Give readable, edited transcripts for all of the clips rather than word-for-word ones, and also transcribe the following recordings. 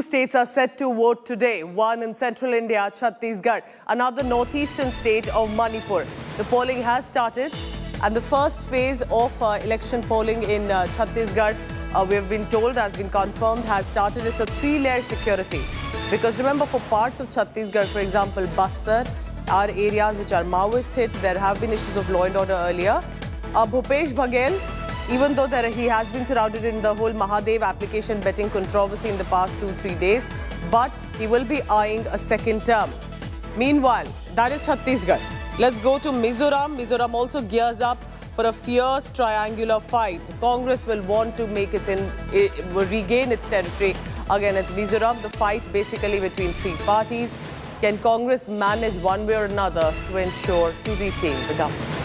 Two states are set to vote today, one in central India, Chhattisgarh, another northeastern state of Manipur. The polling has started and the first phase of election polling in Chhattisgarh, we have been told, has been confirmed, has started. It's a three-layer security. Because remember, for parts of Chhattisgarh, for example, Bastar, are areas which are Maoist hit. There have been issues of law and order earlier. Bhupesh Baghel, even though he has been surrounded in the whole Mahadev application betting controversy in the past 2-3 days, but he will be eyeing a second term. Meanwhile, that is Chhattisgarh. Let's go to Mizoram. Mizoram also gears up for a fierce triangular fight. Congress will want to make regain its territory. Again, it's Mizoram, the fight basically between three parties. Can Congress manage one way or another to ensure to retain the government?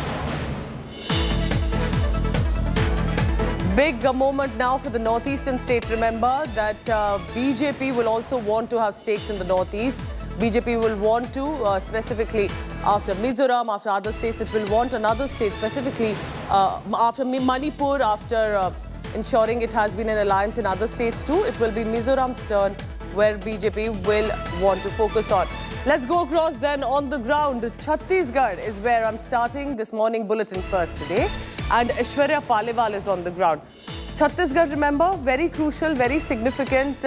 Big moment now for the northeastern state. Remember that BJP will also want to have stakes in the northeast. BJP will want to, specifically after Mizoram, after other states, it will want another state, specifically after Manipur, after ensuring it has been an alliance in other states too. It will be Mizoram's turn where BJP will want to focus on. Let's go across then on the ground. Chhattisgarh is where I'm starting this morning bulletin first today. And Aishwarya Paliwal is on the ground. Chhattisgarh, remember, very crucial, very significant.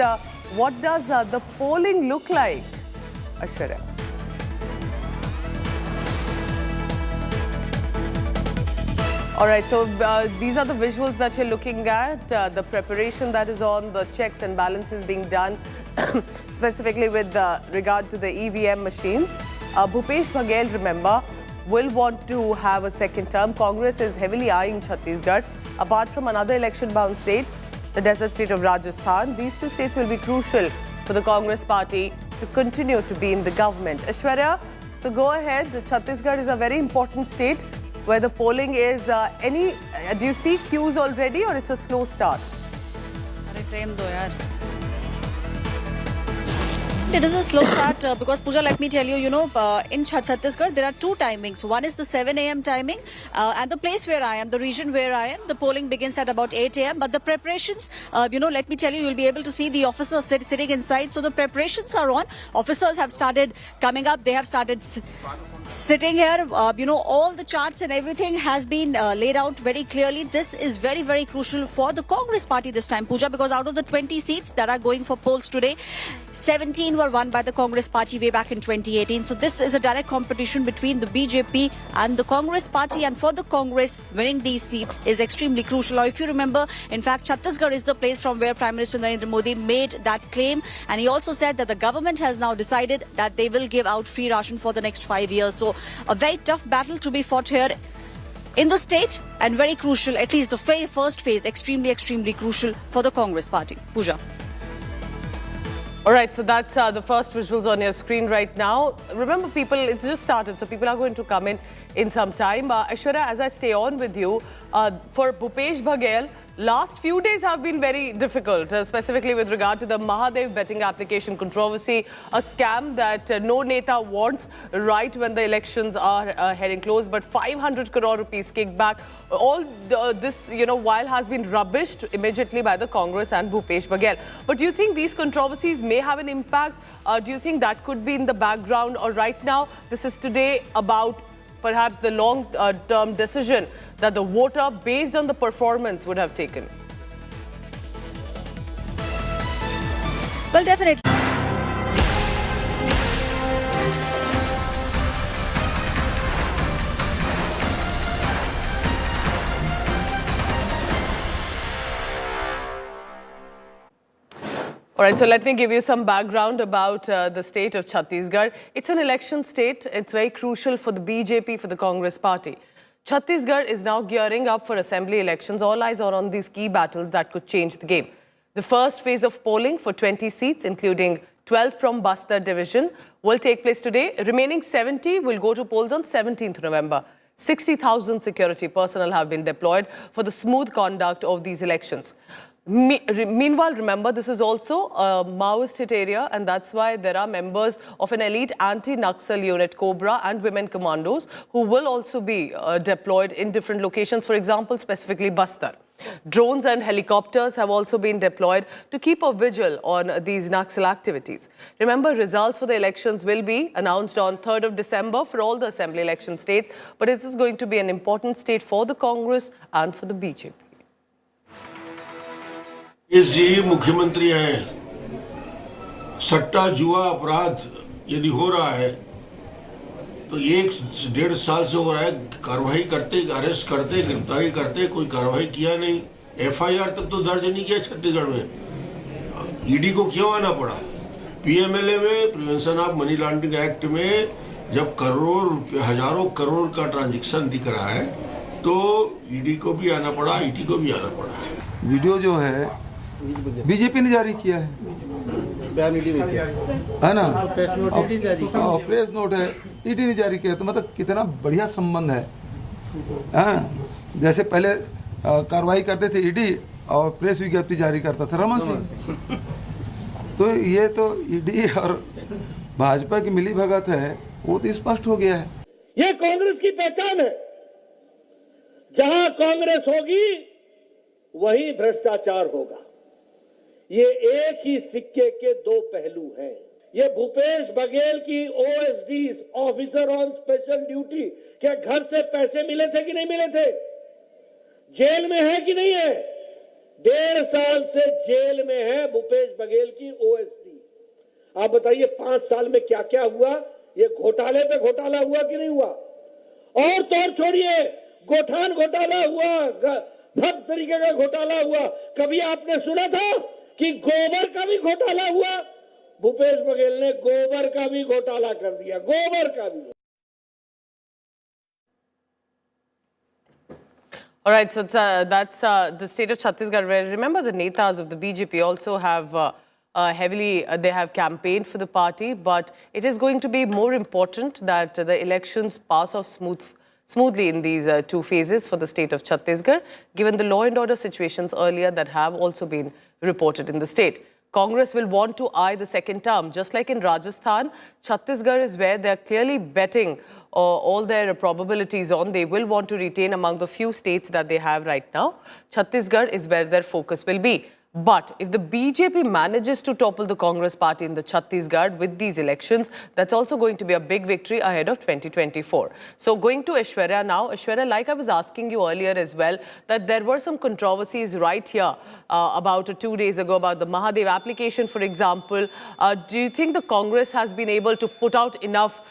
What does the polling look like, Aishwarya? All right, so these are the visuals that you're looking at, the preparation that is on, the checks and balances being done, specifically with regard to the EVM machines. Bhupesh Baghel, remember, will want to have a second term. Congress is heavily eyeing Chhattisgarh. Apart from another election-bound state, the desert state of Rajasthan, these two states will be crucial for the Congress party to continue to be in the government. Aishwarya, so go ahead. Chhattisgarh is a very important state where the polling is. Do you see queues already or it's a slow start? It is a slow start because, Pooja, let me tell you, in Chhattisgarh, there are two timings. One is the 7 a.m. timing and the place where I am, the region where I am, the polling begins at about 8 a.m. But the preparations, let me tell you, you'll be able to see the officers sitting inside. So the preparations are on. Officers have started coming up. They have started sitting here. All the charts and everything has been laid out very clearly. This is very, very crucial for the Congress party this time, Pooja, because out of the 20 seats that are going for polls today, 17 were won by the Congress party way back in 2018. So this is a direct competition between the BJP and the Congress party. And for the Congress, winning these seats is extremely crucial. Now, if you remember, in fact, Chhattisgarh is the place from where Prime Minister Narendra Modi made that claim. And he also said that the government has now decided that they will give out free ration for the next 5 years. So a very tough battle to be fought here in the state and very crucial, at least the first phase, extremely, extremely crucial for the Congress party. Pooja. All right, so that's the first visuals on your screen right now. Remember, people, it's just started, so people are going to come in some time. Aishwarya, as I stay on with you, for Bhupesh Baghel, last few days have been very difficult, specifically with regard to the Mahadev betting application controversy, a scam that no Neta wants right when the elections are heading close, but 500 crore rupees kickback. All this, while has been rubbished immediately by the Congress and Bhupesh Baghel. But do you think these controversies may have an impact? Do you think that could be in the background? Or right now, this is today about perhaps the long-term decision that the voter, based on the performance, would have taken? Well, definitely. All right, so let me give you some background about the state of Chhattisgarh. It's an election state. It's very crucial for the BJP, for the Congress party. Chhattisgarh is now gearing up for assembly elections. All eyes are on these key battles that could change the game. The first phase of polling for 20 seats, including 12 from Bastar division, will take place today. Remaining 70 will go to polls on 17th November. 60,000 security personnel have been deployed for the smooth conduct of these elections. Meanwhile, remember, this is also a Maoist hit area, and that's why there are members of an elite anti-Naxal unit, Cobra, and women commandos who will also be deployed in different locations, for example, specifically Bastar. Drones and helicopters have also been deployed to keep a vigil on these Naxal activities. Remember, results for the elections will be announced on 3rd of December for all the assembly election states, but this is going to be an important state for the Congress and for the BJP. ये मुख्यमंत्री हैं, सट्टा जुआ अपराध यदि हो रहा है तो 1-1.5 साल से हो रहा है, कार्रवाई करते, अरेस्ट करते, गिरफ्तारी करते, कोई कार्रवाई किया नहीं, एफआईआर तक तो दर्ज नहीं किया छत्तीसगढ़ में। ईडी को क्यों आना पड़ा? पीएमएलए में, prevention of money laundering act में जब करोड़ रुपए, हजारों करोड़ का ट्रांजैक्शन दिख रहा है तो ईडी को भी आना पड़ा, ईटी को भी आना पड़ा। वीडियो जो है बीजेपी ने जारी किया है, है ना? प्रेस नोट है, ईडी ने जारी किया। तो मतलब कितना बढ़िया संबंध है, जैसे पहले कार्रवाई करते थे ईडी और प्रेस विज्ञप्ति जारी करता था रमन सिंह। तो ये तो ईडी और भाजपा की मिली भगत है, वो तो स्पष्ट हो गया है। ये कांग्रेस की पहचान है, जहां कांग्रेस होगी वही भ्रष्टाचार होगा। ये एक ही सिक्के के दो पहलू हैं। ये भूपेश बघेल की OSD, officer on special duty, क्या घर से पैसे मिले थे कि नहीं मिले थे? जेल में है कि नहीं है? 1.5 साल से जेल में है भूपेश बघेल की ओएसडी। आप बताइए 5 साल में क्या क्या हुआ? ये घोटाले पे घोटाला हुआ कि नहीं हुआ? और तो और छोड़िए, गोठान घोटाला हुआ, भक्त तरीके का घोटाला हुआ। कभी आपने सुना था कि गोबर का भी घोटाला हुआ? भूपेश बघेल ने गोबर का भी घोटाला कर दिया, गोबर का भी। All right, so that's the state of Chhattisgarh, where remember the netas of the BJP also have they have campaigned for the party, but it is going to be more important that the elections pass off smoothly in these 2 phases for the state of Chhattisgarh, given the law and order situations earlier that have also been reported in the state. Congress will want to eye the second term. Just like in Rajasthan, Chhattisgarh is where they're clearly betting all their probabilities on. They will want to retain among the few states that they have right now. Chhattisgarh is where their focus will be. But if the BJP manages to topple the Congress party in the Chhattisgarh with these elections, that's also going to be a big victory ahead of 2024. So going to Aishwarya now. Aishwarya, like I was asking you earlier as well, that there were some controversies right here about 2 days ago about the Mahadev application, for example. Do you think the Congress has been able to put out enough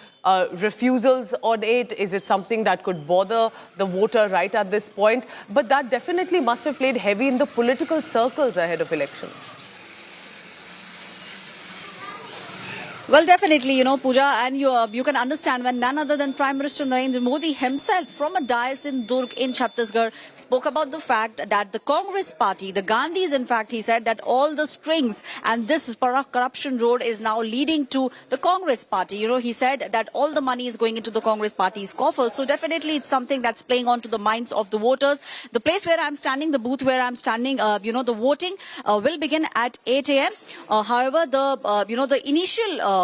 refusals on it? Is it something that could bother the voter right at this point? But that definitely must have played heavy in the political circles ahead of elections. Well, definitely, Pooja, and you can understand when none other than Prime Minister Narendra Modi himself from a dais in Durg in Chhattisgarh spoke about the fact that the Congress party, the Gandhis, in fact, he said that all the strings and this corruption road is now leading to the Congress party. He said that all the money is going into the Congress party's coffers. So definitely it's something that's playing on to the minds of the voters. The place where I'm standing, the booth where I'm standing, the voting will begin at 8 a.m. However, the initial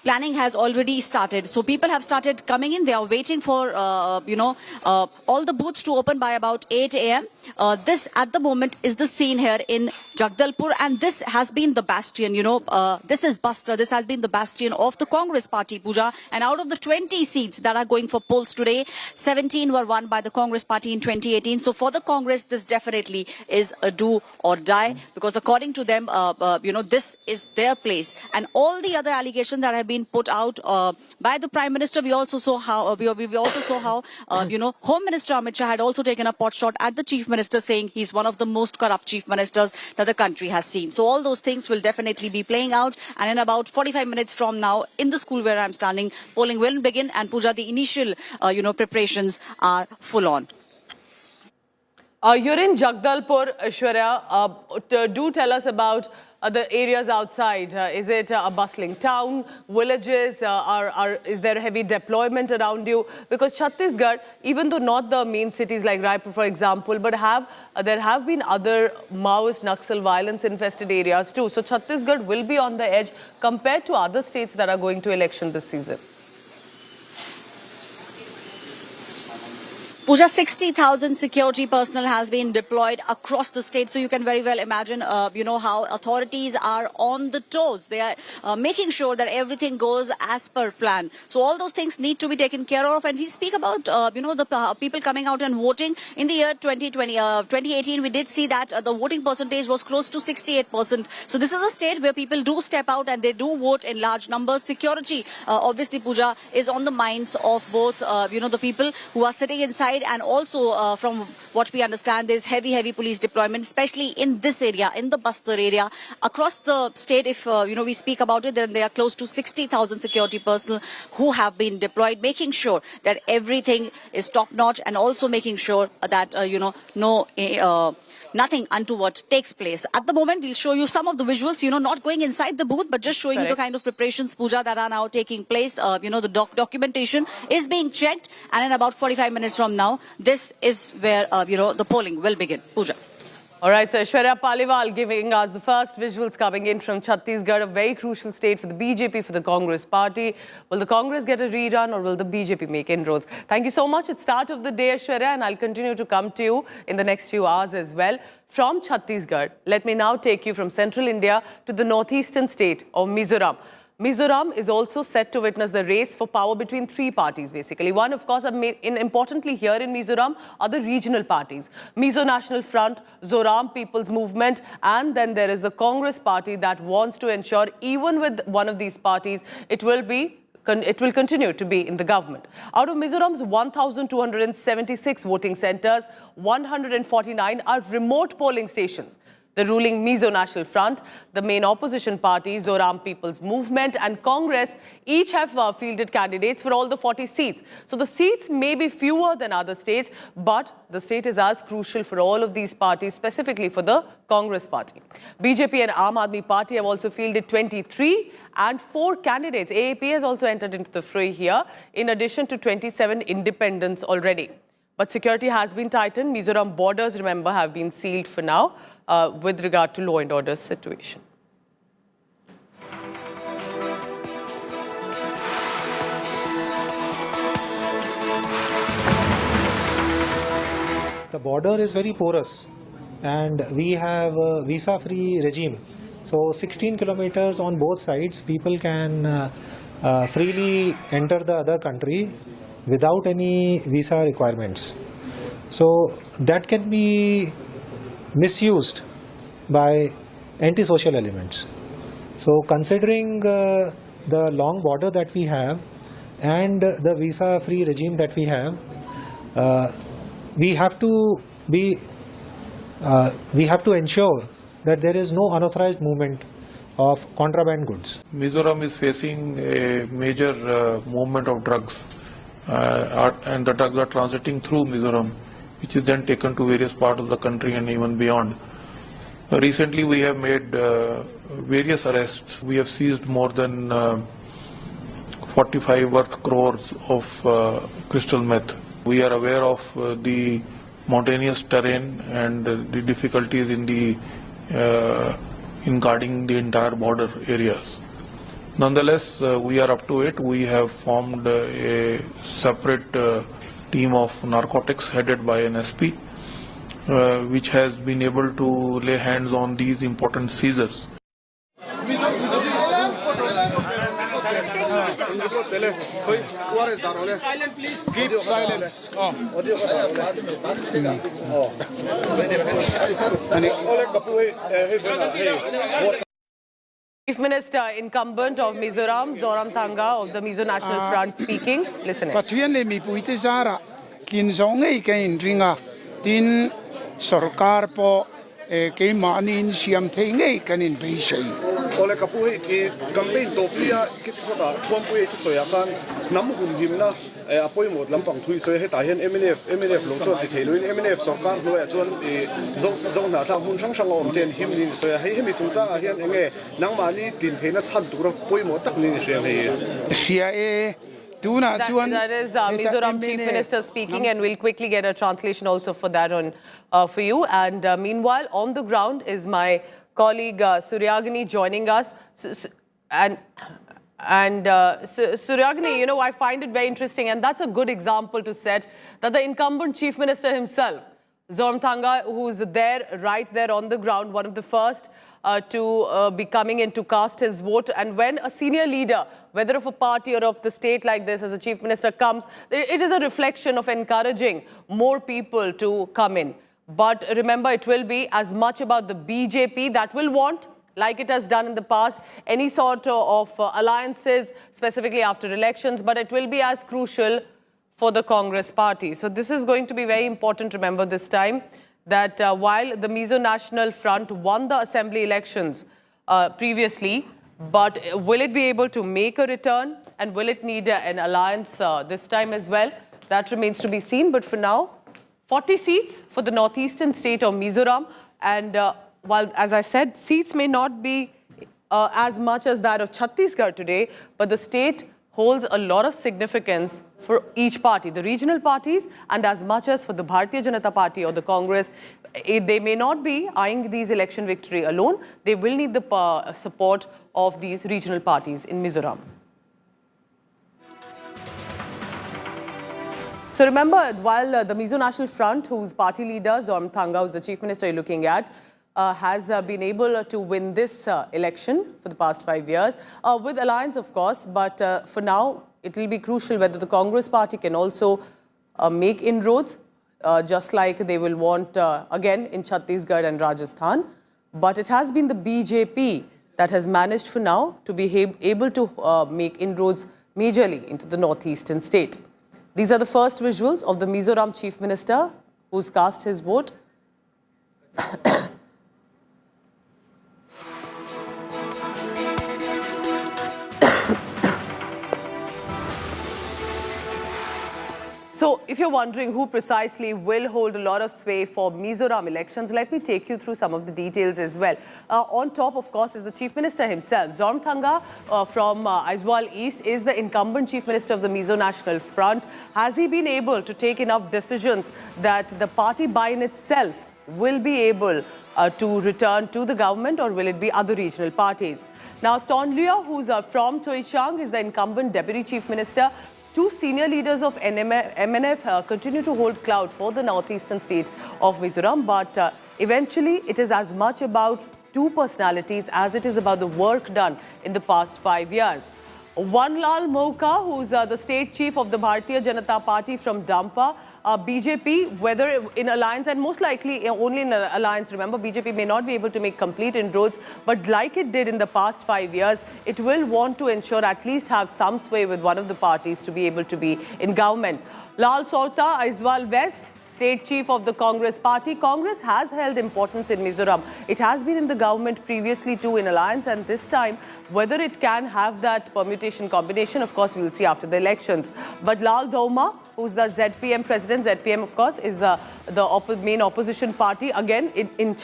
planning has already started. So people have started coming in. They are waiting for, all the booths to open by about 8 a.m. This at the moment is the scene here in Jagdalpur, and this has been the bastion, this is Bastar. This has been the bastion of the Congress party, Pooja. And out of the 20 seats that are going for polls today, 17 were won by the Congress party in 2018. So for the Congress, this definitely is a do or die, because according to them, this is their place. And all the other allegations that have been put out by the Prime Minister, we also saw how Home Minister Amit Shah had also taken a pot shot at the Chief Minister, saying he's one of the most corrupt Chief Ministers that the country has seen. So all those things will definitely be playing out, and in about 45 minutes from now, in the school where I'm standing, polling will begin, and Pooja, the initial preparations are full on. You're in Jagdalpur, Aishwarya. Do tell us about the areas outside. Is it a bustling town, villages? Is there a heavy deployment around you? Because Chhattisgarh, even though not the main cities like Raipur, for example, but there have been other Maoist Naxal violence infested areas too. So Chhattisgarh will be on the edge compared to other states that are going to election this season. Pooja, 60,000 security personnel has been deployed across the state. So you can very well imagine, how authorities are on the toes. They are making sure that everything goes as per plan. So all those things need to be taken care of. And we speak about, the people coming out and voting. In the year 2018, we did see that the voting percentage was close to 68%. So this is a state where people do step out and they do vote in large numbers. Security, obviously, Pooja, is on the minds of both, the people who are sitting inside, and also from what we understand, there's heavy police deployment, especially in this area, in the Bastar area. Across the state, if we speak about it, then there are close to 60,000 security personnel who have been deployed, making sure that everything is top notch, and also making sure that nothing untoward takes place. At the moment, we'll show you some of the visuals, not going inside the booth, but just showing you the kind of preparations, Pooja, that are now taking place. The documentation is being checked, and in about 45 minutes from now, this is where, the polling will begin. Pooja. All right, so Aishwarya Paliwal giving us the first visuals coming in from Chhattisgarh, a very crucial state for the BJP, for the Congress party. Will the Congress get a rerun, or will the BJP make inroads? Thank you so much. It's start of the day, Aishwarya, and I'll continue to come to you in the next few hours as well. From Chhattisgarh, let me now take you from central India to the northeastern state of Mizoram. Mizoram is also set to witness the race for power between three parties, basically. One, of course, importantly here in Mizoram are the regional parties. Mizo National Front, Zoram People's Movement, and then there is the Congress party that wants to ensure, even with one of these parties, it will continue to be in the government. Out of Mizoram's 1,276 voting centers, 149 are remote polling stations. The ruling Mizo National Front, the main opposition party, Zoram People's Movement, and Congress each have fielded candidates for all the 40 seats. So the seats may be fewer than other states, but the state is as crucial for all of these parties, specifically for the Congress party. BJP and Aam Aadmi Party have also fielded 23 and 4 candidates. AAP has also entered into the fray here, in addition to 27 independents already. But security has been tightened. Mizoram borders, remember, have been sealed for now. With regard to law and order situation. The border is very porous, and we have a visa-free regime. So 16 kilometers on both sides, people can freely enter the other country without any visa requirements. So that can be misused by antisocial elements. So considering the long border that we have and the visa-free regime that we have, we have to ensure that there is no unauthorized movement of contraband goods. Mizoram is facing a major movement of drugs, and the drugs are transiting through Mizoram, which is then taken to various parts of the country and even beyond. Recently, we have made various arrests. We have seized more than 45 worth crores of crystal meth. We are aware of the mountainous terrain and the difficulties in guarding the entire border areas. Nonetheless, we are up to it. We have formed a separate team of narcotics headed by an SP, which has been able to lay hands on these important seizures. Silent, please. Keep silence. Chief Minister incumbent of Mizoram, Zoram Thanga of the Mizo National Front speaking. Listen. Tin sarkar po kay manin siyam thay ngay kanin beisay. Ole kapuhi ki campaign topia kitsoda Trump we soya kan namuhum himna apoi mod lampang thui soya he tahian MNF longchon ti theluin MNF sarkar no achon zong na tha mun sang sang om ten himnin soya he hemi chungcha a hian enge nangmani tin theina chan tur poi mod tak ni rian he cia That is Mizoram Chief Minister speaking, and we'll quickly get a translation also for that on for you. And meanwhile, on the ground is my colleague Suryagini joining us. And And Suryagini, I find it very interesting, and that's a good example to set that the incumbent Chief Minister himself, Zoram, who's right there on the ground, one of the first to be coming in to cast his vote. And when a senior leader, whether of a party or of the state like this, as a Chief Minister comes, it is a reflection of encouraging more people to come in. But remember, it will be as much about the BJP that will want, like it has done in the past, any sort of alliances, specifically after elections, but it will be as crucial for the Congress party. So this is going to be very important, remember this time, that while the Mizo National Front won the assembly elections previously, but will it be able to make a return, and will it need an alliance this time as well? That remains to be seen, but for now, 40 seats for the northeastern state of Mizoram, and while, as I said, seats may not be as much as that of Chhattisgarh today, but the state holds a lot of significance for each party, the regional parties, and as much as for the Bharatiya Janata Party or the Congress. They may not be eyeing these election victory alone. They will need the support of these regional parties in Mizoram. So remember, while the Mizo National Front, whose party leader, Zoram, who's the Chief Minister you're looking at, has been able to win this election for the past 5 years, with alliance, of course, but for now, it will be crucial whether the Congress party can also make inroads, just like they will want, again, in Chhattisgarh and Rajasthan. But it has been the BJP that has managed for now to be able to make inroads majorly into the northeastern state. These are the first visuals of the Mizoram Chief Minister who's cast his vote. So, if you're wondering who precisely will hold a lot of sway for Mizoram elections, let me take you through some of the details as well. On top, of course, is the Chief Minister himself. Zoram from Aizawl East is the incumbent Chief Minister of the Mizo National Front. Has he been able to take enough decisions that the party by in itself will be able to return to the government, or will it be other regional parties? Now, Tonluya, who's from Toishang, is the incumbent Deputy Chief Minister. Two senior leaders of MNF continue to hold clout for the northeastern state of Mizoram, but eventually it is as much about two personalities as it is about the work done in the past 5 years. Vanlal Moka, who's the state chief of the Bharatiya Janata Party from Dampa, BJP, whether in alliance, and most likely only in alliance, remember, BJP may not be able to make complete inroads, but like it did in the past 5 years, it will want to ensure at least have some sway with one of the parties to be able to be in government. Lal Sorta, Aizawl West, state chief of the Congress party. Congress has held importance in Mizoram. It has been in the government previously too in alliance, and this time, whether it can have that permutation combination, of course, we'll see after the elections. But Lal Dauma, who's the ZPM president, ZPM, of course, is the main opposition party. Again, in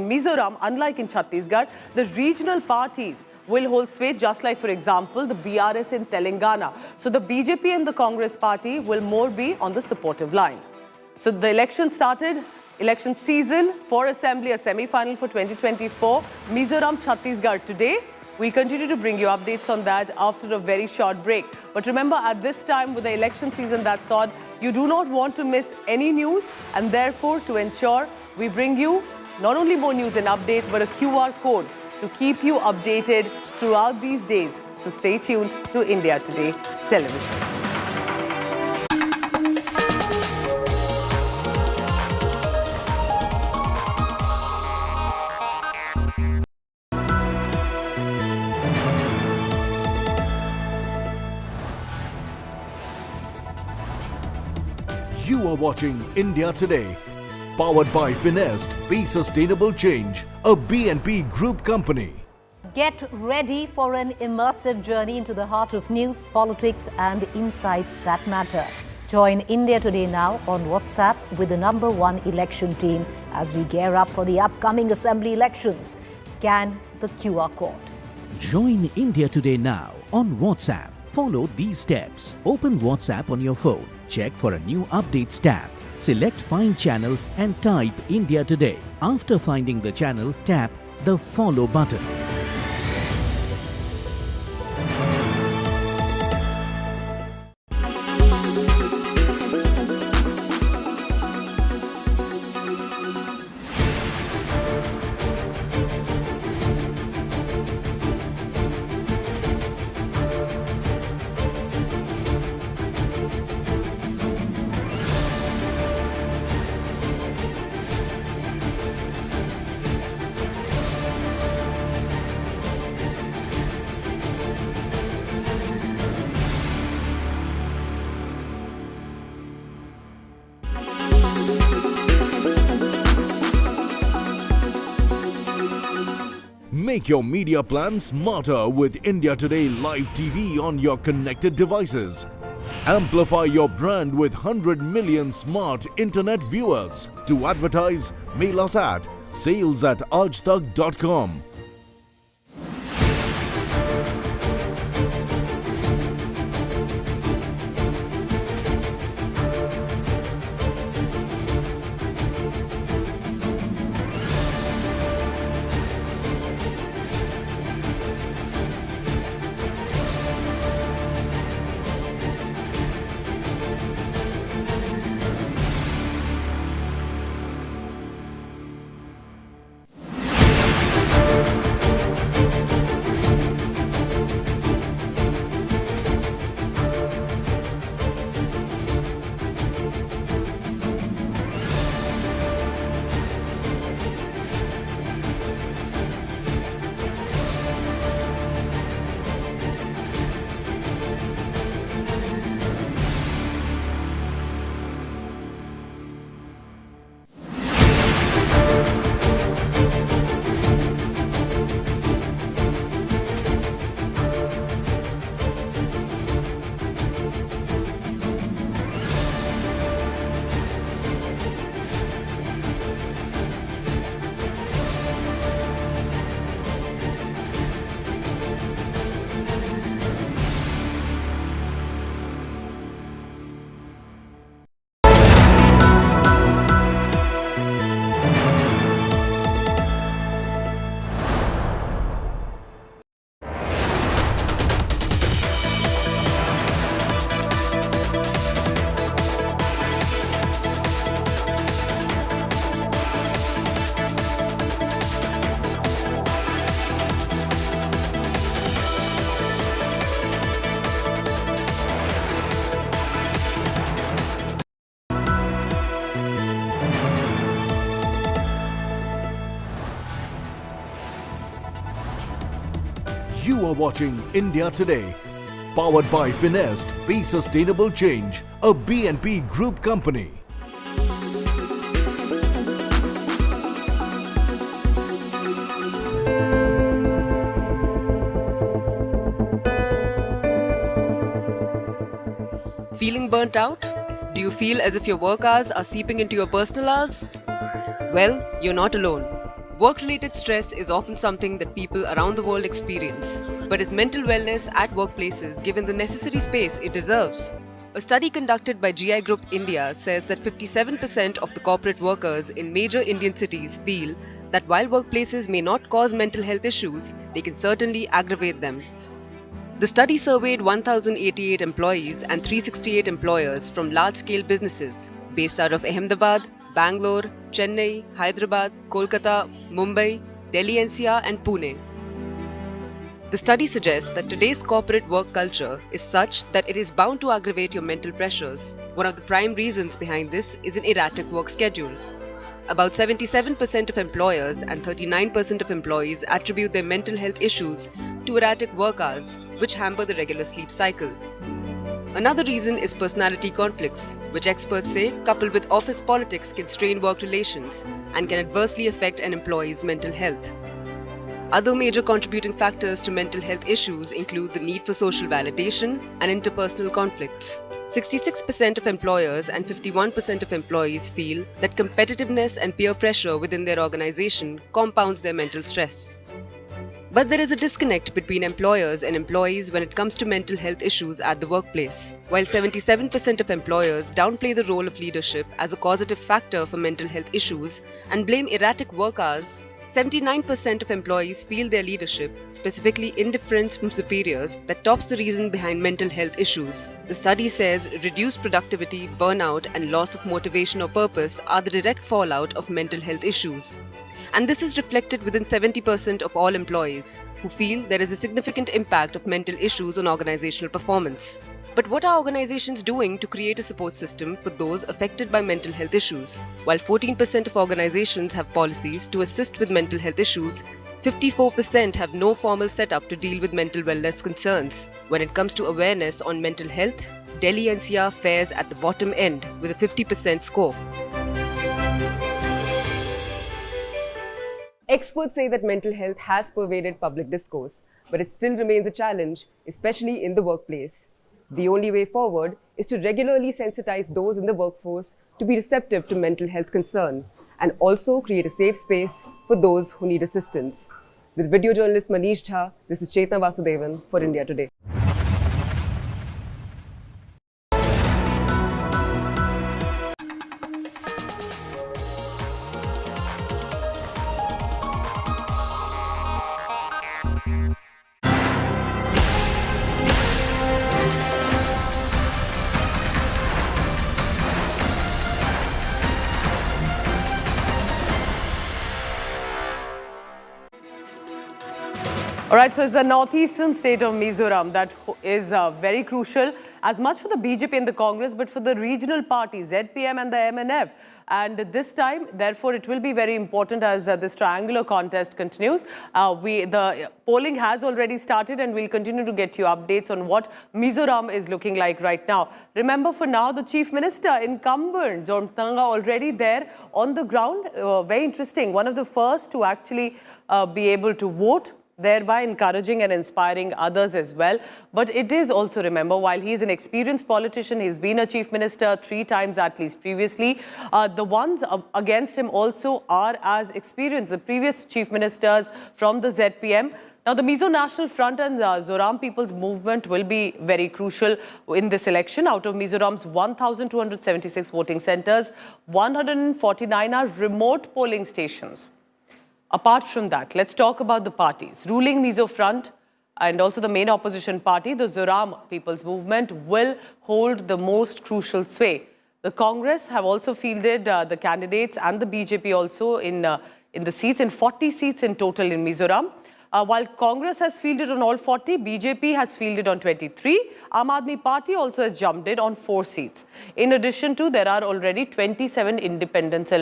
Mizoram, unlike in Chhattisgarh, the regional parties will hold sway, just like, for example, the BRS in Telangana. So the BJP and the Congress party will more be on the supportive lines. So the election started, election season for Assembly, a semi-final for 2024, Mizoram, Chhattisgarh today. We continue to bring you updates on that after a very short break. But remember, at this time with the election season that's on, you do not want to miss any news, and therefore to ensure we bring you not only more news and updates, but a QR code to keep you updated throughout these days. So stay tuned to India Today Television. You are watching India Today, powered by Finest, Be Sustainable Change, a B&P Group company. Get ready for an immersive journey into the heart of news, politics and insights that matter. Join India Today now on WhatsApp with the #1 election team as we gear up for the upcoming assembly elections. Scan the QR code. Join India Today now on WhatsApp. Follow these steps. Open WhatsApp on your phone. Check for a new updates tab. Select Find Channel and type India Today. After finding the channel, tap the Follow button. Make your media plan smarter with India Today Live TV on your connected devices. Amplify your brand with 100 million smart internet viewers. To advertise, mail us at sales@aajtak.com. You are watching India Today, powered by Finest, Be Sustainable Change, a BNP Group company. Feeling burnt out? Do you feel as if your work hours are seeping into your personal hours? Well, you're not alone. Work-related stress is often something that people around the world experience. But is mental wellness at workplaces given the necessary space it deserves? A study conducted by GI Group India says that 57% of the corporate workers in major Indian cities feel that while workplaces may not cause mental health issues, they can certainly aggravate them. The study surveyed 1,088 employees and 368 employers from large-scale businesses based out of Ahmedabad, Bangalore, Chennai, Hyderabad, Kolkata, Mumbai, Delhi NCR and Pune. The study suggests that today's corporate work culture is such that it is bound to aggravate your mental pressures. One of the prime reasons behind this is an erratic work schedule. About 77% of employers and 39% of employees attribute their mental health issues to erratic work hours, which hamper the regular sleep cycle. Another reason is personality conflicts, which experts say, coupled with office politics, can strain work relations and can adversely affect an employee's mental health. Other major contributing factors to mental health issues include the need for social validation and interpersonal conflicts. 66% of employers and 51% of employees feel that competitiveness and peer pressure within their organization compounds their mental stress. But there is a disconnect between employers and employees when it comes to mental health issues at the workplace. While 77% of employers downplay the role of leadership as a causative factor for mental health issues and blame erratic work hours, 79% of employees feel their leadership, specifically indifference from superiors, that tops the reason behind mental health issues. The study says reduced productivity, burnout, and loss of motivation or purpose are the direct fallout of mental health issues. And this is reflected within 70% of all employees, who feel there is a significant impact of mental issues on organizational performance. But what are organizations doing to create a support system for those affected by mental health issues? While 14% of organizations have policies to assist with mental health issues, 54% have no formal setup to deal with mental wellness concerns. When it comes to awareness on mental health, Delhi NCR fares at the bottom end with a 50% score. Experts say that mental health has pervaded public discourse, but it still remains a challenge, especially in the workplace. The only way forward is to regularly sensitize those in the workforce to be receptive to mental health concern and also create a safe space for those who need assistance. With video journalist Manish Jha, this is Chetna Vasudevan for India Today. All right, so it's the northeastern state of Mizoram that is very crucial, as much for the BJP and the Congress, but for the regional parties, ZPM and the MNF. And this time, therefore, it will be very important as this triangular contest continues. The polling has already started, and we'll continue to get you updates on what Mizoram is looking like right now. Remember, for now, the Chief Minister incumbent, Zoram already there on the ground. Very interesting. One of the first to actually be able to vote, thereby encouraging and inspiring others as well. But it is also, remember, while he's an experienced politician, he's been a chief minister 3 times at least previously, the ones against him also are as experienced, the previous chief ministers from the ZPM. Now, the Mizo National Front and Zoram People's Movement will be very crucial in this election. Out of Mizoram's 1,276 voting centres, 149 are remote polling stations. Apart from that, let's talk about the parties. Ruling Mizo Front and also the main opposition party, the Zoram People's Movement, will hold the most crucial sway. The Congress have also fielded the candidates and the BJP also in the seats, in 40 seats in total in Mizoram. While Congress has fielded on all 40, BJP has fielded on 23. Aam Aadmi Party also has jumped in on 4 seats. In addition to, there are already 27 independents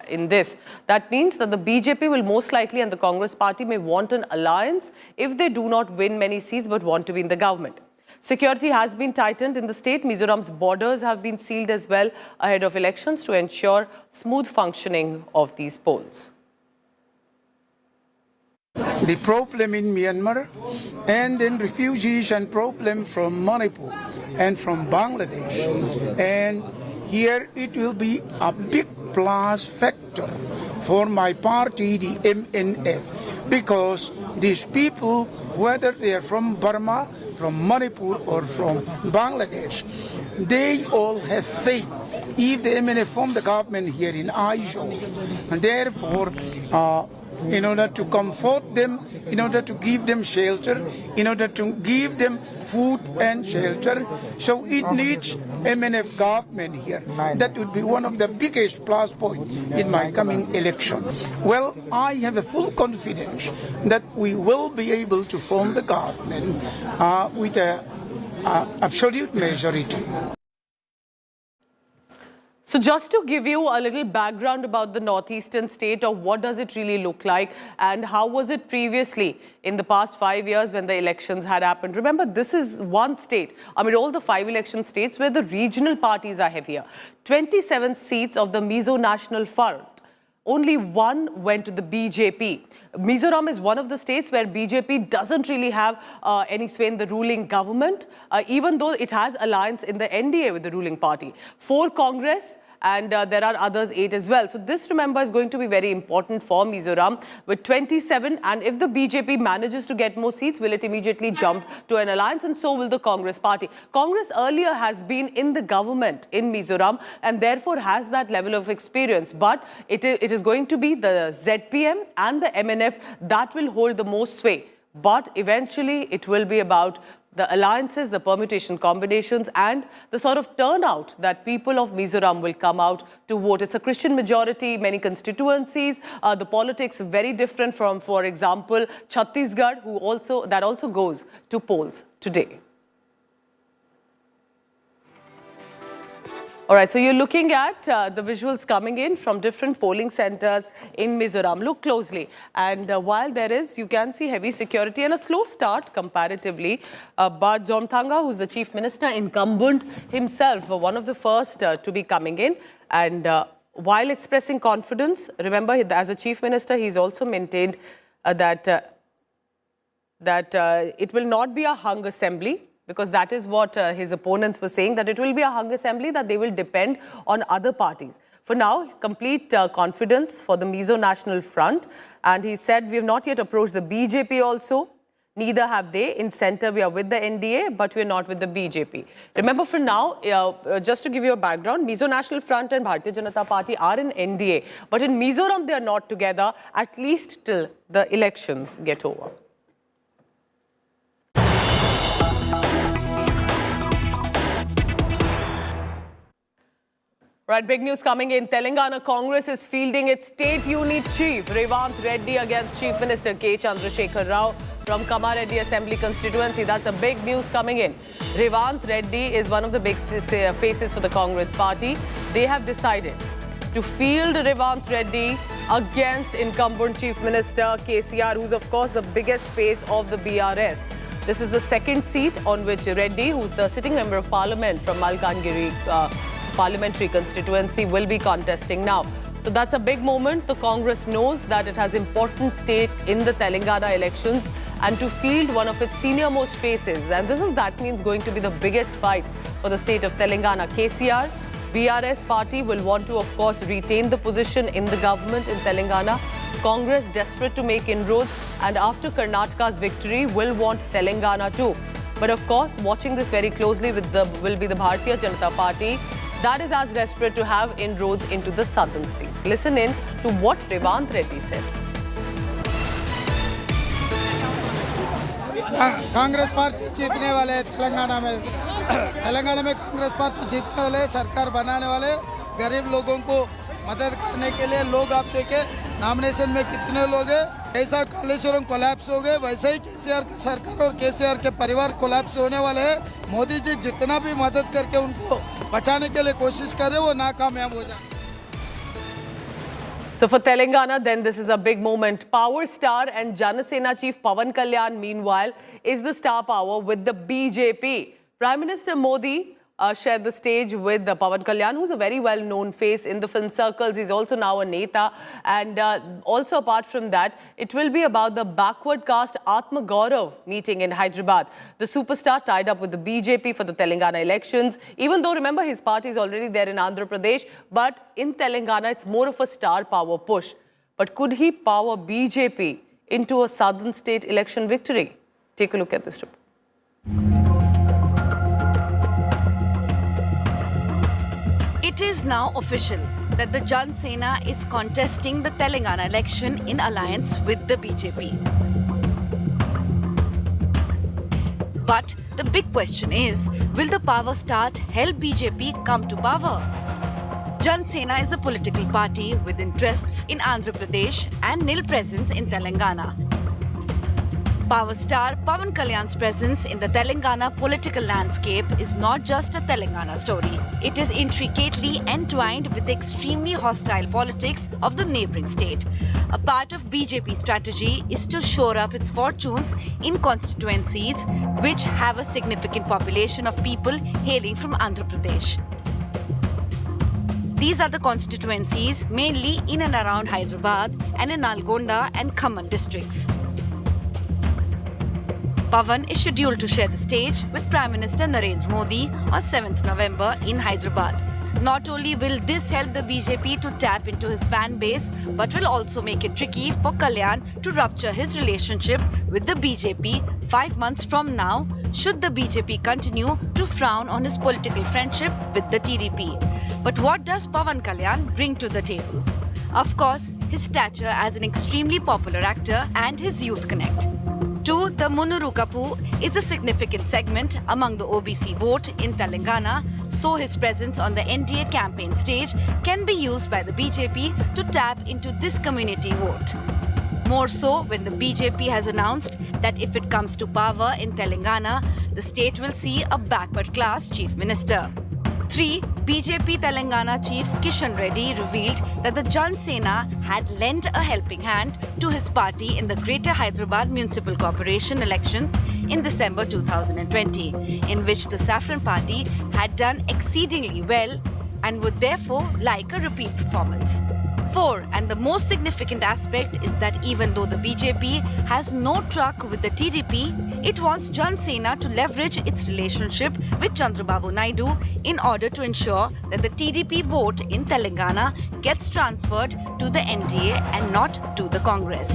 in this. That means that the BJP will most likely and the Congress party may want an alliance if they do not win many seats but want to be in the government. Security has been tightened in the state. Mizoram's borders have been sealed as well ahead of elections to ensure smooth functioning of these polls. The problem in Myanmar and then refugees and problem from Manipur and from Bangladesh, and here it will be a big plus factor for my party, the MNF, because these people, whether they are from Burma, from Manipur or from Bangladesh, they all have faith if the MNF form the government here in Aijo, and therefore in order to comfort them, in order to give them shelter, in order to give them food and shelter. So it needs MNF government here. That would be one of the biggest plus points in my coming election. Well, I have a full confidence that we will be able to form the government with an absolute majority. So just to give you a little background about the northeastern state, of what does it really look like and how was it previously in the past 5 years when the elections had happened. Remember, this is one state, all the 5 election states where the regional parties are heavier. 27 seats of the Mizo National Front, only 1 went to the BJP. Mizoram is one of the states where BJP doesn't really have any sway in the ruling government, even though it has alliance in the NDA with the ruling party. 4 Congress, and there are others 8 as well. So this, remember, is going to be very important for Mizoram with 27. And if the BJP manages to get more seats, will it immediately jump to an alliance? And so will the Congress party. Congress earlier has been in the government in Mizoram and therefore has that level of experience. But it is going to be the ZPM and the MNF that will hold the most sway. But eventually it will be about the alliances, the permutation combinations, and the sort of turnout that people of Mizoram will come out to vote. It's a Christian majority, many constituencies. The politics very different from, for example, Chhattisgarh, that also goes to polls today. All right, so you're looking at the visuals coming in from different polling centers in Mizoram. Look closely. And while there is, you can see heavy security and a slow start comparatively. But Zoram, who's the chief minister incumbent himself, one of the first to be coming in. And while expressing confidence, remember, as a chief minister, he's also maintained that it will not be a hung assembly, because that is what his opponents were saying, that it will be a hung assembly, that they will depend on other parties. For now, complete confidence for the Mizo National Front. And he said, we have not yet approached the BJP also. Neither have they. In centre, we are with the NDA, but we are not with the BJP. Remember, for now, just to give you a background, Mizo National Front and Bharatiya Janata Party are in NDA. But in Mizoram, they are not together, at least till the elections get over. Right, big news coming in. Telangana Congress is fielding its state unit chief, Revant Reddy, against Chief Minister K. Chandrasekhar Rao from Kamareddy Assembly constituency. That's a big news coming in. Revant Reddy is one of the big faces for the Congress party. They have decided to field Revant Reddy against incumbent Chief Minister KCR, who's of course the biggest face of the BRS. This is the second seat on which Reddy, who's the sitting member of parliament from Malkangiri parliamentary constituency, will be contesting now. So that's a big moment. The Congress knows that it has important stake in the Telangana elections and to field one of its senior most faces. And that means going to be the biggest fight for the state of Telangana. KCR, BRS party will want to, of course, retain the position in the government in Telangana. Congress, desperate to make inroads, and after Karnataka's victory, will want Telangana too. But of course, watching this very closely will be the Bharatiya Janata Party. That is as desperate to have inroads into the southern states. Listen in to what Revant Reddy said. Congress party जीतने वाले तेलंगाना में Congress party जीतने वाले, सरकार बनाने वाले, गरीब लोगों को मदद करने के लिए लोग आप देखे नॉमिनेशन में कितने लोग हैं। ऐसा कालेश्वरम कोलैप्स हो गए, वैसे ही केसीआर की सरकार और केसीआर के परिवार कोलैप्स होने वाले हैं। मोदी जी जितना भी मदद करके उनको बचाने के लिए कोशिश कर रहे हैं, वो नाकामयाब हो जाए। So for Telangana, then this is a big moment. Power star and Janasena chief Pawan Kalyan, meanwhile, is the star power with the BJP. Prime Minister Modi shared the stage with Pawan Kalyan, who's a very well-known face in the film circles. He's also now a Neta. And also apart from that, it will be about the backward caste Atma Gaurav meeting in Hyderabad. The superstar tied up with the BJP for the Telangana elections. Even though, remember, his party is already there in Andhra Pradesh. But in Telangana, it's more of a star power push. But could he power BJP into a southern state election victory? Take a look at this report. It is now official that the Jan Sena is contesting the Telangana election in alliance with the BJP. But the big question is, will the power start help BJP come to power? Jan Sena is a political party with interests in Andhra Pradesh and nil presence in Telangana. Power star Pawan Kalyan's presence in the Telangana political landscape is not just a Telangana story. It is intricately entwined with the extremely hostile politics of the neighbouring state. A part of BJP's strategy is to shore up its fortunes in constituencies which have a significant population of people hailing from Andhra Pradesh. These are the constituencies mainly in and around Hyderabad and in Nalgonda and Khammam districts. Pawan is scheduled to share the stage with Prime Minister Narendra Modi on 7th November in Hyderabad. Not only will this help the BJP to tap into his fan base, but will also make it tricky for Kalyan to rupture his relationship with the BJP 5 months from now, should the BJP continue to frown on his political friendship with the TDP. But what does Pawan Kalyan bring to the table? Of course, his stature as an extremely popular actor and his youth connect. 2. The Munuru Kapu is a significant segment among the OBC vote in Telangana, so his presence on the NDA campaign stage can be used by the BJP to tap into this community vote. More so when the BJP has announced that if it comes to power in Telangana, the state will see a backward class chief minister. 3. BJP Telangana chief Kishan Reddy revealed that the Jan Sena had lent a helping hand to his party in the Greater Hyderabad Municipal Corporation elections in December 2020, in which the Saffron Party had done exceedingly well and would therefore like a repeat performance. 4. And the most significant aspect is that even though the BJP has no truck with the TDP, it wants Jan Sena to leverage its relationship with Chandrababu Naidu in order to ensure that the TDP vote in Telangana gets transferred to the NDA and not to the Congress.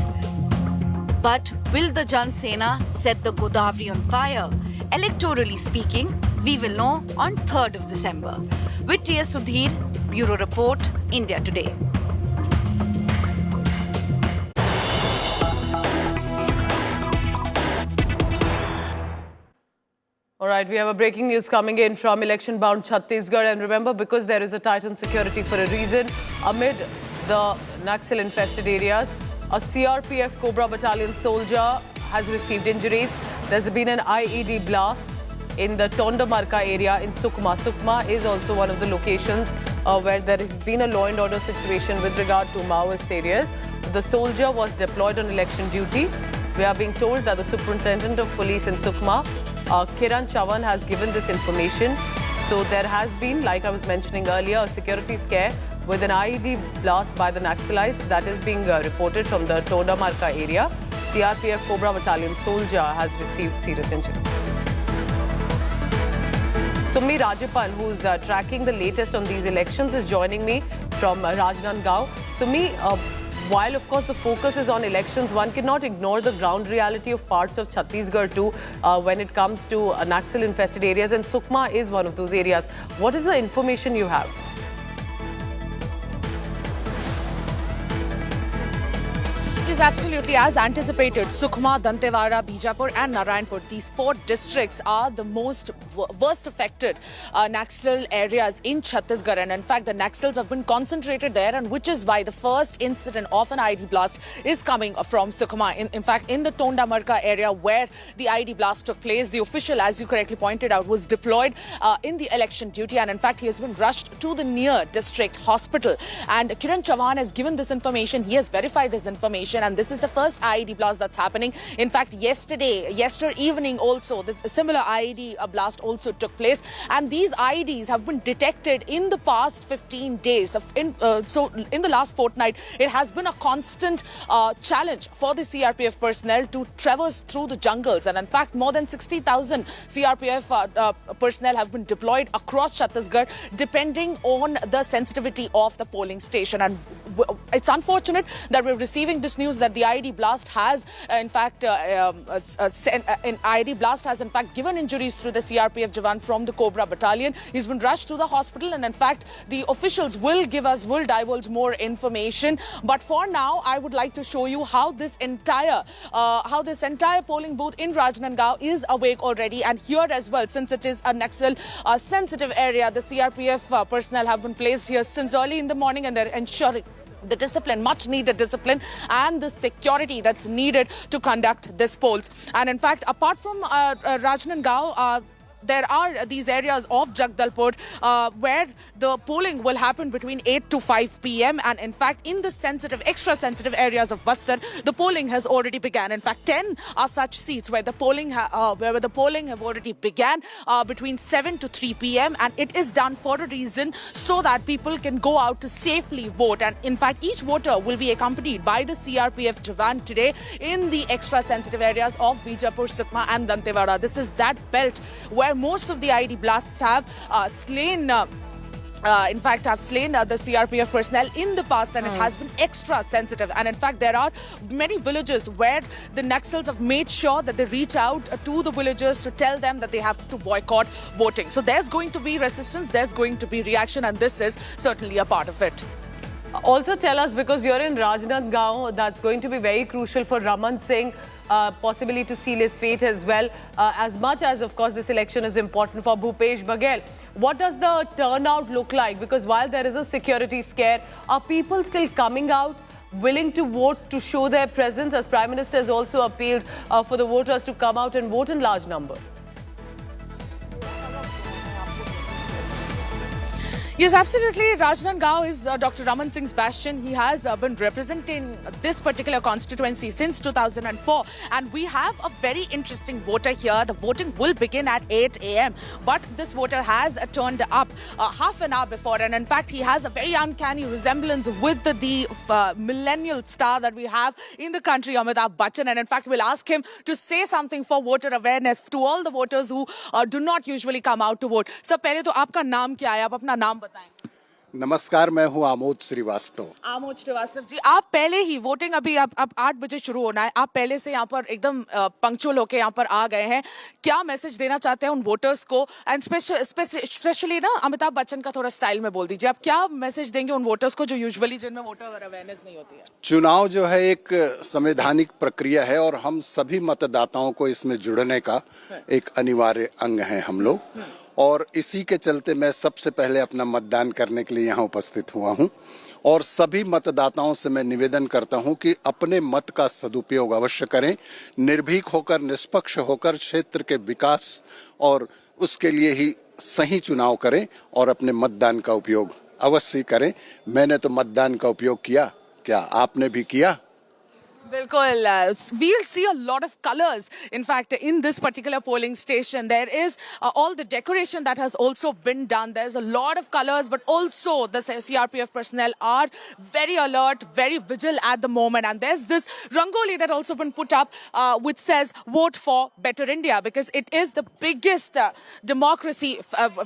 But will the Jan Sena set the Godavari on fire? Electorally speaking, we will know on 3rd of December. With T.S. Sudhir, Bureau Report, India Today. All right, we have a breaking news coming in from election-bound Chhattisgarh. And remember, because there is a tightened security for a reason, amid the Naxal-infested areas, a CRPF Cobra Battalion soldier has received injuries. There's been an IED blast in the Tondamarka area in Sukma. Sukma is also one of the locations where there has been a law and order situation with regard to Maoist areas. The soldier was deployed on election duty. We are being told that the Superintendent of Police in Sukma, Kiran Chavan, has given this information. So there has been, like I was mentioning earlier, a security scare with an IED blast by the Naxalites that is being reported from the Tondamarka area. CRPF Cobra Battalion soldier has received serious injuries. Summi Rajapan, who's tracking the latest on these elections, is joining me from Rajnandgaon. Summi, while of course the focus is on elections, one cannot ignore the ground reality of parts of Chhattisgarh too when it comes to Naxal-infested areas, and Sukma is one of those areas. What is the information you have? Yes, absolutely. As anticipated, Sukma, Dantewada, Bijapur and Narayanpur, these 4 districts are the most worst affected Naxal areas in Chhattisgarh. And in fact, the Naxals have been concentrated there, and which is why the first incident of an IED blast is coming from Sukma. In fact, in the Tondamarka area where the IED blast took place, the official, as you correctly pointed out, was deployed in the election duty. And in fact, he has been rushed to the near district hospital. And Kiran Chavan has given this information. He has verified this information. And this is the first IED blast that's happening. In fact, yesterday evening also, a similar IED blast also took place. And these IEDs have been detected in the past 15 days. So in the last fortnight, it has been a constant challenge for the CRPF personnel to traverse through the jungles. And in fact, more than 60,000 CRPF personnel have been deployed across Chhattisgarh, depending on the sensitivity of the polling station. And it's unfortunate that we're receiving this news that the IED blast has, in fact, given injuries through the CRPF Jawan from the Cobra Battalion. He's been rushed to the hospital, and in fact, the officials will divulge more information. But for now, I would like to show you how this entire polling booth in Rajnandgaon is awake already. And here as well, since it is a Naxal sensitive area, the CRPF personnel have been placed here since early in the morning, and they're ensuring the discipline, much needed discipline, and the security that's needed to conduct these polls. And in fact, apart from Rajnandgaon, there are these areas of Jagdalpur where the polling will happen between 8 to 5 p.m. And in fact, in the extra sensitive areas of Bastar, the polling has already begun. In fact, 10 are such seats where the polling have already began between 7 to 3 p.m. And it is done for a reason, so that people can go out to safely vote. And in fact, each voter will be accompanied by the CRPF Jawan today in the extra sensitive areas of Bijapur, Sukma and Dantewada. This is that belt where most of the IED blasts have slain the CRPF personnel in the past, and it has been extra sensitive. And in fact, there are many villages where the Naxals have made sure that they reach out to the villagers to tell them that they have to boycott voting. So there's going to be resistance, there's going to be reaction, and this is certainly a part of it. Also tell us, because you're in Rajnandgaon, that's going to be very crucial for Raman Singh, possibly to seal his fate as well, as much as, of course, this election is important for Bhupesh Baghel. What does the turnout look like? Because while there is a security scare, are people still coming out, willing to vote, to show their presence, as Prime Minister has also appealed for the voters to come out and vote in large numbers? Yes, absolutely. Rajnandgaon is Dr. Raman Singh's bastion. He has been representing this particular constituency since 2004. And we have a very interesting voter here. The voting will begin at 8 a.m. But this voter has turned up half an hour before. And in fact, he has a very uncanny resemblance with the millennial star that we have in the country, Amitabh Bachchan. And in fact, we'll ask him to say something for voter awareness to all the voters who do not usually come out to vote. So, पहले तो आपका नाम क्या है? आप अपना नाम बताएं। नमस्कार, मैं हूं आमोद श्रीवास्तव। आमोद श्रीवास्तव जी, आप पहले ही वोटिंग अभी अब 8 बजे शुरू होना है, आप पहले से यहाँ पर एकदम पंक्चुअल होके यहाँ पर आ गए हैं। क्या मैसेज देना चाहते हैं उन वोटर्स को? एंड स्पेशली ना अमिताभ बच्चन का थोड़ा स्टाइल में बोल दीजिए, आप क्या मैसेज देंगे उन वोटर्स को जो यूजुअली जिनमें वोटर अवेयरनेस नहीं होती है? चुनाव जो है एक संवैधानिक प्रक्रिया है और हम सभी मतदाताओं को इसमें जुड़ने का एक अनिवार्य अंग है हम लोग, और इसी के चलते मैं सबसे पहले अपना मतदान करने के लिए यहाँ उपस्थित हुआ हूँ। और सभी मतदाताओं से मैं निवेदन करता हूँ कि अपने मत का सदुपयोग अवश्य करें, निर्भीक होकर, निष्पक्ष होकर क्षेत्र के विकास और उसके लिए ही सही चुनाव करें और अपने मतदान का उपयोग अवश्य करें। मैंने तो मतदान का उपयोग किया, क्या आपने भी किया? बिल्कुल, we'll see a lot of colors. In fact, in this particular polling station, there is all the decoration that has also been done. There's a lot of colors, but also the CRPF personnel are very alert, very vigilant at the moment. And there's this rangoli that also been put up, which says "Vote for Better India," because it is the biggest democracy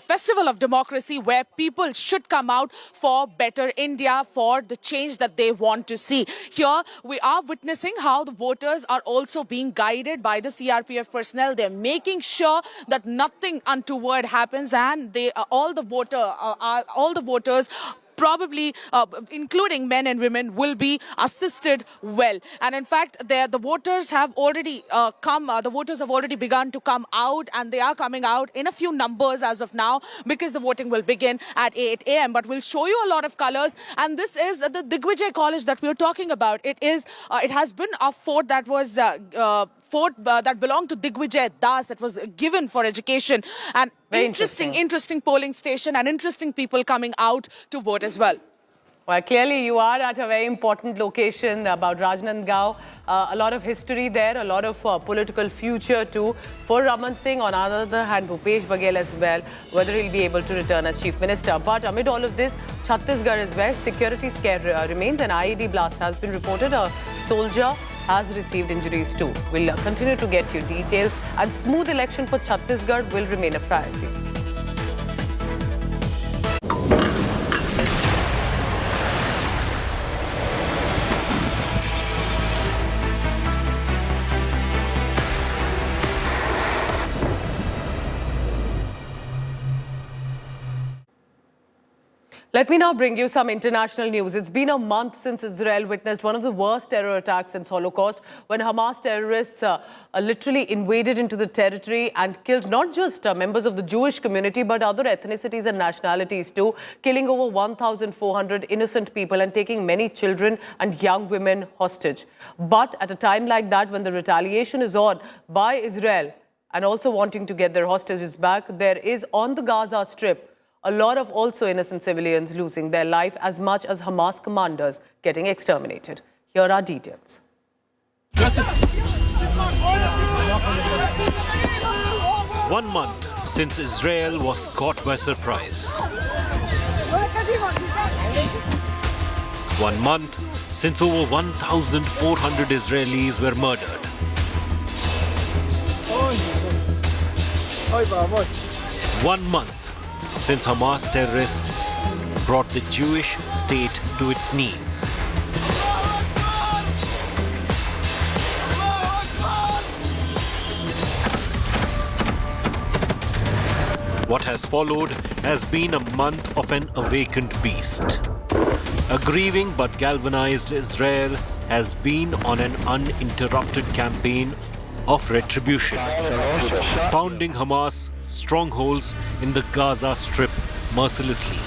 festival of democracy where people should come out for better India, for the change that they want to see. Here we are witnessing how the voters are also being guided by the CRPF personnel. They're making sure that nothing untoward happens, and all the voters probably, including men and women, will be assisted well. And in fact, the voters have already the voters have already begun to come out, and they are coming out in a few numbers as of now, because the voting will begin at 8 a.m. But we'll show you a lot of colors. And this is the Digvijay College that we're talking about. It has been a fort that was that belonged to Digvijay Das. It was given for education. And interesting polling station, and interesting people coming out to vote as well. Well, clearly you are at a very important location about Rajnandgaon. A lot of history there, a lot of political future too for Raman Singh. On the other hand, Bhupesh Baghel as well, whether he'll be able to return as Chief Minister. But amid all of this, Chhattisgarh is where security scare remains. An IED blast has been reported. A soldier has received injuries too. We'll continue to get you details, and smooth election for Chhattisgarh will remain a priority. Let me now bring you some international news. It's been a month since Israel witnessed one of the worst terror attacks since Holocaust, when Hamas terrorists literally invaded into the territory and killed not just members of the Jewish community, but other ethnicities and nationalities too, killing over 1,400 innocent people and taking many children and young women hostage. But at a time like that, when the retaliation is on by Israel and also wanting to get their hostages back, there is on the Gaza Strip a lot of also innocent civilians losing their life, as much as Hamas commanders getting exterminated. Here are details. 1 month since Israel was caught by surprise. 1 month since over 1,400 Israelis were murdered. 1 month since Hamas terrorists brought the Jewish state to its knees. What has followed has been a month of an awakened beast. A grieving but galvanized Israel has been on an uninterrupted campaign of retribution, pounding Hamas strongholds in the Gaza Strip mercilessly.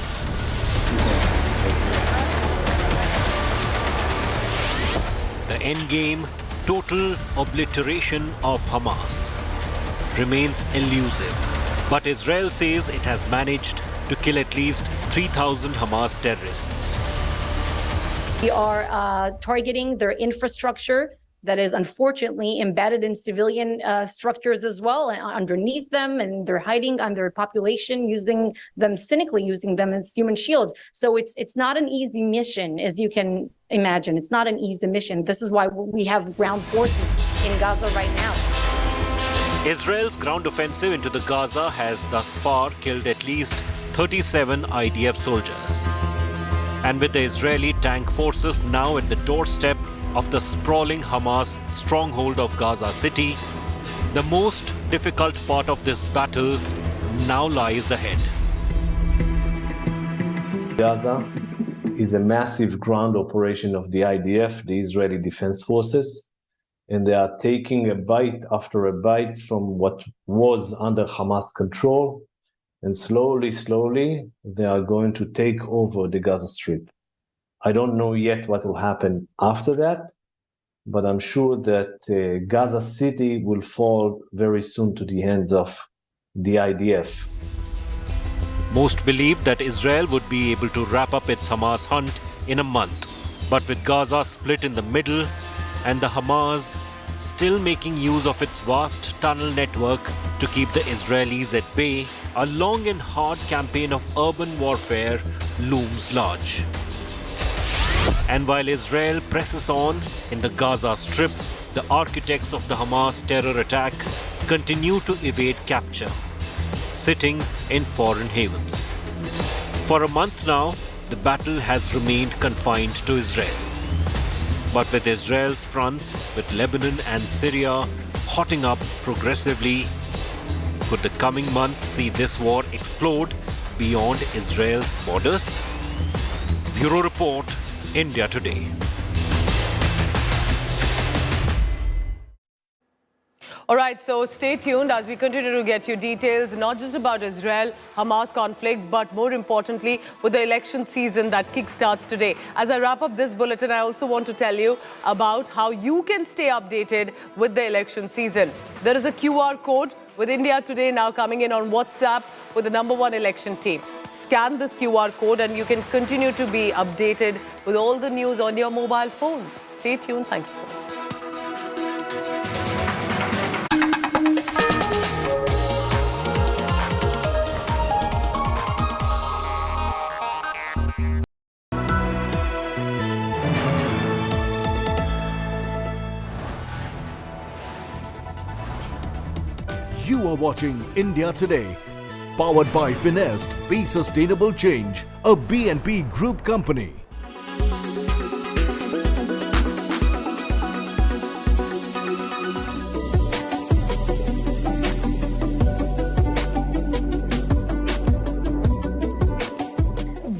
The endgame, total obliteration of Hamas, remains elusive, but Israel says it has managed to kill at least 3,000 Hamas terrorists. We are targeting their infrastructure that is unfortunately embedded in civilian structures as well, underneath them, and they're hiding under population, cynically using them as human shields. So it's not an easy mission, as you can imagine. It's not an easy mission. This is why we have ground forces in Gaza right now. Israel's ground offensive into the Gaza has thus far killed at least 37 IDF soldiers. And with the Israeli tank forces now at the doorstep of the sprawling Hamas stronghold of Gaza City, the most difficult part of this battle now lies ahead. Gaza is a massive ground operation of the IDF, the Israeli Defense Forces, and they are taking a bite after a bite from what was under Hamas control, and slowly, they are going to take over the Gaza Strip. I don't know yet what will happen after that, but I'm sure that Gaza City will fall very soon to the hands of the IDF. Most believed that Israel would be able to wrap up its Hamas hunt in a month. But with Gaza split in the middle and the Hamas still making use of its vast tunnel network to keep the Israelis at bay, a long and hard campaign of urban warfare looms large. And while Israel presses on in the Gaza Strip, the architects of the Hamas terror attack continue to evade capture, sitting in foreign havens. For a month now, the battle has remained confined to Israel. But with Israel's fronts with Lebanon and Syria hotting up progressively, could the coming months see this war explode beyond Israel's borders? Bureau Report, India Today. All right, so stay tuned as we continue to get you details, not just about Israel-Hamas conflict, but more importantly, with the election season that kickstarts today. As I wrap up this bulletin, I also want to tell you about how you can stay updated with the election season. There is a QR code with India Today now coming in on WhatsApp with the #1 election team. Scan this QR code and you can continue to be updated with all the news on your mobile phones. Stay tuned. Thank you. You are watching India Today, powered by Finest, Be Sustainable Change, a B&P Group company.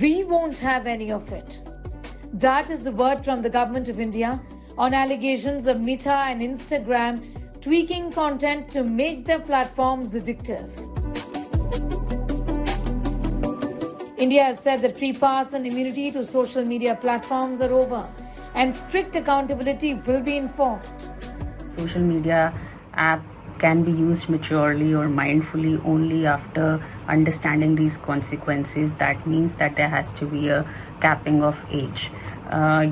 We won't have any of it. That is the word from the Government of India on allegations of Meta and Instagram tweaking content to make their platforms addictive. India has said that free pass and immunity to social media platforms are over and strict accountability will be enforced. Social media app can be used maturely or mindfully only after understanding these consequences. That means that there has to be a capping of age.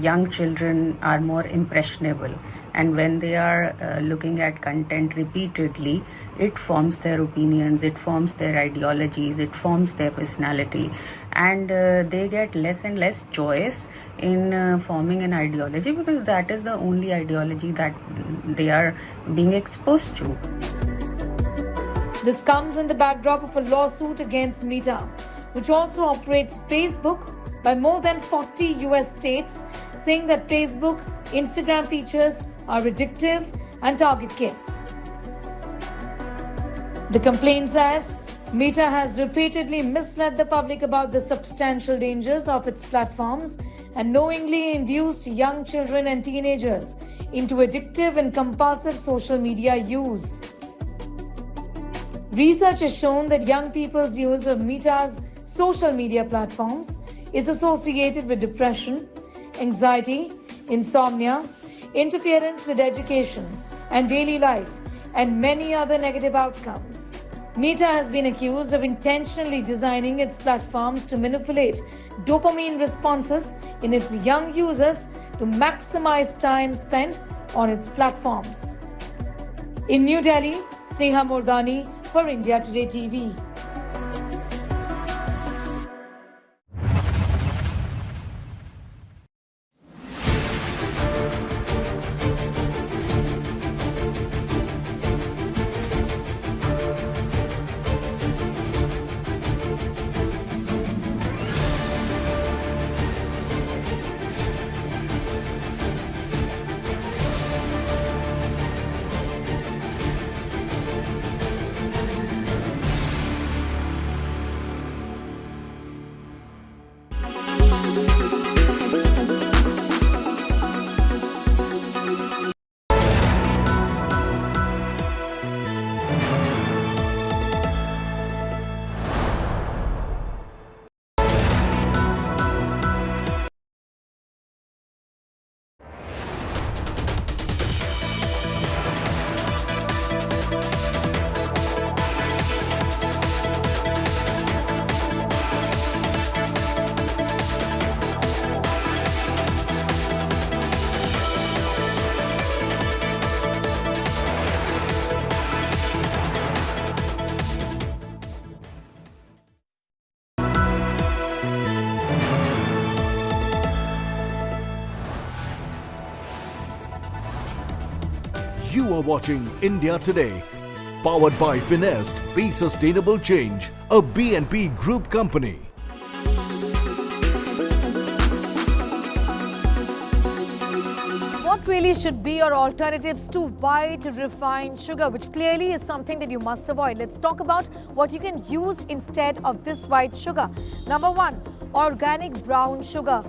Young children are more impressionable, and when they are looking at content repeatedly, it forms their opinions, it forms their ideologies, it forms their personality, and they get less and less choice in forming an ideology, because that is the only ideology that they are being exposed to. This comes in the backdrop of a lawsuit against Meta, which also operates Facebook, by more than 40 US states, saying that Facebook, Instagram features are addictive and target kids. The complaint says Meta has repeatedly misled the public about the substantial dangers of its platforms and knowingly induced young children and teenagers into addictive and compulsive social media use. Research has shown that young people's use of Meta's social media platforms is associated with depression, anxiety, insomnia, interference with education and daily life, and many other negative outcomes. Meta has been accused of intentionally designing its platforms to manipulate dopamine responses in its young users to maximize time spent on its platforms. In New Delhi, Sneha Mordani for India Today TV. You are watching India Today, powered by Finest, Be Sustainable Change, a B&P Group company. What really should be your alternatives to white refined sugar, which clearly is something that you must avoid? Let's talk about what you can use instead of this white sugar. Number one, organic brown sugar.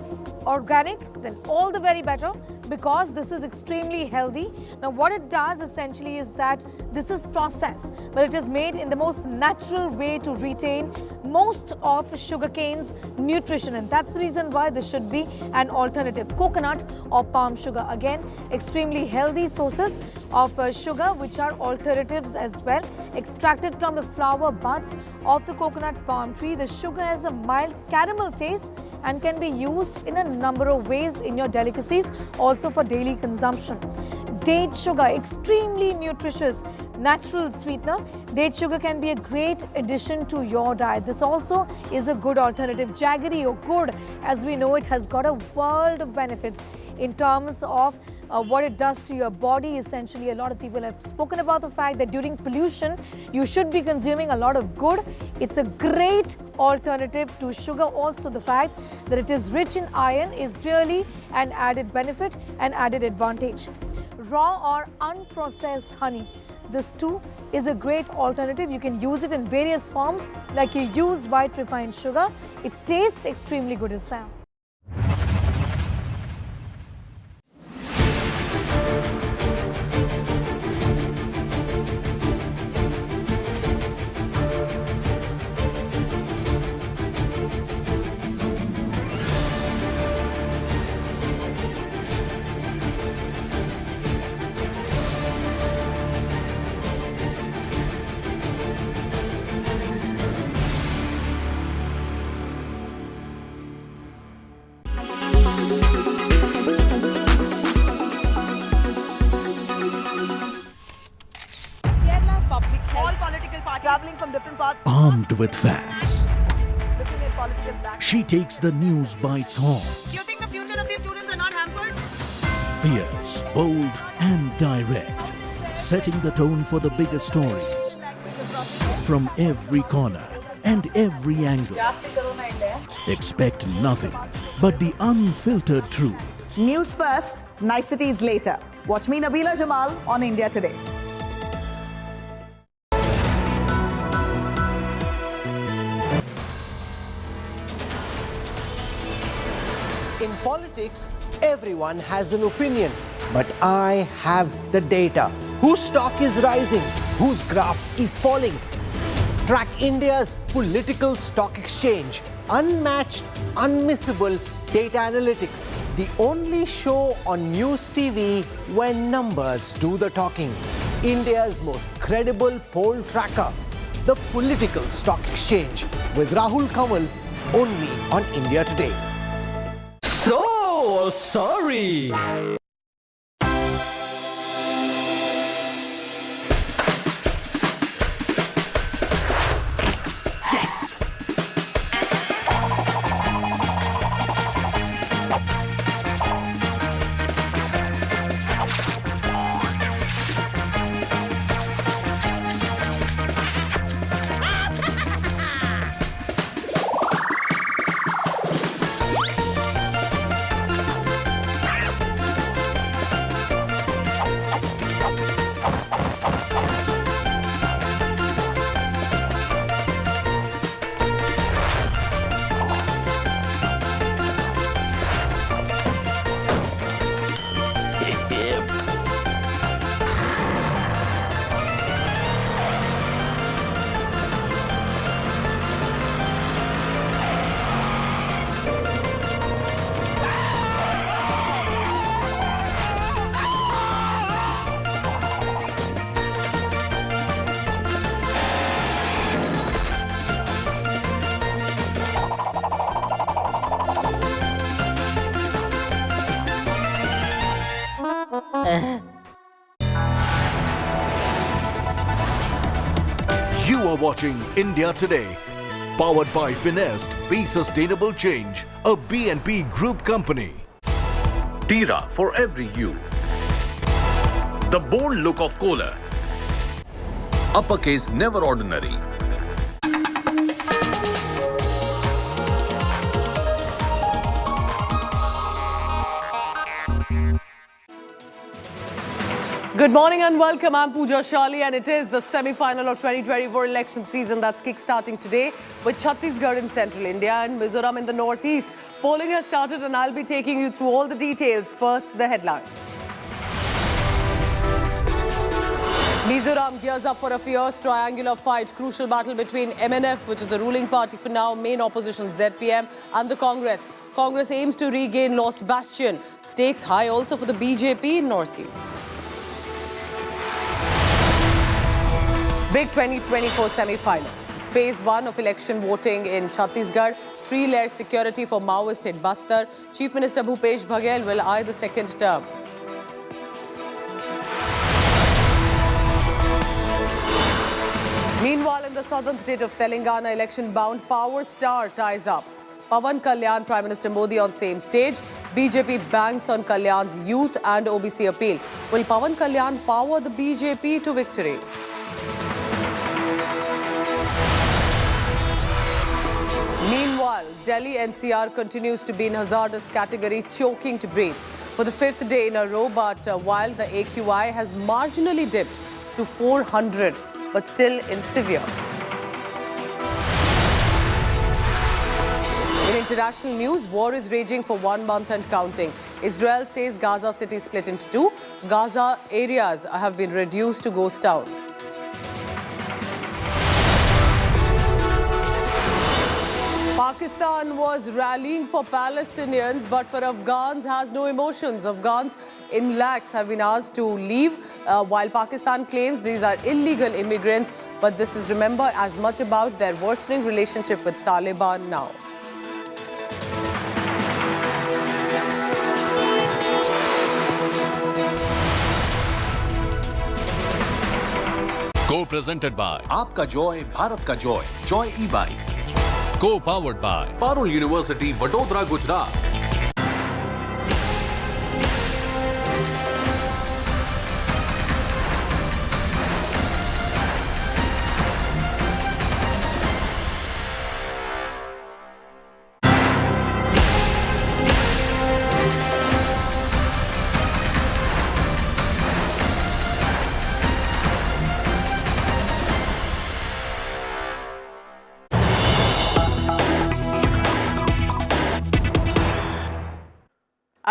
Organic, then all the very better, because this is extremely healthy. Now what it does essentially is that this is processed, but it is made in the most natural way to retain most of sugarcane's nutrition, and that's the reason why this should be an alternative. Coconut or palm sugar, again extremely healthy sources of sugar, which are alternatives as well, extracted from the flower buds of the coconut palm tree. The sugar has a mild caramel taste and can be used in a number of ways in your delicacies, also for daily consumption. Date sugar, extremely nutritious natural sweetener. Date sugar can be a great addition to your diet. This also is a good alternative. Jaggery or gur, as we know, it has got a world of benefits in terms of what it does to your body. Essentially, a lot of people have spoken about the fact that during pollution, you should be consuming a lot of gur. It's a great alternative to sugar. Also, the fact that it is rich in iron is really an added benefit and added advantage. Raw or unprocessed honey. This too is a great alternative. You can use it in various forms, like you use white refined sugar. It tastes extremely good as well. Armed with facts, she takes the news by its horns. You think the future of these students are not hampered? Fierce, bold and direct, setting the tone for the biggest stories. From every corner and every angle. Expect nothing but the unfiltered truth. News first, niceties later. Watch me, Nabila Jamal, on India Today. In politics, everyone has an opinion, but I have the data. Whose stock is rising? Whose graph is falling? Track India's political stock exchange. Unmatched, unmissable data analytics. The only show on news TV where numbers do the talking. India's most credible poll tracker. the political stock exchange with Rahul Kanwal only on India Today. So sorry. You are watching India Today, powered by Finest, Be Sustainable Change, a B&P Group company. Tira for every you. The bold look of Kohler. Uppercase never ordinary. Good morning and welcome. I'm Pooja Shali and it is the semi-final of 2024 election season that's kick-starting today with Chhattisgarh in central India and Mizoram in the northeast. Polling has started and I'll be taking you through all the details. First, the headlines. Mizoram gears up for a fierce triangular fight. Crucial battle between MNF, which is the ruling party for now, main opposition ZPM, and the Congress. Congress aims to regain lost bastion. Stakes high also for the BJP in northeast. Big 2024 semi-final. Phase 1 of election voting in Chhattisgarh. 3-layer security for Maoist hit Bastar. Chief Minister Bhupesh Baghel will eye the second term. Meanwhile, in the southern state of Telangana, election-bound Power Star ties up. Pawan Kalyan, Prime Minister Modi on same stage. BJP banks on Kalyan's youth and OBC appeal. Will Pawan Kalyan power the BJP to victory? Meanwhile, Delhi NCR continues to be in hazardous category, choking to breathe for the 5th day in a row, but while the AQI has marginally dipped to 400, but still in severe. In international news, war is raging for 1 month and counting. Israel says Gaza city split into 2. Gaza areas have been reduced to ghost town. Pakistan was rallying for Palestinians, but for Afghans has no emotions. Afghans in lakhs have been asked to leave, while Pakistan claims these are illegal immigrants. But this is, remember, as much about their worsening relationship with Taliban now. Co-presented by Aapka Joy, Bharat Ka Joy, Joy E-Bike. Co-powered by Parul University, Vadodara, Gujarat.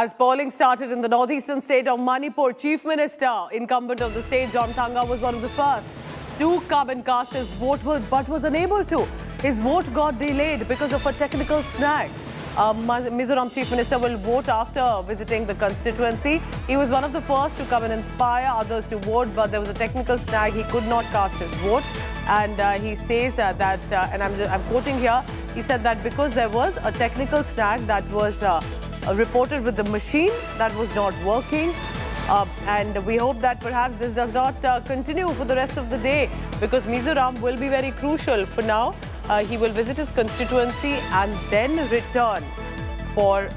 As polling started in the northeastern state of Manipur, Chief Minister, incumbent of the state, John Thanga, was one of the first to come and cast his vote, but was unable to. His vote got delayed because of a technical snag. Mizoram Chief Minister will vote after visiting the constituency. He was one of the first to come and inspire others to vote, but there was a technical snag. He could not cast his vote. And he says that, and I'm quoting here, he said that because there was a technical snag that was reported with the machine that was not working. And we hope that perhaps this does not continue for the rest of the day, because Mizoram will be very crucial. For now, he will visit his constituency and then return for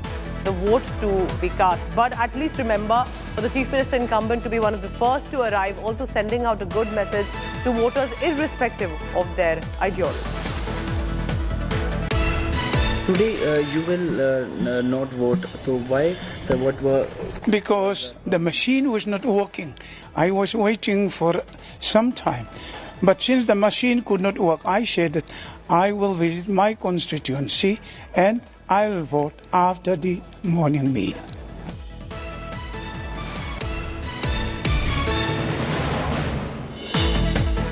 the vote to be cast. But at least remember, for the Chief Minister incumbent to be one of the first to arrive, also sending out a good message to voters irrespective of their ideologies. Today you will not vote. So why? So what were? Because the machine was not working. I was waiting for some time. But since the machine could not work, I said that I will visit my constituency and I will vote after the morning meal.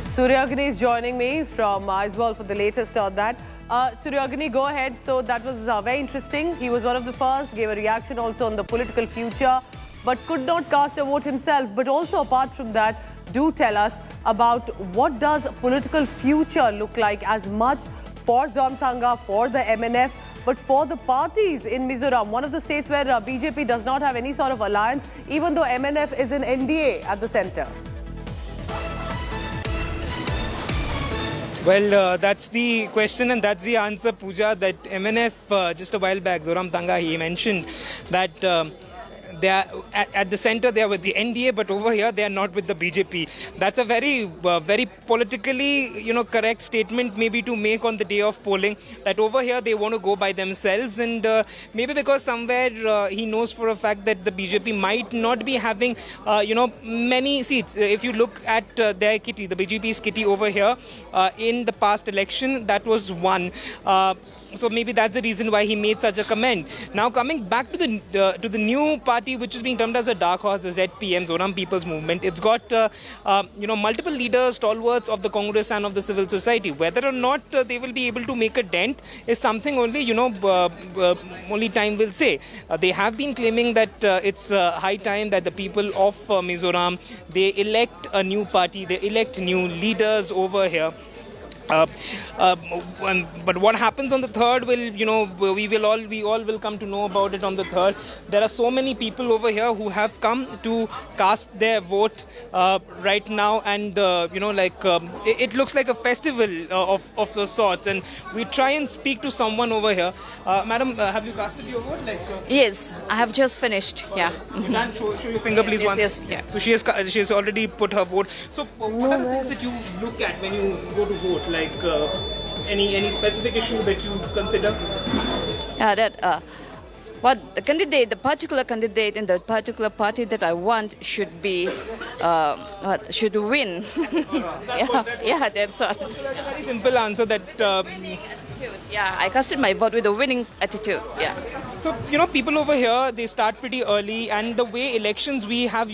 Suryagini is joining me from Iswal for the latest on that. Suryagini, go ahead. So that was very interesting. He was one of the first, gave a reaction also on the political future, but could not cast a vote himself. But also apart from that, do tell us about what does political future look like, as much for Zoram, for the MNF, but for the parties in Mizoram, one of the states where BJP does not have any sort of alliance, even though MNF is in NDA at the centre. Well, that's the question and that's the answer, Pooja, that MNF just a while back, Zoram, he mentioned that they are at the center, they are with the NDA, but over here they are not with the BJP. That's a very, very politically, correct statement maybe to make on the day of polling, that over here they want to go by themselves, and maybe because somewhere he knows for a fact that the BJP might not be having, many seats. If you look at their kitty, the BJP's kitty over here, in the past election, that was one. So maybe that's the reason why he made such a comment. Now coming back to the new party, which is being termed as a dark horse, the ZPM, Zoram People's Movement. It's got multiple leaders, stalwarts of the Congress and of the civil society. Whether or not they will be able to make a dent is something only only time will say. They have been claiming that it's high time that the people of Mizoram, they elect a new party, they elect new leaders over here. But what happens on the 3rd will, we all will come to know about it on the 3rd. There are so many people over here who have come to cast their vote right now, and it looks like a festival of the sorts. And we try and speak to someone over here. Madam, have you casted your vote? Yes, I have just finished. Yeah. You can show your finger, please. Yes. Yeah. So she has already put her vote. So what are the things that you look at when you go to vote? Like any specific issue that you consider? What the particular candidate in the particular party that I want should be, should win. That's all. That's a very simple answer that. Yeah, I casted my vote with a winning attitude. Yeah. So, people over here, they start pretty early, and the way elections we have,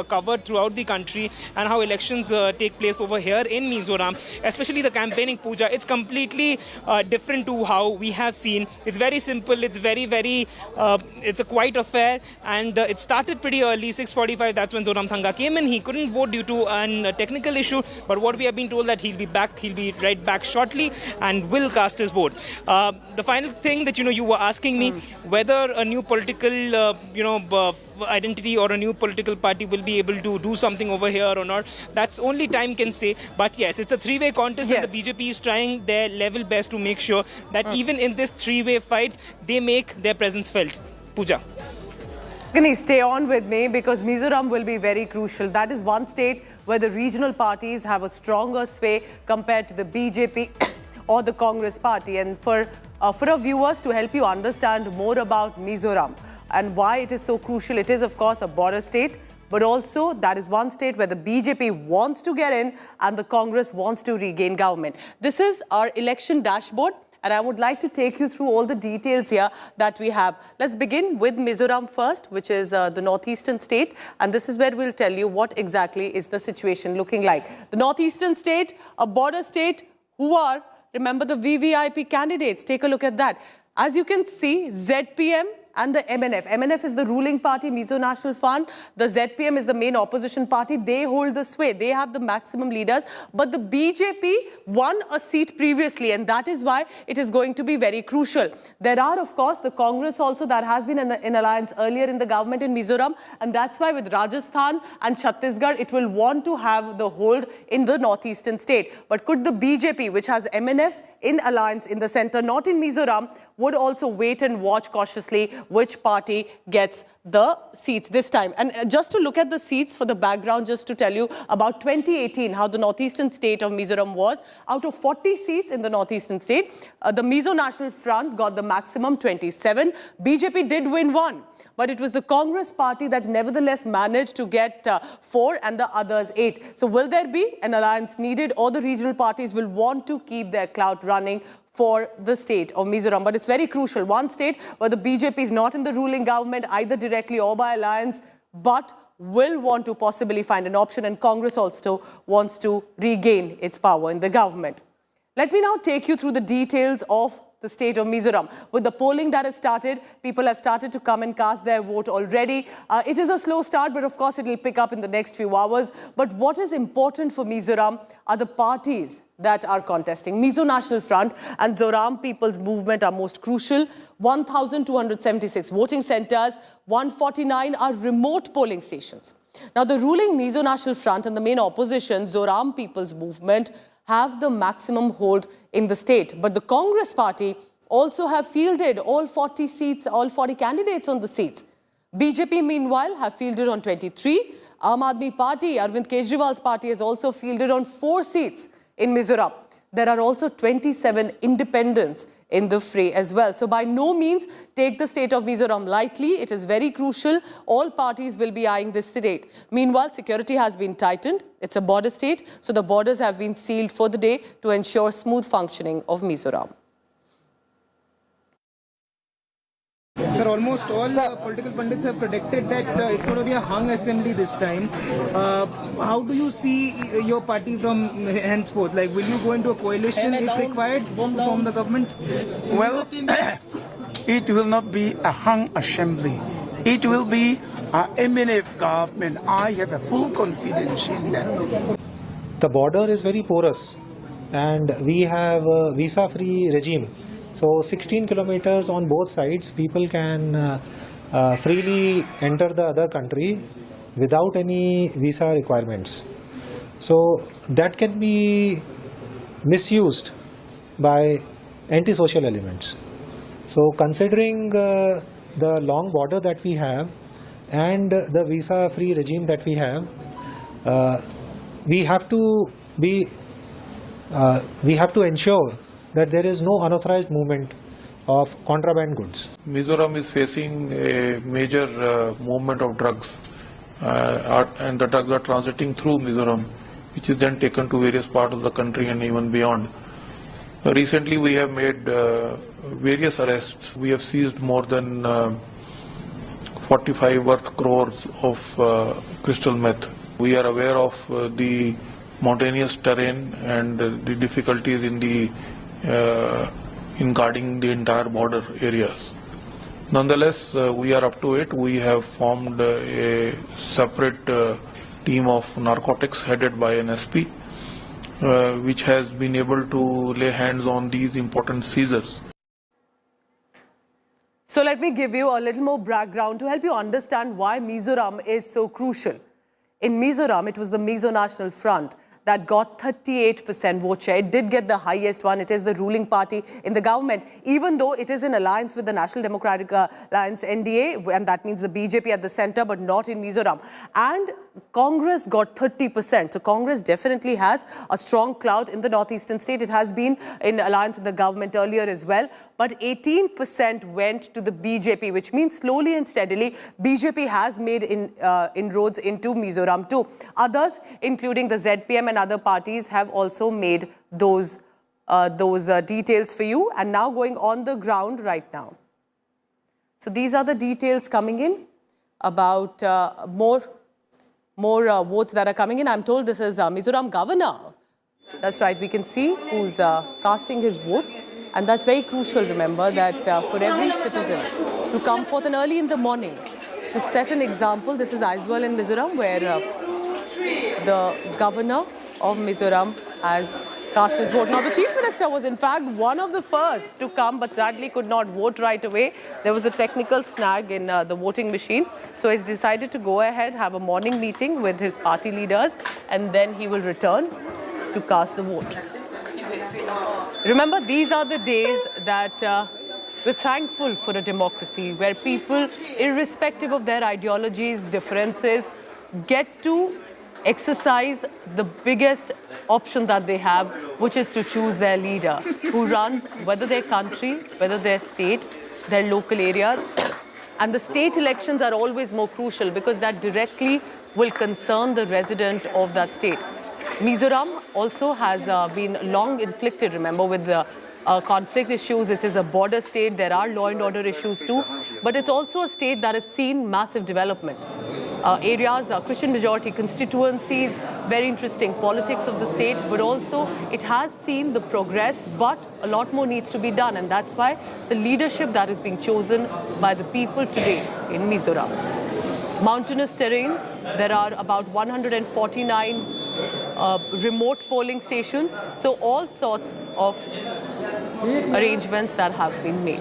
covered throughout the country, and how elections take place over here in Mizoram, especially the campaigning, Pooja, it's completely different to how we have seen. It's very simple, it's very, very, it's a quiet affair, and it started pretty early, 6:45, that's when Zoram came in. He couldn't vote due to a technical issue, but what we have been told that he'll be right back shortly, and will cast his vote. The final thing that, you were asking me, whether a new political, identity or a new political party will be able to do something over here or not, that's only time can say. But yes, it's a three-way contest, and the BJP is trying their level best to make sure that even in this three-way fight, they make their presence felt. Pooja. Stay on with me, because Mizoram will be very crucial. That is one state where the regional parties have a stronger sway compared to the BJP or the Congress party. And for our viewers, to help you understand more about Mizoram and why it is so crucial, it is of course a border state, but also that is one state where the BJP wants to get in and the Congress wants to regain government. This is our election dashboard, and I would like to take you through all the details here that we have. Let's begin with Mizoram first, which is the northeastern state, and this is where we'll tell you what exactly is the situation looking like. The northeastern state, a border state, who are, remember, the VVIP candidates. Take a look at that. As you can see, ZPM and the MNF. MNF is the ruling party, Mizo National Front. The ZPM is the main opposition party. They hold the sway. They have the maximum leaders. But the BJP won a seat previously, and that is why it is going to be very crucial. There are, of course, the Congress also that has been in alliance earlier in the government in Mizoram, and that's why with Rajasthan and Chhattisgarh, it will want to have the hold in the northeastern state. But could the BJP, which has MNF in alliance in the centre, not in Mizoram, would also wait and watch cautiously which party gets the seats this time. And just to look at the seats for the background, just to tell you about 2018, how the northeastern state of Mizoram was. Out of 40 seats in the northeastern state, the Mizo National Front got the maximum 27. BJP did win 1. But it was the Congress party that nevertheless managed to get 4 and the others 8. So will there be an alliance needed, or the regional parties will want to keep their clout running for the state of Mizoram? But it's very crucial. One state where the BJP is not in the ruling government, either directly or by alliance, but will want to possibly find an option, and Congress also wants to regain its power in the government. Let me now take you through the details of the state of Mizoram. With the polling that has started, people have started to come and cast their vote already. It is a slow start, but of course it will pick up in the next few hours. But what is important for Mizoram are the parties that are contesting. Mizo National Front and Zoram People's Movement are most crucial. 1,276 voting centres, 149 are remote polling stations. Now, the ruling Mizo National Front and the main opposition, Zoram People's Movement, have the maximum hold in the state. But the Congress party also have fielded all 40 seats, all 40 candidates on the seats. BJP, meanwhile, have fielded on 23. Aam Aadmi Party, Arvind Kejriwal's party, has also fielded on 4 seats in Mizoram. There are also 27 independents in the fray as well. So by no means take the state of Mizoram lightly. It is very crucial. All parties will be eyeing this state. Meanwhile, security has been tightened. It's a border state, so the borders have been sealed for the day to ensure smooth functioning of Mizoram. Sir, almost all political pundits have predicted that it's going to be a hung assembly this time. How do you see your party from henceforth? Like, will you go into a coalition if required to form the government? Well, it will not be a hung assembly. It will be an MNF government. I have a full confidence in that. The border is very porous, and we have a visa-free regime. So 16 kilometers on both sides, people can freely enter the other country without any visa requirements. So that can be misused by antisocial elements. So considering the long border that we have and the visa-free regime that we have, we have to ensure that there is no unauthorized movement of contraband goods. Mizoram is facing a major movement of drugs, and the drugs are transiting through Mizoram, which is then taken to various parts of the country and even beyond. Recently we have made various arrests. We have seized more than 45 worth crores of crystal meth. We are aware of the mountainous terrain and the difficulties in guarding the entire border areas. Nonetheless, we are up to it. We have formed a separate team of narcotics headed by an SP, which has been able to lay hands on these important seizures. So let me give you a little more background to help you understand why Mizoram is so crucial. In Mizoram, it was the Mizo National Front that got 38% vote share. It did get the highest one. It is the ruling party in the government, even though it is in alliance with the National Democratic Alliance, NDA, and that means the BJP at the center, but not in Mizoram. And Congress got 30%. So Congress definitely has a strong clout in the northeastern state. It has been in alliance with the government earlier as well. But 18% went to the BJP, which means slowly and steadily, BJP has made inroads into Mizoram too. Others, including the ZPM and other parties, have also made those details for you. And now going on the ground right now. So these are the details coming in about more votes that are coming in. I'm told this is Mizoram governor. That's right. We can see who's casting his vote. And that's very crucial, remember, that for every citizen to come forth and early in the morning to set an example. This is as well in Mizoram, where the governor of Mizoram has cast his vote. Now, the Chief Minister was in fact one of the first to come, but sadly could not vote right away. There was a technical snag in the voting machine. So he's decided to go ahead, have a morning meeting with his party leaders, and then he will return to cast the vote. Remember, these are the days that we're thankful for a democracy where people, irrespective of their ideologies, differences, get to exercise the biggest option that they have, which is to choose their leader who runs whether their country, whether their state, their local areas. And the state elections are always more crucial because that directly will concern the resident of that state. Mizoram also has been long inflicted, remember, with the conflict issues. It is a border state. There are law and order issues too. But it's also a state that has seen massive development. Areas, Christian majority constituencies, very interesting politics of the state, but also it has seen the progress, but a lot more needs to be done. And that's why the leadership that is being chosen by the people today in Mizoram. Mountainous terrains, there are about 149 remote polling stations. So all sorts of arrangements that have been made.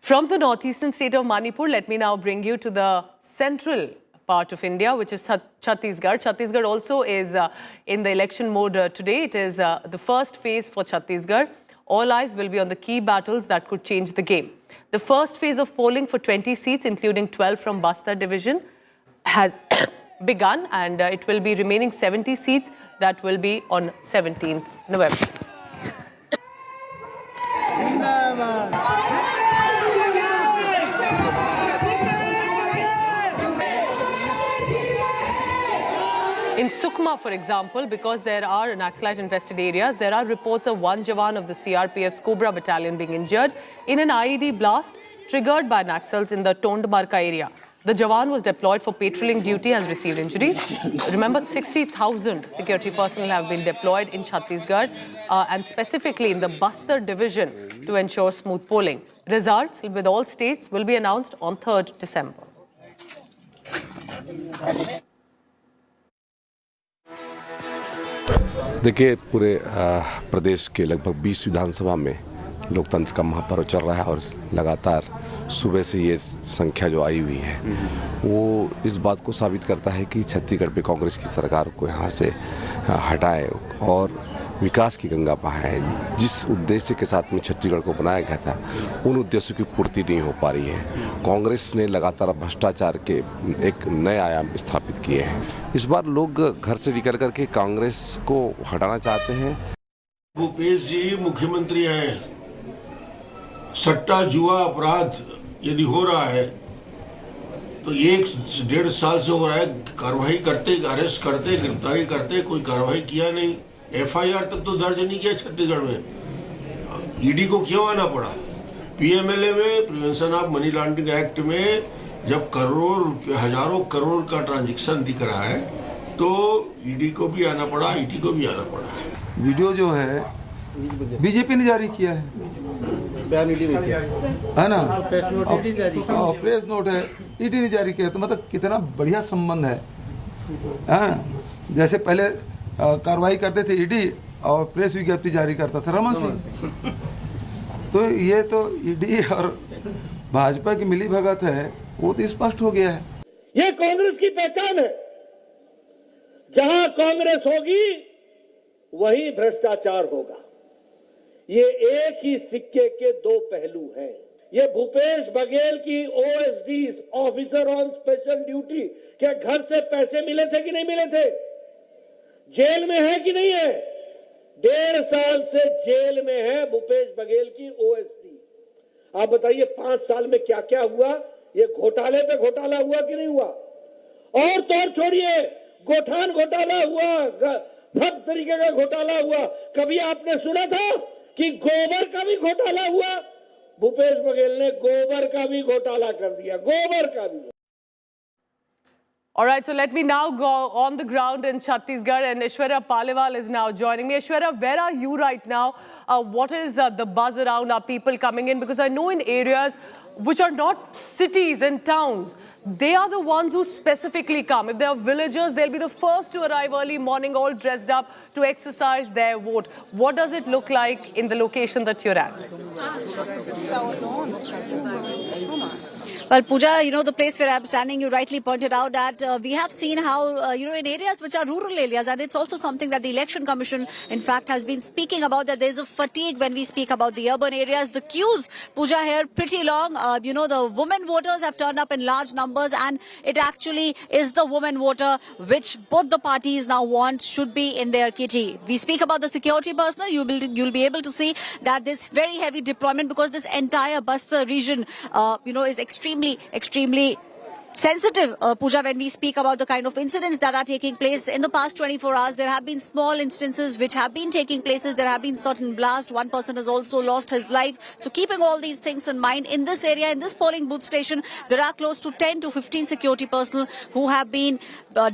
From the northeastern state of Manipur, let me now bring you to the central part of India, which is Chhattisgarh. Chhattisgarh also is in the election mode today. It is the first phase for Chhattisgarh. All eyes will be on the key battles that could change the game. The first phase of polling for 20 seats, including 12 from Bastar division, has begun, and it will be remaining 70 seats that will be on 17th November. In Sukma, for example, because there are Naxalite-infested areas, there are reports of one Jawan of the CRPF's Cobra battalion being injured in an IED blast triggered by Naxals in the Tondmarka area. The Jawan was deployed for patrolling duty, has received injuries. Remember, 60,000 security personnel have been deployed in Chhattisgarh and specifically in the Bastar division to ensure smooth polling. Results with all states will be announced on 3rd December. देखिए, पूरे प्रदेश के लगभग 20 विधानसभा में लोकतंत्र का महापर्व चल रहा है और लगातार सुबह से ये संख्या जो आई हुई है वो इस बात को साबित करता है कि छत्तीसगढ़ पे कांग्रेस की सरकार को यहाँ से हटाए और विकास की गंगा बहाए। जिस उद्देश्य के साथ में छत्तीसगढ़ को बनाया गया था उन उद्देश्यों की पूर्ति नहीं हो पा रही है। कांग्रेस ने लगातार भ्रष्टाचार के एक नए आयाम स्थापित किए हैं। इस बार लोग घर से निकल करके कांग्रेस को हटाना चाहते हैं। भूपेश जी मुख्यमंत्री हैं, सट्टा जुआ अपराध यदि हो रहा है तो 1-1.5 साल से हो रहा है। कार्रवाई करते, अरेस्ट करते, गिरफ्तारी करते, कोई कार्रवाई किया नहीं। FIR तक तो दर्ज नहीं किया छत्तीसगढ़ में। ईडी को क्यों आना पड़ा? PMLA में, prevention of money laundering act में जब करोड़ों रुपये, हजारों करोड़ का ट्रांजैक्शन दिख रहा है तो ईडी को भी आना पड़ा, ईडी को भी आना पड़ा। वीडियो जो है बीजेपी ने जारी किया है, है ना? प्रेस नोट है, ईडी ने जारी किया। तो मतलब कितना बढ़िया संबंध है। जैसे पहले कार्रवाई करते थे ईडी और प्रेस विज्ञप्ति जारी करता था रमन सिंह। तो ये तो ईडी और भाजपा की मिली भगत है, वो तो स्पष्ट हो गया है। ये कांग्रेस की पहचान है। जहां कांग्रेस होगी वही भ्रष्टाचार होगा। ये एक ही सिक्के के दो पहलू हैं। ये भूपेश बघेल की OSD officer on special duty के घर से पैसे मिले थे कि नहीं मिले थे? जेल में है कि नहीं है? 1.5 साल से जेल में है भूपेश बघेल की OSD। आप बताइए 5 साल में क्या क्या हुआ ये घोटाले पे घोटाला हुआ कि नहीं हुआ? और तो और छोड़िए, गोठान घोटाला हुआ, सब तरीके का घोटाला हुआ। कभी आपने सुना था कि गोबर का भी घोटाला हुआ? भूपेश बघेल ने गोबर का भी घोटाला कर दिया, गोबर का भी। All right, so let me now go on the ground in Chhattisgarh, and Aishwarya Paliwal is now joining me. Aishwarya, where are you right now? What is the buzz around? Are people coming in? Because I know in areas which are not cities and towns, they are the ones who specifically come. If they are villagers, they'll be the first to arrive early morning, all dressed up to exercise their vote. What does it look like in the location that you're at? Well, Pooja, the place where I'm standing, you rightly pointed out that we have seen how, in areas which are rural areas, and it's also something that the Election Commission, in fact, has been speaking about, that there's a fatigue when we speak about the urban areas. The queues, Pooja, here pretty long. The women voters have turned up in large numbers, and it actually is the woman voter which both the parties now want should be in their kitty. We speak about the security personnel. You'll be able to see that this very heavy deployment, because this entire Bastar region, is extremely sensitive, Pooja, when we speak about the kind of incidents that are taking place. In the past 24 hours, there have been small instances which have been taking places. There have been certain blasts. One person has also lost his life. So keeping all these things in mind, in this area, in this polling booth station, there are close to 10 to 15 security personnel who have been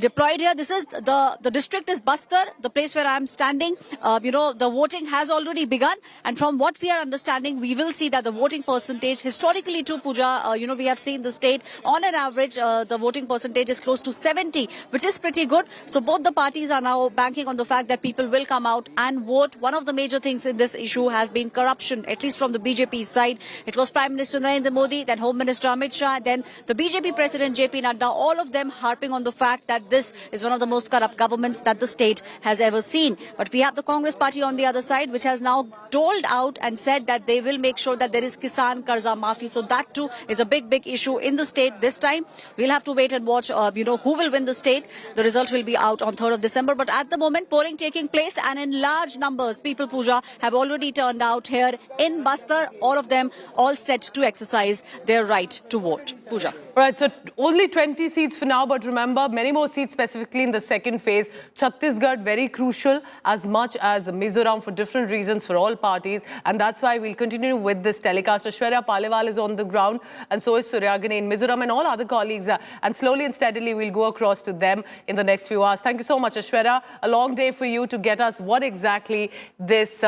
deployed here. This is the district is Bastar, the place where I am standing. The voting has already begun. And from what we are understanding, we will see that the voting percentage, historically too, Pooja, we have seen the state on an average, the voting percentage is close to 70, which is pretty good. So both the parties are now banking on the fact that people will come out and vote. One of the major things in this issue has been corruption, at least from the BJP side. It was Prime Minister Narendra Modi, then Home Minister Amit Shah, then the BJP President JP Nadda, all of them harping on the fact that this is one of the most corrupt governments that the state has ever seen. But we have the Congress party on the other side, which has now doled out and said that they will make sure that there is Kisan Karza Maafi. So that too is a big issue in the state this time. We'll have to wait and watch, who will win the state. The result will be out on 3rd of December. But at the moment, polling taking place, and in large numbers, people, Pooja, have already turned out here in Bastar. All of them all set to exercise their right to vote. Pooja. Right, so only 20 seats for now, but remember, many more seats specifically in the second phase. Chhattisgarh, very crucial, as much as Mizoram, for different reasons for all parties. And that's why we'll continue with this telecast. Aishwarya Paliwal is on the ground, and so is Suryagani in Mizoram, and all other colleagues. And slowly and steadily, we'll go across to them in the next few hours. Thank you so much, Aishwarya. A long day for you to get us what exactly this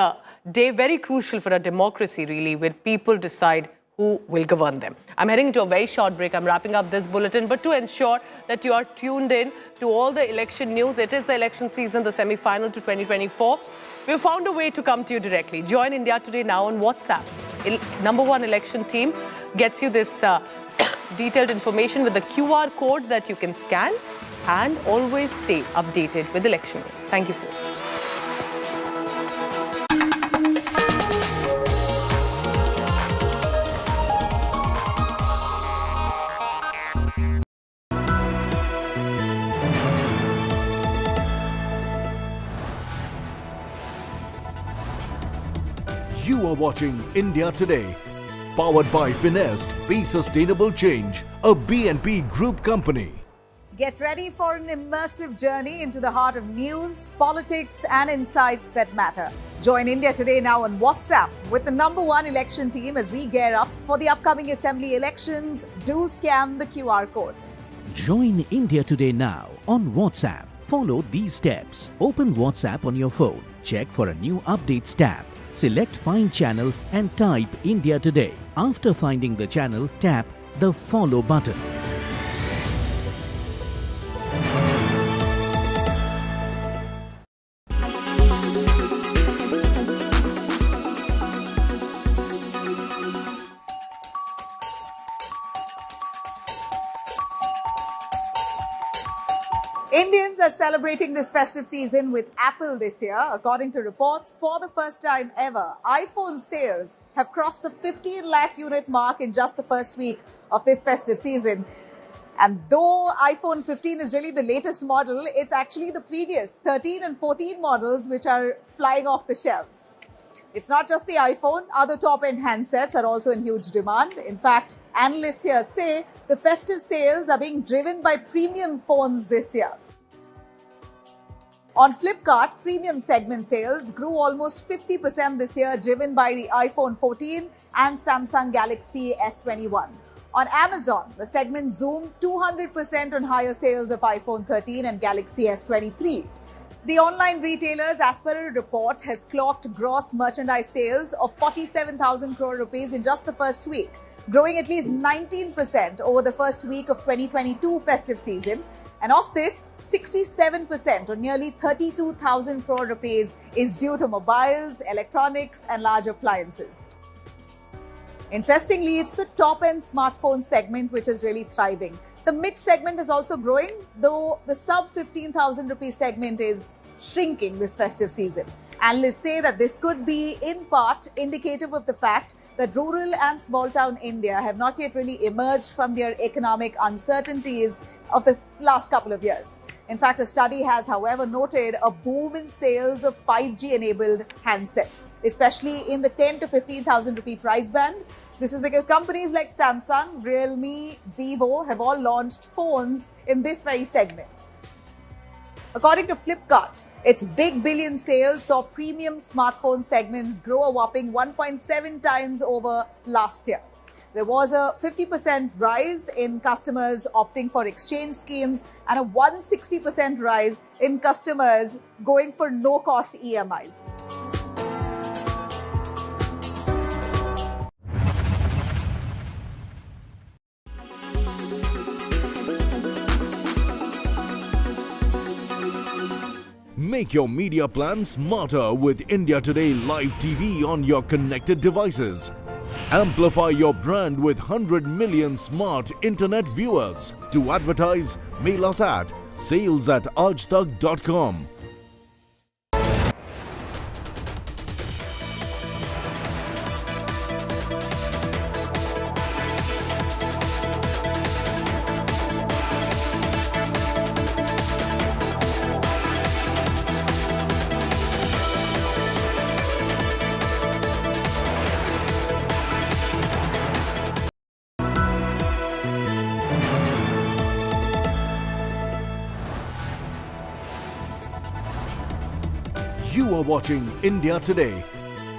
day, very crucial for a democracy, really, where people decide who will govern them. I'm heading into a very short break. I'm wrapping up this bulletin, but to ensure that you are tuned in to all the election news, it is the election season, the semi-final to 2024. We've found a way to come to you directly. Join India Today now on WhatsApp. #1 election team gets you this detailed information with the QR code that you can scan, and always stay updated with election news. Thank you for watching. You are watching India Today, powered by Finest, Be Sustainable Change, a BNP Group company. Get ready for an immersive journey into the heart of news, politics, and insights that matter. Join India Today now on WhatsApp with the #1 election team as we gear up for the upcoming assembly elections. Do scan the QR code. Join India Today now on WhatsApp. Follow these steps. Open WhatsApp on your phone. Check for a new updates tab. Select Find Channel and type India Today. After finding the channel, tap the Follow button. Indians are celebrating this festive season with Apple this year. According to reports, for the first time ever, iPhone sales have crossed the 15 lakh unit mark in just the first week of this festive season. And though iPhone 15 is really the latest model, it's actually the previous 13 and 14 models which are flying off the shelves. It's not just the iPhone. Other top-end handsets are also in huge demand. In fact, analysts here say the festive sales are being driven by premium phones this year. On Flipkart, premium segment sales grew almost 50% this year, driven by the iPhone 14 and Samsung Galaxy S21. On Amazon, the segment zoomed 200% on higher sales of iPhone 13 and Galaxy S23. The online retailers, as per a report, has clocked gross merchandise sales of 47,000 crore rupees in just the first week, growing at least 19% over the first week of 2022 festive season. And of this, 67% or nearly 32,000 crore rupees is due to mobiles, electronics and large appliances. Interestingly, it's the top-end smartphone segment which is really thriving. The mid segment is also growing, though the sub 15,000 rupee segment is shrinking this festive season. Analysts say that this could be in part indicative of the fact that rural and small-town India have not yet really emerged from their economic uncertainties of the last couple of years. In fact, a study has, however, noted a boom in sales of 5G-enabled handsets, especially in the 10 to 15,000 rupee price band. This is because companies like Samsung, Realme, Vivo have all launched phones in this very segment. According to Flipkart, its big billion sales saw premium smartphone segments grow a whopping 1.7 times over last year. There was a 50% rise in customers opting for exchange schemes and a 160% rise in customers going for no-cost EMIs. Make your media plan smarter with India Today Live TV on your connected devices. Amplify your brand with 100 million smart internet viewers. To advertise, mail us at sales@aajtak.com. You are watching India Today,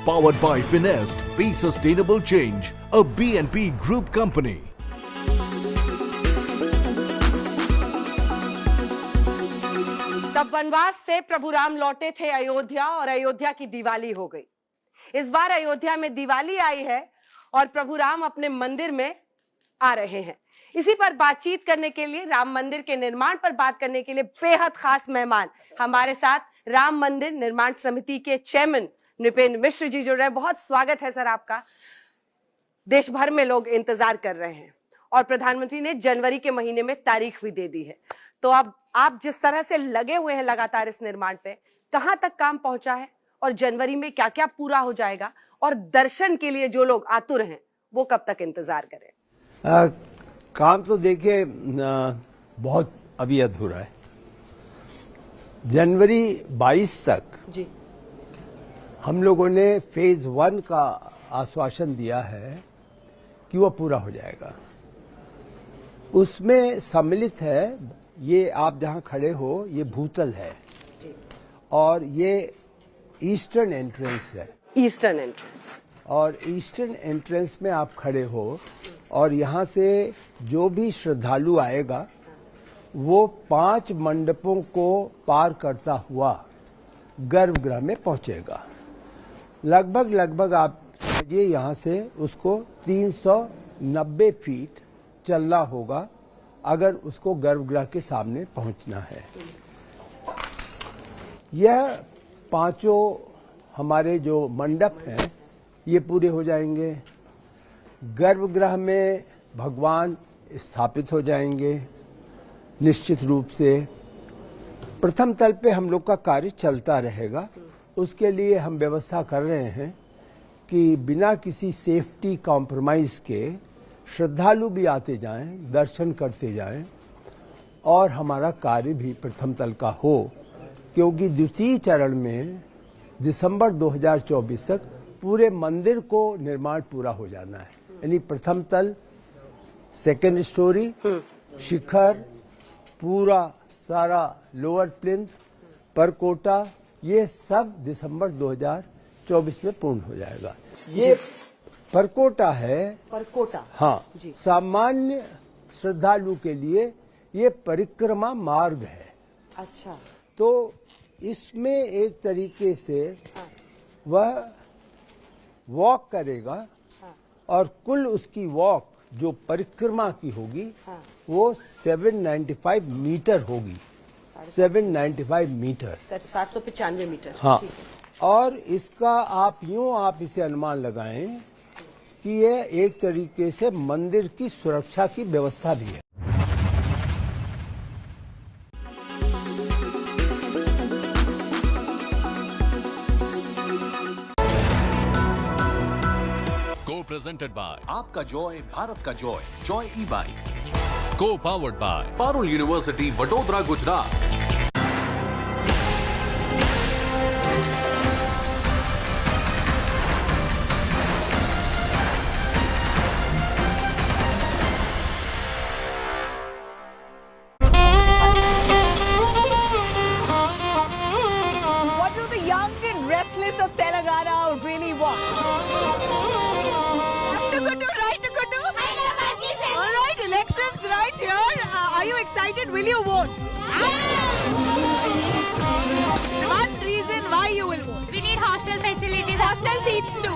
powered by Finest, Be Sustainable Change, a BNP Group company. तब वनवास से प्रभु राम लौटे थे अयोध्या और अयोध्या की दिवाली हो गई। इस बार अयोध्या में दिवाली आई है और प्रभु राम अपने मंदिर में आ रहे हैं। इसी पर बातचीत करने के लिए, राम मंदिर के निर्माण पर बात करने के लिए बेहद खास मेहमान हमारे साथ राम मंदिर निर्माण समिति के चेयरमैन नृपेंद्र मिश्र जी जुड़ रहे हैं। बहुत स्वागत है सर आपका। देश भर में लोग इंतजार कर रहे हैं और प्रधानमंत्री ने जनवरी के महीने में तारीख भी दे दी है। तो अब आप जिस तरह से लगे हुए हैं लगातार इस निर्माण पे, कहां तक काम पहुंचा है और जनवरी में क्या क्या पूरा हो जाएगा, और दर्शन के लिए जो लोग आतुर हैं वो कब तक इंतजार करें? काम तो देखिए बहुत अभी अधूरा है। जनवरी 22 तक जी हम लोगों ने फेज 1 का आश्वासन दिया है कि वो पूरा हो जाएगा। उसमें सम्मिलित है, ये आप जहां खड़े हो ये भूतल है और ये ईस्टर्न एंट्रेंस है। ईस्टर्न एंट्रेंस, और ईस्टर्न एंट्रेंस में आप खड़े हो और यहाँ से जो भी श्रद्धालु आएगा वो 5 मंडपों को पार करता हुआ गर्भगृह में पहुंचेगा। लगभग आप समझिए यहाँ से उसको 390 फीट चलना होगा अगर उसको गर्भगृह के सामने पहुंचना है। यह 5 हमारे जो मंडप हैं ये पूरे हो जाएंगे। गर्भगृह में भगवान स्थापित हो जाएंगे निश्चित रूप से। प्रथम तल पे हम लोग का कार्य चलता रहेगा। उसके लिए हम व्यवस्था कर रहे हैं कि बिना किसी सेफ्टी कॉम्प्रोमाइज के श्रद्धालु भी आते जाएं, दर्शन करते जाएं और हमारा कार्य भी प्रथम तल का हो, क्योंकि द्वितीय चरण में दिसंबर 2024 तक पूरे मंदिर को निर्माण पूरा हो जाना है, यानी प्रथम तल, सेकंड स्टोरी, शिखर, पूरा सारा लोअर प्लिंथ, परकोटा, ये सब दिसंबर 2024 में पूर्ण हो जाएगा। ये परकोटा है, परकोटा, हाँ जी। सामान्य श्रद्धालु के लिए ये परिक्रमा मार्ग है। अच्छा, तो इसमें एक तरीके से वह वॉक करेगा और कुल उसकी वॉक जो परिक्रमा की होगी वो 795 मीटर होगी, 795 मीटर, 795 मीटर। हाँ। और इसका आप इसे अनुमान लगाएं कि ये एक तरीके से मंदिर की सुरक्षा की व्यवस्था भी है। Presented by आपका जॉय भारत का Joy, Joy e bike. Co-powered by Parul University Vadodara Gujarat. What do the young and restless of Telangana really want? All right, elections right here. Are you excited? Will you vote? One reason why you will vote. We need hostel facilities. Hostel seats too.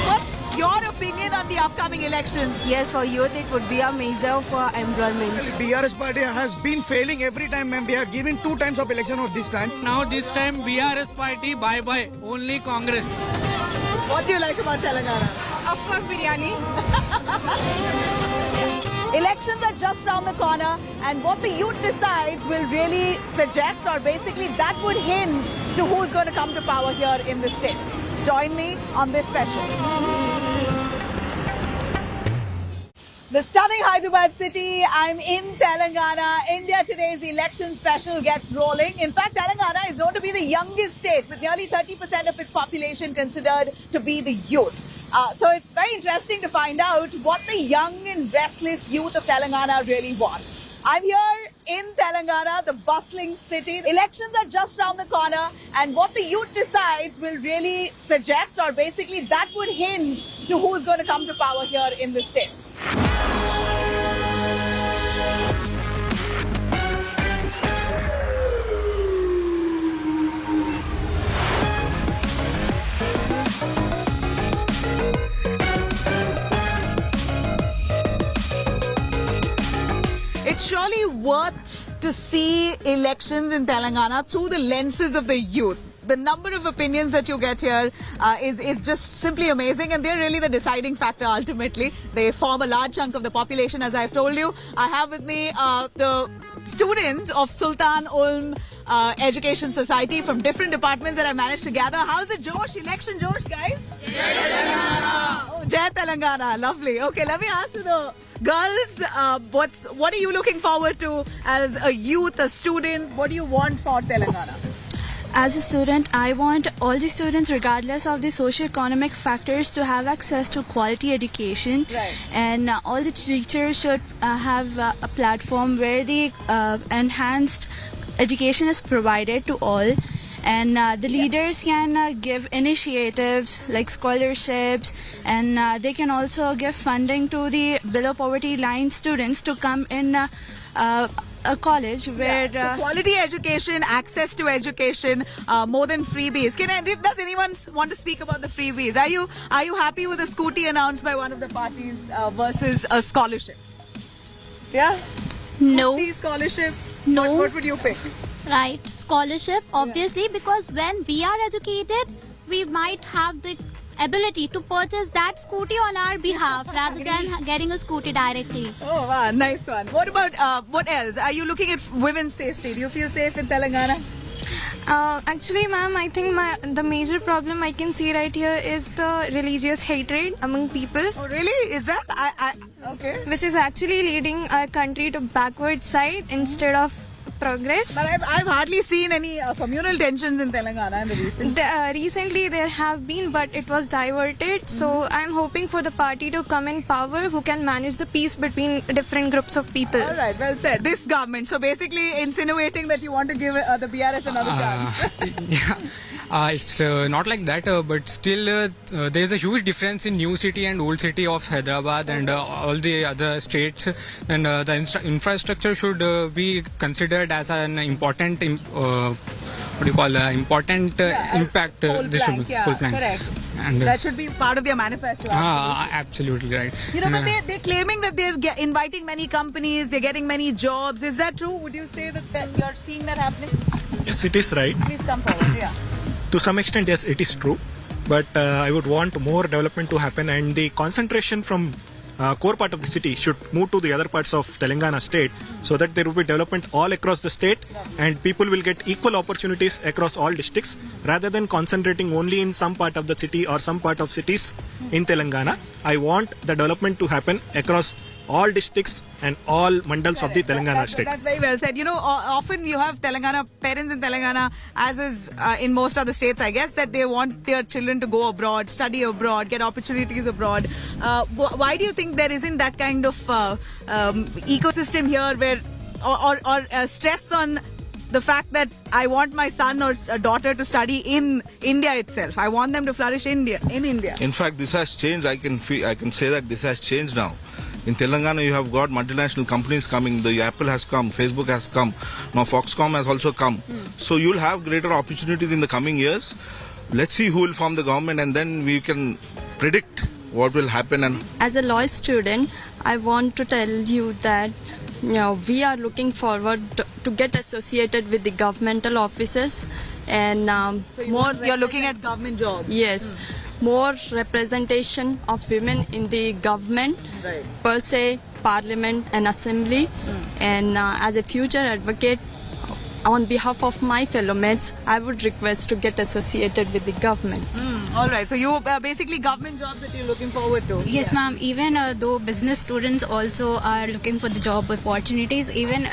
What's your opinion on the upcoming elections? Yes, for youth it would be a measure for enrollment. BRS party has been failing every time, ma'am. We have given 2 times of election of this time. Now this time BRS party bye-bye. Only Congress. What do you like about Telangana? Of course, biryani. Elections are just round the corner, and what the youth decides will really suggest, or basically that would hinge to who's going to come to power here in the state. Join me on this special. The stunning Hyderabad city. I'm in Telangana. India Today's election special gets rolling. In fact, Telangana is known to be the youngest state, with nearly 30% of its population considered to be the youth. So it's very interesting to find out what the young and restless youth of Telangana really want. I'm here in Telangana, the bustling city. Elections are just around the corner, and what the youth decides will really suggest, or basically that would hinge to who's going to come to power here in the state. It's surely worth to see elections in Telangana through the lenses of the youth. The number of opinions that you get here is just simply amazing, and they're really the deciding factor ultimately. They form a large chunk of the population, as I've told you. I have with me the students of Sultan Ulm Education Society from different departments that I managed to gather. How's the Josh? Election Josh, guys? Jai Telangana! Oh, Jai Telangana, lovely. Okay, let me ask you the girls, what are you looking forward to as a youth, a student? What do you want for Telangana? As a student, I want all the students, regardless of the socio-economic factors, to have access to quality education. Right. And all the teachers should have a platform where the enhanced education is provided to all. And the leaders can give initiatives like scholarships, and they can also give funding to the below poverty line students to come in a college where so quality education, access to education, more than freebies. Does anyone want to speak about the freebies? Are you happy with the scooty announced by one of the parties versus a scholarship? Yeah? No. Scooty, scholarship? No. What would you pick? Right, scholarship, obviously, because when we are educated, we might have the ability to purchase that scooty on our behalf rather than getting a scooty directly. Oh, wow, nice one. What about, what else? Are you looking at women's safety? Do you feel safe in Telangana? Actually, ma'am, I think the major problem I can see right here is the religious hatred among peoples. Oh, really? Is that? Okay. Which is actually leading our country to backward side instead of progress. But I've hardly seen any communal tensions in Telangana in the recent. Recently there have been, but it was diverted. So I'm hoping for the party to come in power who can manage the peace between different groups of people. All right, well said. This government, so basically insinuating that you want to give the BRS another chance. It's not like that, but still there's a huge difference in new city and old city of Hyderabad and all the other states, and the infrastructure should be considered as an important impact. This should be full plan. Correct. And that should be part of their manifesto. Absolutely right. You know, but they're claiming that they're inviting many companies, they're getting many jobs. Is that true? Would you say that you're seeing that happening? Yes, it is right. Please come forward. Yeah. To some extent, yes, it is true. But I would want more development to happen, and the concentration from core part of the city should move to the other parts of Telangana state, so that there will be development all across the state and people will get equal opportunities across all districts, rather than concentrating only in some part of the city or some part of cities in Telangana. I want the development to happen across all districts and all mandals of the Telangana state. That's very well said. You know, often you have Telangana parents in Telangana, as is in most other states, I guess, that they want their children to go abroad, study abroad, get opportunities abroad. Why do you think there isn't that kind of ecosystem here, where or stress on the fact that I want my son or a daughter to study in India itself? I want them to flourish in India. In fact, this has changed. I can say that this has changed now. In Telangana, you have got multinational companies coming. The Apple has come, Facebook has come, now Foxconn has also come. So you'll have greater opportunities in the coming years. Let's see who will form the government, and then we can predict what will happen. And as a law student, I want to tell you that we are looking forward to get associated with the governmental offices, and you're looking at government jobs. Yes. More representation of women in the government, per se, parliament and assembly. And as a future advocate, on behalf of my fellow mates, I would request to get associated with the government. All right, so you basically government jobs that you're looking forward to. Yes, ma'am. Even though business students also are looking for the job opportunities, even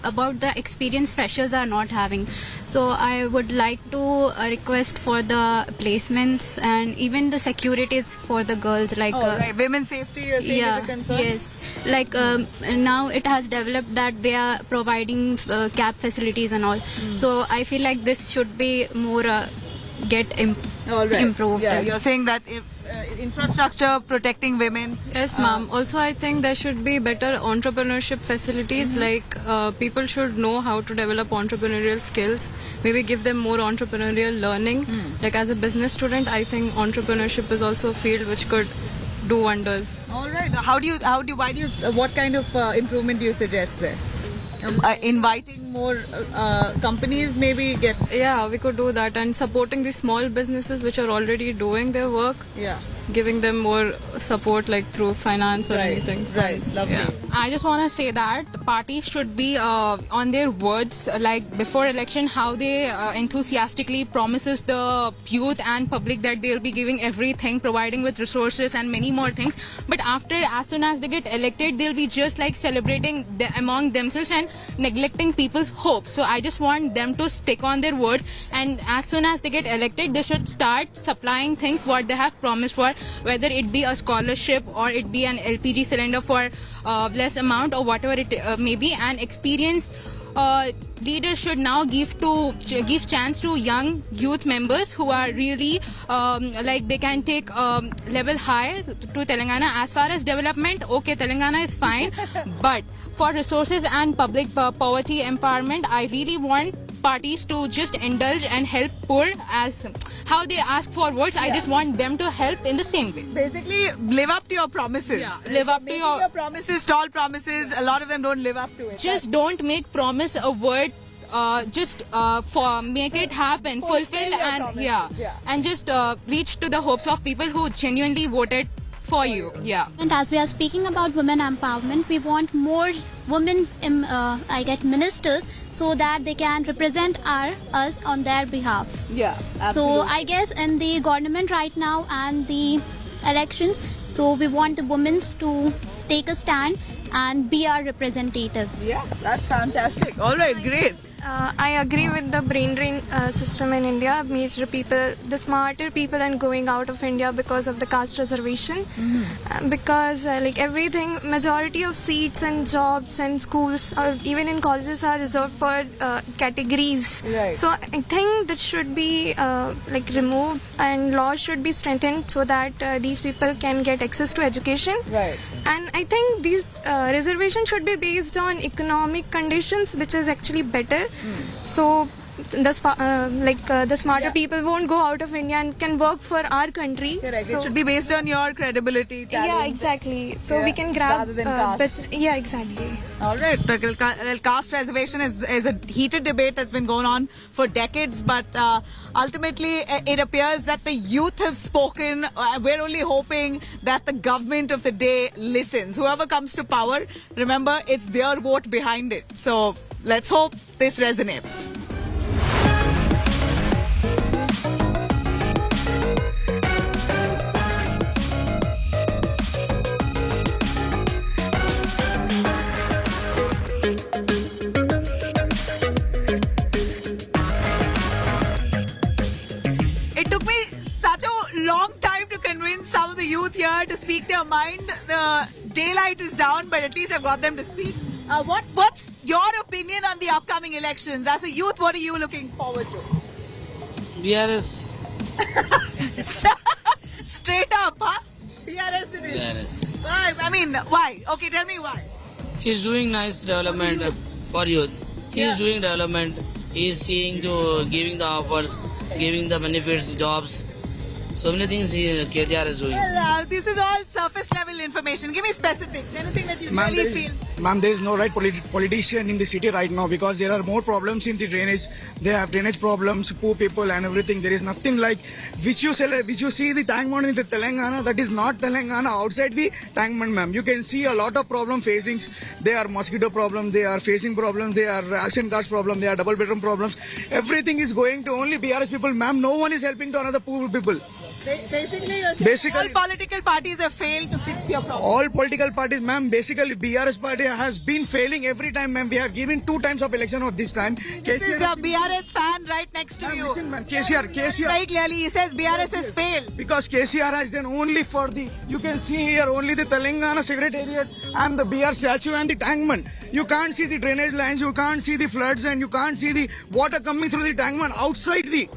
about the experience freshers are not having. So I would like to request for the placements and even the securities for the girls, like right. Women's safety is a concern. Yes, like now it has developed that they are providing cab facilities and all. So I feel like this should be more improved. Yeah, you're saying that if infrastructure protecting women. Yes, ma'am. Also, I think there should be better entrepreneurship facilities. Like people should know how to develop entrepreneurial skills. Maybe give them more entrepreneurial learning. Like as a business student, I think entrepreneurship is also a field which could do wonders. All right. What kind of improvement do you suggest there? Inviting more companies, maybe we could do that, and supporting the small businesses which are already doing their work. Giving them more support, like through finance or anything. Right, lovely. I just want to say that parties should be on their words, like before election, how they enthusiastically promises the youth and public that they'll be giving everything, providing with resources and many more things. But after, as soon as they get elected, they'll be just like celebrating among themselves and neglecting people's hopes. So I just want them to stick on their words, and as soon as they get elected, they should start supplying things what they have promised for, whether it be a scholarship or it be an LPG cylinder for less amount or whatever it may be. And experienced leaders should now give chance to young youth members who are really like they can take level high to Telangana. As far as development, okay, Telangana is fine, but for resources and public poverty empowerment, I really want parties to just indulge and help poor as how they ask for votes. I just want them to help in the same way. Basically, live up to your promises. Yeah, live up to your promises, tall promises. A lot of them don't live up to it. Just don't make promise a word. Just for make it happen, fulfill and and just reach to the hopes of people who genuinely voted for you. And as we are speaking about women empowerment, we want more women ministers, so that they can represent us on their behalf. Absolutely. So I guess in the government right now and the elections, so we want the women to take a stand and be our representatives. Yeah, that's fantastic. All right, great. I agree with the brain drain system in India. Means the smarter people are going out of India because of the caste reservation. Because like everything, majority of seats and jobs and schools or even in colleges are reserved for categories. Right. So I think that should be like removed and laws should be strengthened so that these people can get access to education. Right. And I think these reservations should be based on economic conditions, which is actually better. So the smarter people won't go out of India and can work for our country. Correct. So It should be based on your credibility, talent. yeah, exactly. So we can grab rather than caste. yeah, exactly. All right. Well, caste reservation is a heated debate that's been going on for decades, but ultimately it appears that the youth have spoken. We're only hoping that the government of the day listens. Whoever comes to power, remember, it's their vote behind it. So let's hope this resonates. It took me such a long time to convince some of the youth here to speak their mind. The daylight is down, but at least I've got them to speak. What's your opinion on the upcoming elections? As a youth, what are you looking forward to? BRS. Straight up, huh? BRS it is. BRS. Why? I mean, why? Okay, tell me why. He's doing nice development for youth. He's doing development. He's seeing to giving the offers, giving the benefits, jobs. So many things KTR is doing. Well, this is all surface level information. Give me specifics. Anything that you really feel. Ma'am, there is no right politician in the city right now because there are more problems in the drainage. They have drainage problems, poor people and everything. There is nothing like which you see the tank mound in the Telangana. That is not Telangana outside the tank mound, ma'am. You can see a lot of problem facing. There are mosquito problems. They are facing problems. They are ration cards problems. They are double bedroom problems. Everything is going to only BRS people, ma'am. No one is helping to another poor people. Basically, you're saying all political parties have failed to fix your problem. All political parties, ma'am, basically BRS party has been failing every time, ma'am. We have given 2 times of election of this time. This is a BRS fan right next to you. Listen, ma'am, KCR. Very clearly, he says BRS has failed. Because KCR has done only for the, you can see here only the Telangana Secretariat and the BR statue and the tankman. You can't see the drainage lines, you can't see the floods and you can't see the water coming through the tankman outside the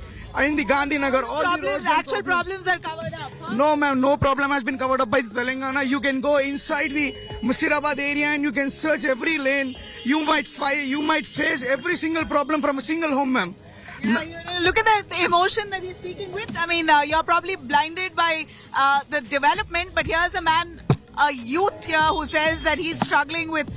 in the Gandhinagar. All Problems, actual problems are covered up. Huh? No, ma'am, no problem has been covered up by the Telangana. You can go inside the Musirabad area and you can search every lane. You might face every single problem from a single home, ma'am. Yeah, look at the emotion that he's speaking with. I mean, you're probably blinded by the development, but here's a man, a youth here who says that he's struggling with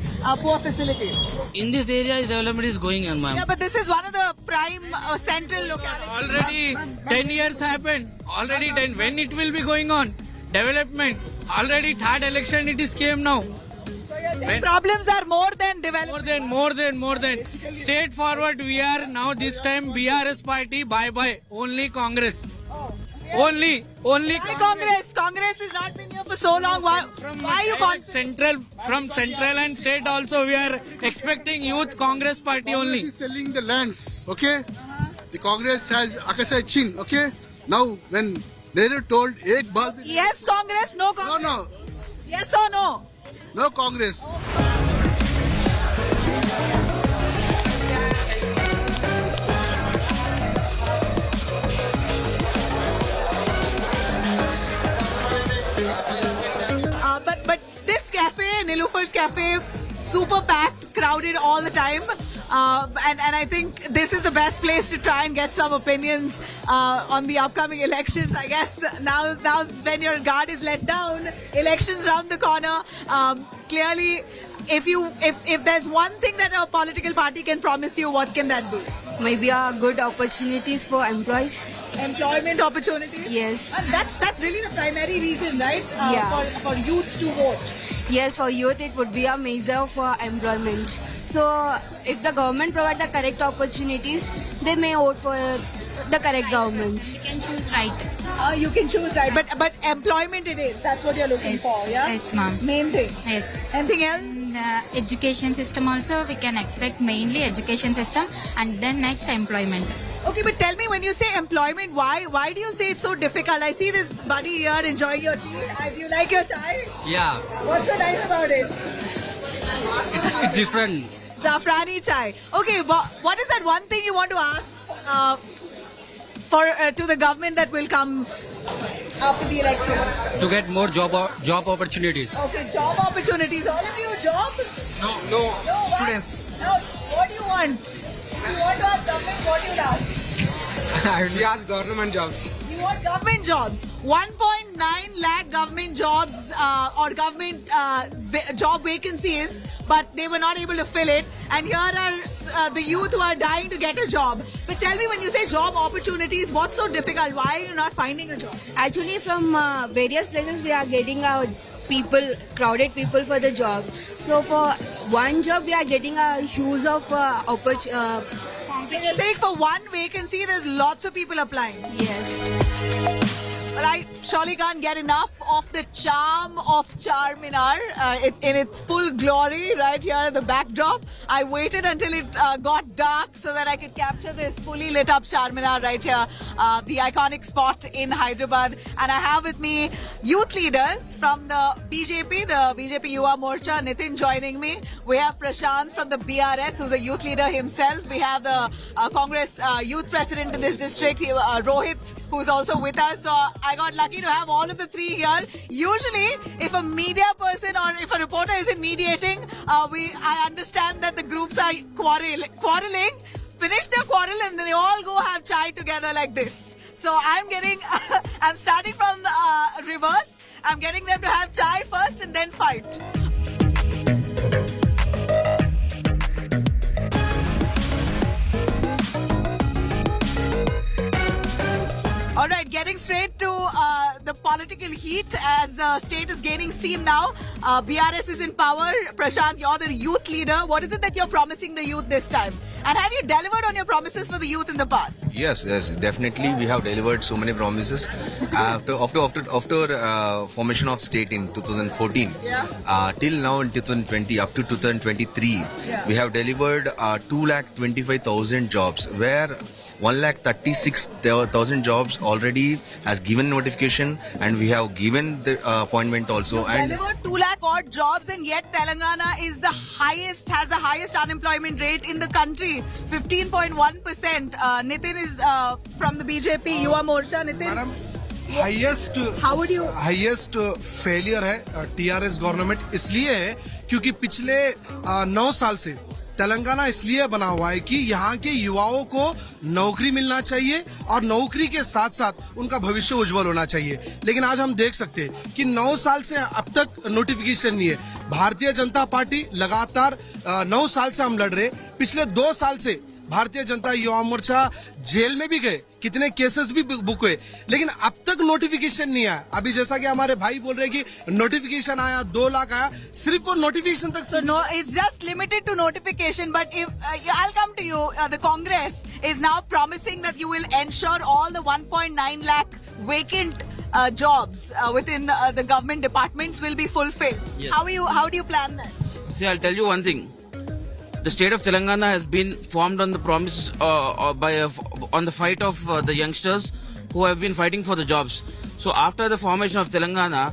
poor facilities. In this area, his development is going on, ma'am. Yeah, but this is one of the prime central localities. Already 10 years happened. Already 10. When it will be going on? Development. Already third election it is came now. So you're saying problems are more than development. More than. Straightforward we are now this time BRS party. Bye. Only Congress. Only Why Congress? Congress has not been here for so long. Why are you from central and state also we are expecting youth Congress party only. Selling the lands, okay? The Congress has Akasai Chin, okay? Now when Nehru told Ek Bal. Yes, Congress, no Congress. No. Yes or no? No Congress. But this cafe, Nilufar's cafe, super packed, crowded all the time. And I think this is the best place to try and get some opinions on the upcoming elections. I guess now when your guard is let down, elections round the corner. Clearly, if there's one thing that a political party can promise you, what can that be? Maybe good opportunities for employees. Employment opportunities? Yes. That's really the primary reason, right? For youth to vote. Yes, for youth it would be a measure for employment. So if the government provide the correct opportunities, they may vote for the correct government. You can choose right. You can choose right, but employment it is. That's what you're looking for, yeah? Yes, ma'am. Main thing. Yes. Anything else? And education system also, we can expect mainly education system and then next employment. Okay, but tell me, when you say employment, why do you say it's so difficult? I see this buddy here enjoying your tea. Do you like your chai? Yeah, What's so nice about it? it's different. Zafrani chai. Okay, what is that one thing you want to ask to the government that will come after the election? To get more job opportunities. Okay, job opportunities. All of you, jobs? No, students. No, what do you want? If you want to ask government, what do you ask? I only ask government jobs. You want government jobs? 1.9 lakh government jobs or government job vacancies, but they were not able to fill it. And here are the youth who are dying to get a job. But tell me, when you say job opportunities, what's so difficult? Why are you not finding a job? Actually, from various places we are getting our crowded people for the job. So for one job, we are getting a huge of You're saying for one vacancy, there's lots of people applying. Yes. Well, I surely can't get enough of the charm of Charminar in its full glory right here at the backdrop. I waited until it got dark so that I could capture this fully lit up Charminar right here, the iconic spot in Hyderabad. And I have with me youth leaders from the BJP Yuva Morcha, Nitin joining me. We have Prashant from the BRS, who's a youth leader himself. We have the Congress youth president in this district, Rohit, who's also with us. So I got lucky to have all of the three here. Usually, if a media person or if a reporter isn't mediating, I understand that the groups are quarreling, finish their quarrel, and then they all go have chai together like this. So I'm starting from reverse. I'm getting them to have chai first and then fight. All right, getting straight to the political heat as the state is gaining steam now. BRS is in power. Prashant, you're the youth leader. What is it that you're promising the youth this time? And have you delivered on your promises for the youth in the past? Yes, definitely. We have delivered so many promises. After formation of state in 2014, till now in 2020, up to 2023, we have delivered 2,25,000 jobs, where 1,36,000 jobs already has given notification, and we have given the appointment also. And delivered 2 lakh odd jobs, and yet Telangana has the highest unemployment rate in the country, 15.1%. Nitin is from the BJP Yuva Morcha. Nitin, highest failure है TRS government इसलिए है क्योंकि पिछले 9 साल से तेलंगाना इसलिए बना हुआ है कि यहाँ के युवाओं को नौकरी मिलना चाहिए और नौकरी के साथ साथ उनका भविष्य उज्जवल होना चाहिए। लेकिन आज हम देख सकते हैं कि 9 साल से अब तक नोटिफिकेशन नहीं है। भारतीय जनता पार्टी लगातार 9 साल से हम लड़ रहे, पिछले 2 साल से भारतीय जनता युवा मोर्चा जेल में भी गए, कितने केसेस भी बुक हुए, लेकिन अब तक नोटिफिकेशन नहीं आया। अभी जैसा कि हमारे भाई बोल रहे हैं कि नोटिफिकेशन आया, 2 लाख आया, सिर्फ वो नोटिफिकेशन तक। So no, it's just limited to notification. But if I'll come to you, the Congress is now promising that you will ensure all the 1.9 lakh vacant jobs within the government departments will be fulfilled. Yes. How do you plan that? See, I'll tell you one thing. The state of Telangana has been formed on the promise on the fight of the youngsters who have been fighting for the jobs. So after the formation of Telangana,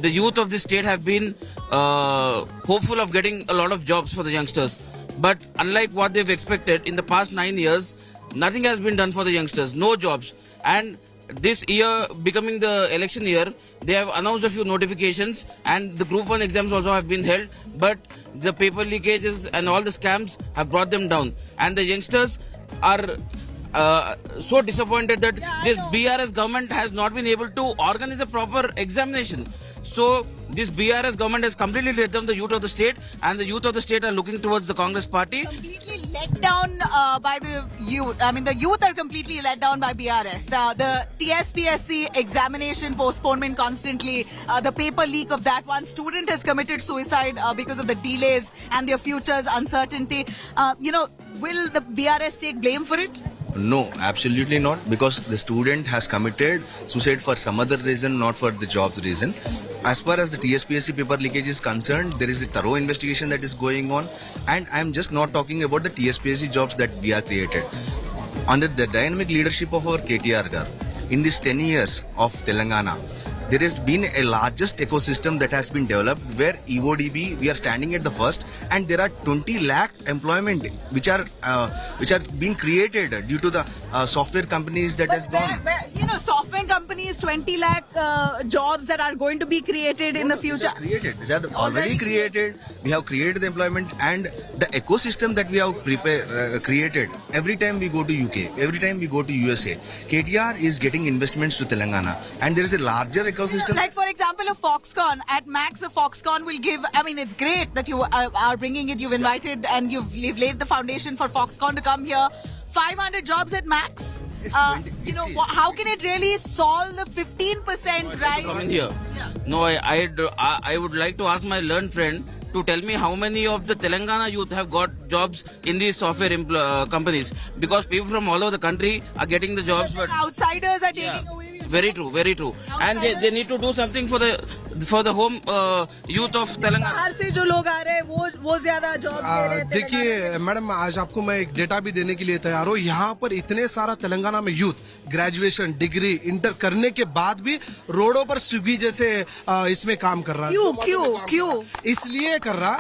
the youth of the state have been hopeful of getting a lot of jobs for the youngsters. But unlike what they've expected, in the past 9 years, nothing has been done for the youngsters, no jobs. And this year, becoming the election year, they have announced a few notifications, and the Group 1 exams also have been held, but the paper leakages and all the scams have brought them down. And the youngsters are so disappointed that this BRS government has not been able to organize a proper examination. So this BRS government has completely let down the youth of the state, and the youth of the state are looking towards the Congress party. Completely let down by the youth. I mean, the youth are completely let down by BRS. The TSPSC examination postponement constantly, the paper leak of that, one student has committed suicide because of the delays and their future's uncertainty. Will the BRS take blame for it? No, absolutely not, because the student has committed suicide for some other reason, not for the job's reason. As far as the TSPSC paper leakage is concerned, there is a thorough investigation that is going on, and I am just not talking about the TSPSC jobs that we are created. Under the dynamic leadership of our KTR gar, in these 10 years of Telangana, there has been a largest ecosystem that has been developed where EODB, we are standing at the first, and there are 20 lakh employment which are being created due to the software companies that has gone. Software companies, 20 lakh jobs that are going to be created in the future. These are already created. We have created the employment and the ecosystem that we have created. Every time we go to UK, every time we go to USA, KTR is getting investments to Telangana, and there is a larger ecosystem. Like, for example, a Foxconn. At Max, a Foxconn will give, I mean, it's great that you are bringing it. You've invited and you've laid the foundation for Foxconn to come here. 500 jobs at Max. How can it really solve the 15% rise? Come in here. Yeah. No, I would like to ask my learned friend to tell me how many of the Telangana youth have got jobs in these software companies, because people from all over the country are getting the jobs, but outsiders are taking away. Very true, very true. And they need to do something for the home youth of Telangana. बाहर से जो लोग आ रहे हैं वो ज्यादा job दे रहे हैं। देखिए मैडम, आज आपको मैं एक डेटा भी देने के लिए तैयार हूँ। यहाँ पर इतने सारा तेलंगाना में यूथ ग्रेजुएशन, डिग्री, इंटर करने के बाद भी रोडों पर स्विगी जैसे इसमें काम कर रहा है। क्यों? इसलिए कर रहा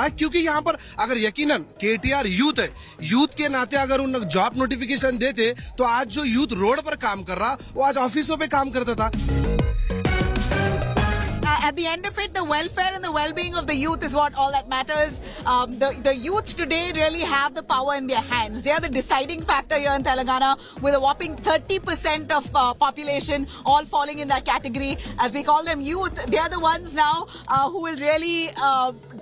है क्योंकि यहाँ पर अगर यकीनन KTR यूथ है, यूथ के नाते अगर उन जॉब नोटिफिकेशन देते तो आज जो यूथ रोड पर काम कर रहा वो आज ऑफिसों पे काम करता था। At the end of it, the welfare and the well-being of the youth is what all that matters. The youth today really have the power in their hands. They are the deciding factor here in Telangana, with a whopping 30% of population all falling in that category. As we call them youth, they are the ones now who will really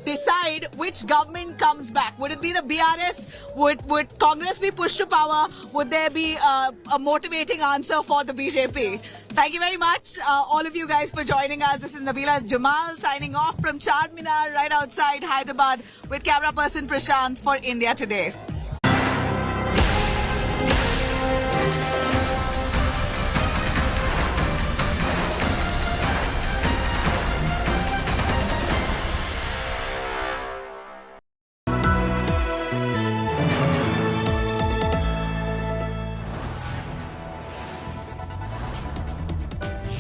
decide which government comes back. Would it be the BRS? Would Congress be pushed to power? Would there be a motivating answer for the BJP? Thank you very much, all of you guys, for joining us. This is Nabila Jamal signing off from Charminar right outside Hyderabad with camera person Prashant for India Today.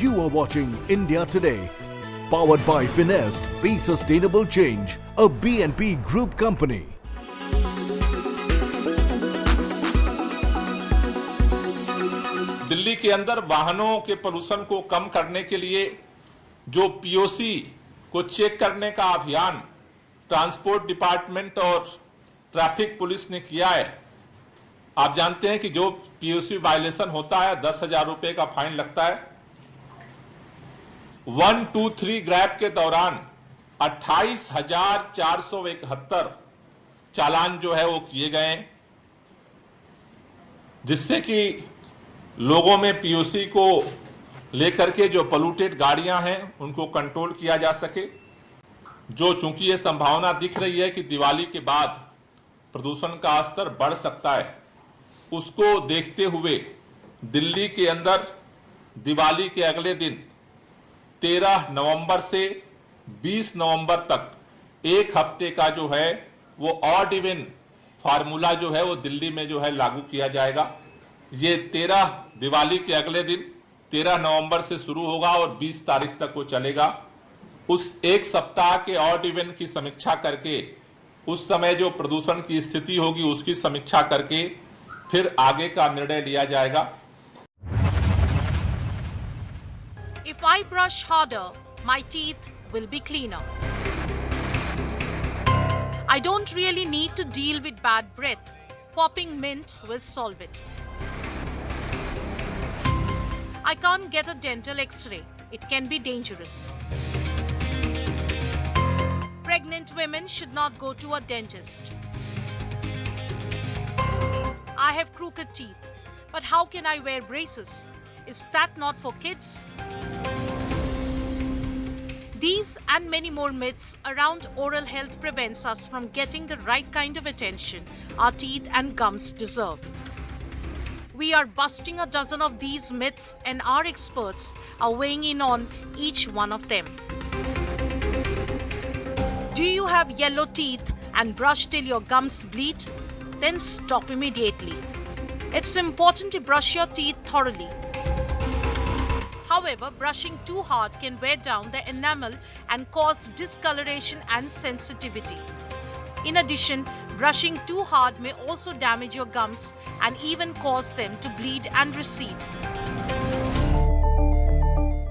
You are watching India Today, powered by Finest, Be Sustainable Change, a BNP Group company. Delhi के अंदर वाहनों के प्रदूषण को कम करने के लिए जो पीओसी को चेक करने का अभियान ट्रांसपोर्ट डिपार्टमेंट और ट्रैफिक पुलिस ने किया है। आप जानते हैं कि जो पीओसी वायलेशन होता है 10,000 रुपए का फाइन लगता है। 1, 2, 3 ग्रैब के दौरान 28,471 चालान जो है वो किए गए, जिससे कि लोगों में पीओसी को लेकर के जो पोल्यूटेड गाड़ियां हैं उनको कंट्रोल किया जा सके। जो चूंकि ये संभावना दिख रही है कि दिवाली के बाद प्रदूषण का स्तर बढ़ सकता है, उसको देखते हुए दिल्ली के अंदर दिवाली के अगले दिन 13 नवंबर से 20 नवंबर तक एक हफ्ते का जो है वो ऑड इवन फार्मूला जो है वो दिल्ली में जो है लागू किया जाएगा। ये 13 दिवाली के अगले दिन 13 नवंबर से शुरू होगा और 20 तारीख तक वो चलेगा। उस एक सप्ताह के ऑड इवन की समीक्षा करके उस समय जो प्रदूषण की स्थिति होगी उसकी समीक्षा करके फिर आगे का निर्णय लिया जाएगा। If I brush harder, my teeth will be cleaner. I don't really need to deal with bad breath. Popping mint will solve it. I can't get a dental x-ray. It can be dangerous. Pregnant women should not go to a dentist. I have crooked teeth, but how can I wear braces? Is that not for kids? These and many more myths around oral health prevents us from getting the right kind of attention our teeth and gums deserve. We are busting a dozen of these myths, and our experts are weighing in on each one of them. Do you have yellow teeth and brush till your gums bleed? Then stop immediately. It's important to brush your teeth thoroughly. However, brushing too hard can wear down the enamel and cause discoloration and sensitivity. In addition, brushing too hard may also damage your gums and even cause them to bleed and recede.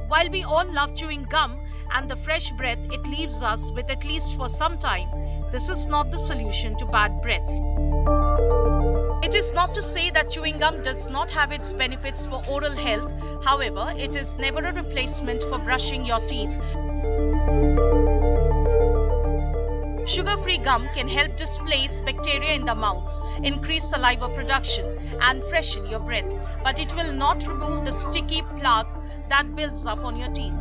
While we all love chewing gum and the fresh breath it leaves us with at least for some time, this is not the solution to bad breath. It is not to say that chewing gum does not have its benefits for oral health. However, it is never a replacement for brushing your teeth. Sugar-free gum can help displace bacteria in the mouth, increase saliva production, and freshen your breath, but it will not remove the sticky plaque that builds up on your teeth.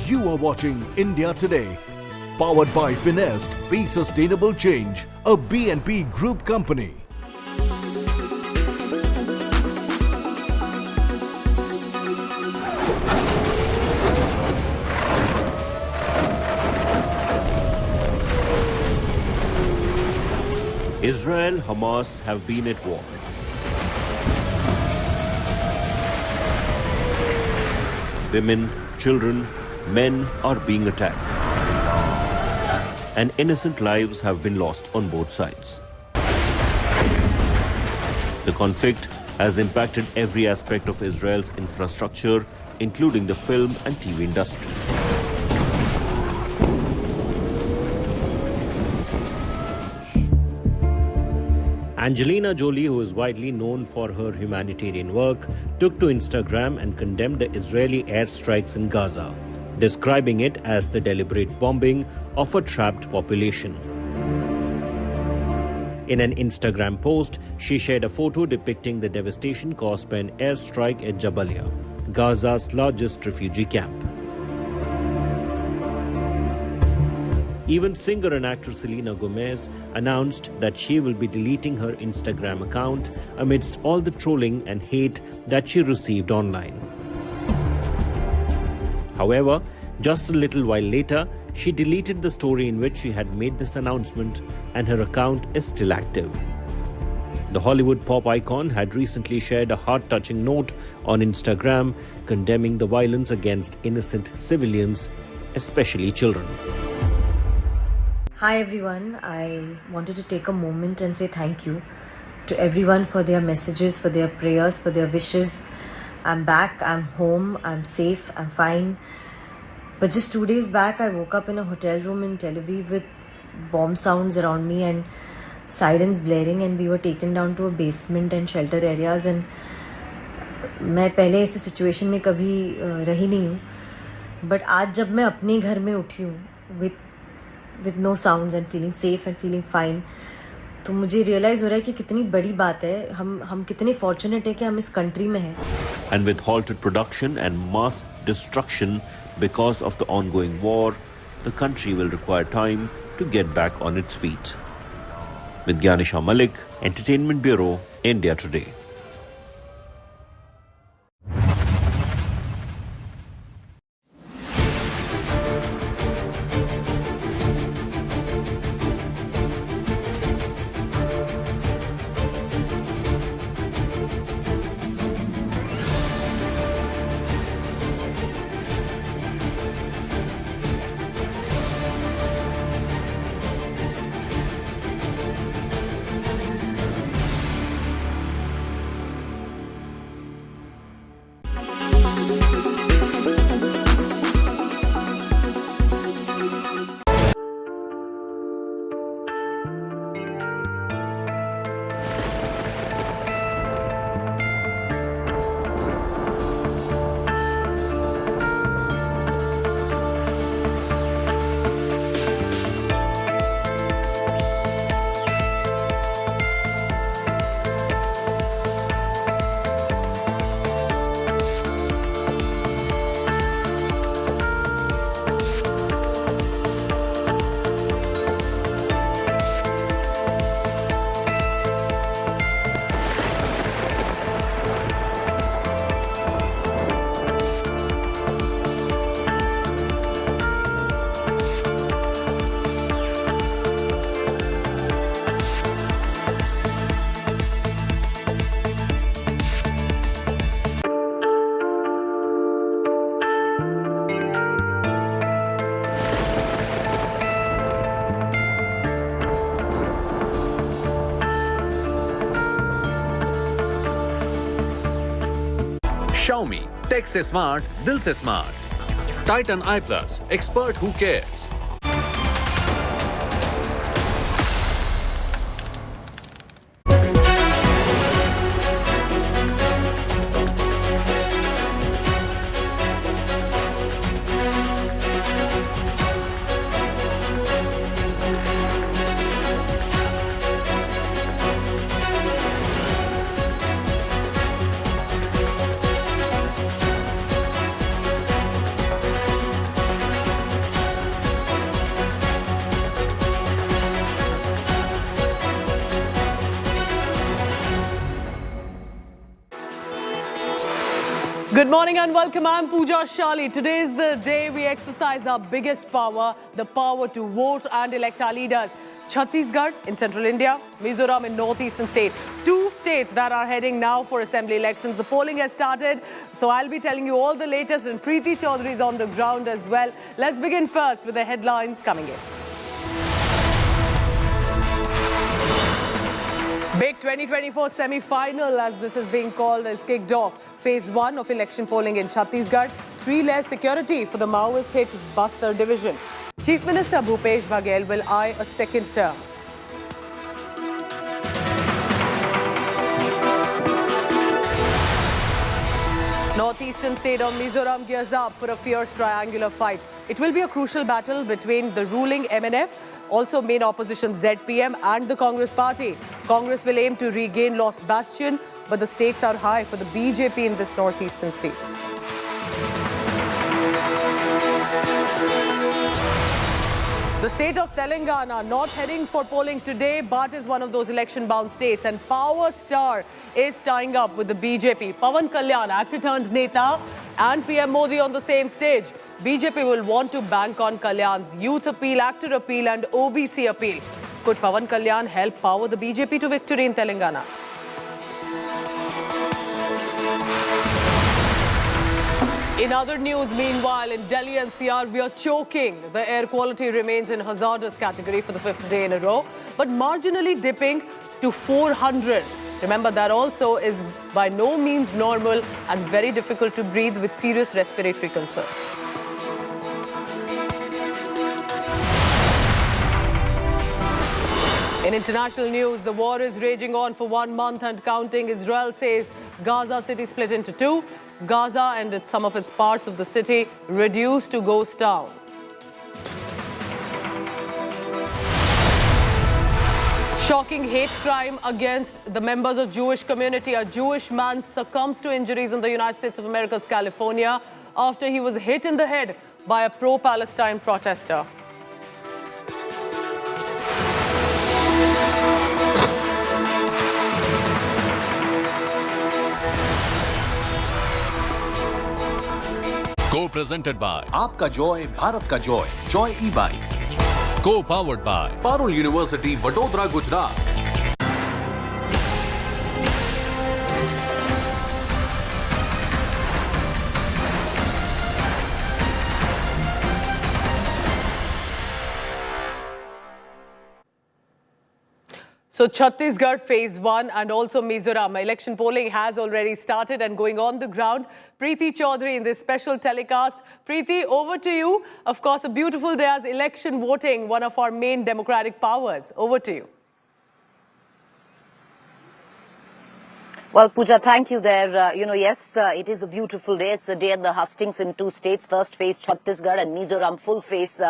You are watching India Today, powered by Finest, Be Sustainable Change, a BNP Group company. Israel-Hamas have been at war. Women, children, men are being attacked. And innocent lives have been lost on both sides. The conflict has impacted every aspect of Israel's infrastructure, including the film and TV industry. Angelina Jolie, who is widely known for her humanitarian work, took to Instagram and condemned the Israeli airstrikes in Gaza, describing it as the deliberate bombing of a trapped population. In an Instagram post, she shared a photo depicting the devastation caused by an airstrike at Jabalia, Gaza's largest refugee camp. Even singer and actress Selena Gomez announced that she will be deleting her Instagram account amidst all the trolling and hate that she received online. However, just a little while later, she deleted the story in which she had made this announcement, and her account is still active. The Hollywood pop icon had recently shared a heart-touching note on Instagram condemning the violence against innocent civilians, especially children. Hi everyone, I wanted to take a moment and say thank you to everyone for their messages, for their prayers, for their wishes. I'm back, I'm home, I'm safe, I'm fine. But just 2 days back, I woke up in a hotel room in Tel Aviv with bomb sounds around me and sirens blaring, and we were taken down to a basement and shelter areas. And मैं पहले ऐसे situation में कभी रही नहीं हूँ, but आज जब मैं अपने घर में उठी हूँ with no sounds and feeling safe and feeling fine, तो मुझे रियलाइज हो रहा है कि कितनी बड़ी बात है, हम कितने फॉर्चुनेट है कि हम इस कंट्री में हैं. And with halted production and mass destruction because of the ongoing war, the country will require time to get back on its feet. With Gyanisha Malik, Entertainment Bureau, India Today. Xiaomi, tech se smart, dil se smart. Titan I Plus, expert who cares. Good morning and welcome. I'm Pooja Shali. Today is the day we exercise our biggest power, the power to vote and elect our leaders. Chhattisgarh in central India, Mizoram in northeastern state. Two states that are heading now for assembly elections. The polling has started, so I'll be telling you all the latest, and Preeti Chaudhary is on the ground as well. Let's begin first with the headlines coming in. Big 2024 semi-final, as this is being called, is kicked off. Phase 1 of election polling in Chhattisgarh. 3 layers security for the Maoist-hit Bastar division. Chief Minister Bhupesh Baghel will eye a second term. Northeastern state of Mizoram gears up for a fierce triangular fight. It will be a crucial battle between the ruling MNF, also main opposition ZPM, and the Congress party. Congress will aim to regain lost bastion, but the stakes are high for the BJP in this northeastern state. The state of Telangana not heading for polling today, but is one of those election-bound states, and Power Star is tying up with the BJP. Pawan Kalyan, actor-turned-neta, and PM Modi on the same stage. BJP will want to bank on Kalyan's youth appeal, actor appeal and OBC appeal. Could Pawan Kalyan help power the BJP to victory in Telangana? In other news, meanwhile, in Delhi NCR, we are choking. The air quality remains in hazardous category for the 5th day in a row, but marginally dipping to 400. Remember, that also is by no means normal and very difficult to breathe with serious respiratory concerns. In international news, the war is raging on for 1 month and counting. Israel says Gaza city split into 2. Gaza and some of its parts of the city reduced to ghost town. Shocking hate crime against the members of Jewish community. A Jewish man succumbs to injuries in the United States of America's California after he was hit in the head by a pro-Palestine protester. Co-presented by Aapka Joy, Bharat Ka Joy, Joy E-Bike. Co-powered by Parul University, Vadodara, Gujarat. So Chhattisgarh Phase 1 and also Mizoram election polling has already started and going on the ground. Preeti Chaudhary in this special telecast. Preeti, over to you. Of course, a beautiful day as election voting, one of our main democratic powers. Over to you. Well, Pooja, thank you there. Yes, it is a beautiful day. It's the day at the hustings in 2 states. First phase Chhattisgarh and Mizoram full phase.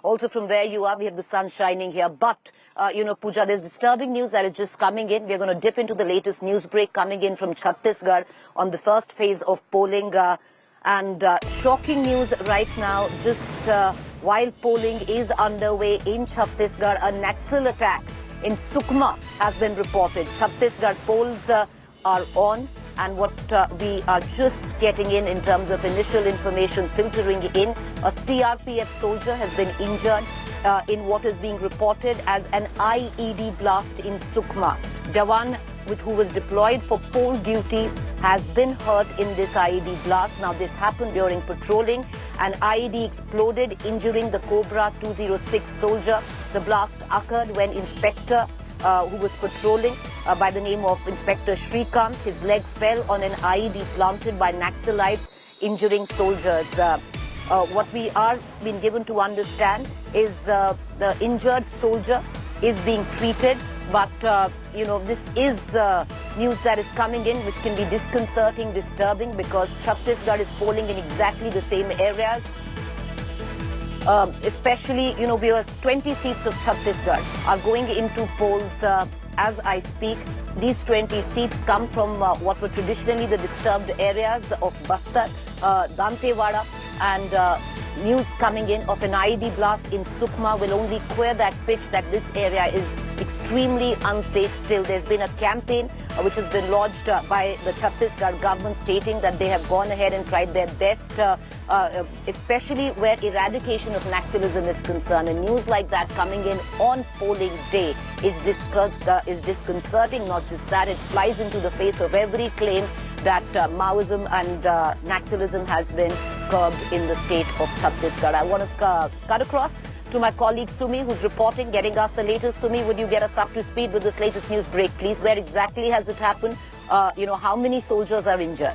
Also from where you are, we have the sun shining here. But, Pooja, there's disturbing news that is just coming in. We're going to dip into the latest news break coming in from Chhattisgarh on the first phase of polling. And shocking news right now, just while polling is underway in Chhattisgarh, a Naxal attack in Sukma has been reported. Chhattisgarh polls are on, and what we are just getting in terms of initial information filtering in, a CRPF soldier has been injured in what is being reported as an IED blast in Sukma. Jawan who was deployed for poll duty has been hurt in this IED blast. Now this happened during patrolling. An IED exploded, injuring the Cobra 206 soldier. The blast occurred when Inspector who was patrolling by the name of Inspector Shrikant. His leg fell on an IED planted by Naxalites, injuring soldiers. What we are being given to understand is the injured soldier is being treated, but this is news that is coming in which can be disconcerting, disturbing, because Chhattisgarh is polling in exactly the same areas. Especially, because 20 seats of Chhattisgarh are going into polls as I speak. These 20 seats come from what were traditionally the disturbed areas of Bastar, Dantewada, and news coming in of an IED blast in Sukma will only queer that pitch that this area is extremely unsafe still. There's been a campaign which has been launched by the Chhattisgarh government stating that they have gone ahead and tried their best, especially where eradication of Naxalism is concerned. And news like that coming in on polling day is disconcerting. Not just that, it flies into the face of every claim that Maoism and Naxalism has been curbed in the state of Chhattisgarh. I want to cut across to my colleague Sumi, who's reporting, getting us the latest. Sumi, would you get us up to speed with this latest news break, please? Where exactly has it happened? How many soldiers are injured?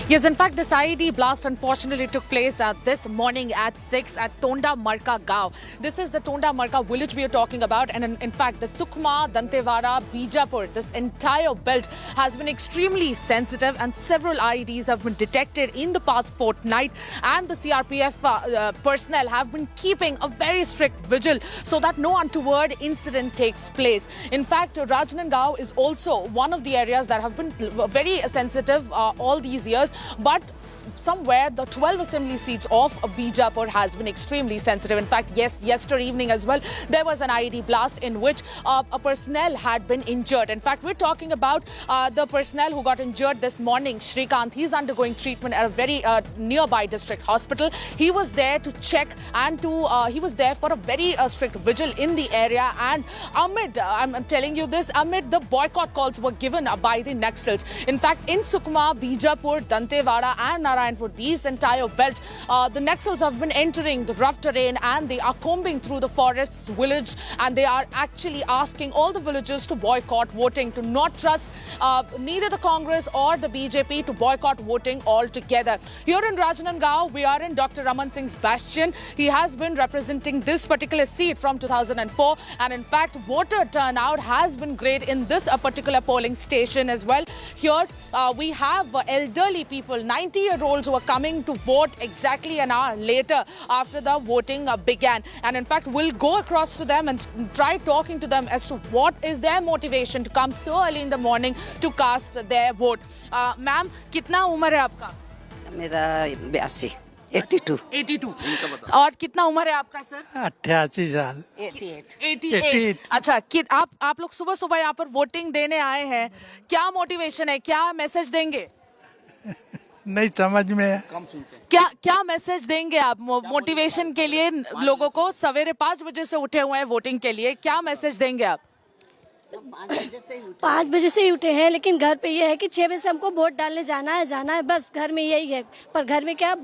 Yes, in fact, this IED blast unfortunately took place this morning at 6 at Tonda Marka Gaon. This is the Tonda Marka village we are talking about. And in fact, the Sukma, Dantewada, Bijapur, this entire belt has been extremely sensitive, and several IEDs have been detected in the past fortnight. And the CRPF personnel have been keeping a very strict vigil so that no untoward incident takes place. In fact, Rajnandgaon is also one of the areas that have been very sensitive all these years. But somewhere the 12 assembly seats of Bijapur has been extremely sensitive. In fact, yes, yesterday evening as well, there was an IED blast in which a personnel had been injured. In fact, we're talking about the personnel who got injured this morning, Shrikant. He's undergoing treatment at a very nearby district hospital. He was there to check and he was there for a very strict vigil in the area. And amid, I'm telling you this, amid the boycott calls were given by the Naxals. In fact, in Sukma, Bijapur, Dantewada and Narayanpur, these entire belt, the Naxals have been entering the rough terrain and they are combing through the forests, village, and they are actually asking all the villagers to boycott voting, to not trust neither the Congress or the BJP, to boycott voting altogether. Here in Rajnandgaon, we are in Dr. Raman Singh's bastion. He has been representing this particular seat from 2004, and in fact, voter turnout has been great in this particular polling station as well. Here we have elderly people, 90-year-olds who are coming to vote exactly an hour later after the voting began. And in fact, we'll go across to them and try talking to them as to what is their motivation to come so early in the morning to cast their vote. Ma'am, कितना उम्र है आपका? मेरा 82. 82. और कितना उम्र है आपका सर? 88 साल. 88. अच्छा, आप लोग सुबह सुबह यहाँ पर वोटिंग देने आए हैं. क्या मोटिवेशन है? क्या मैसेज देंगे? नहीं समझ में. क्या मैसेज देंगे आप मोटिवेशन के लिए लोगों को? सवेरे 5 बजे से उठे हुए हैं वोटिंग के लिए, क्या मैसेज देंगे आप? 5 बजे से ही उठे हैं, लेकिन घर पे ये है कि 6 बजे से हमको वोट डालने जाना है, बस घर में यही है. पर घर में क्या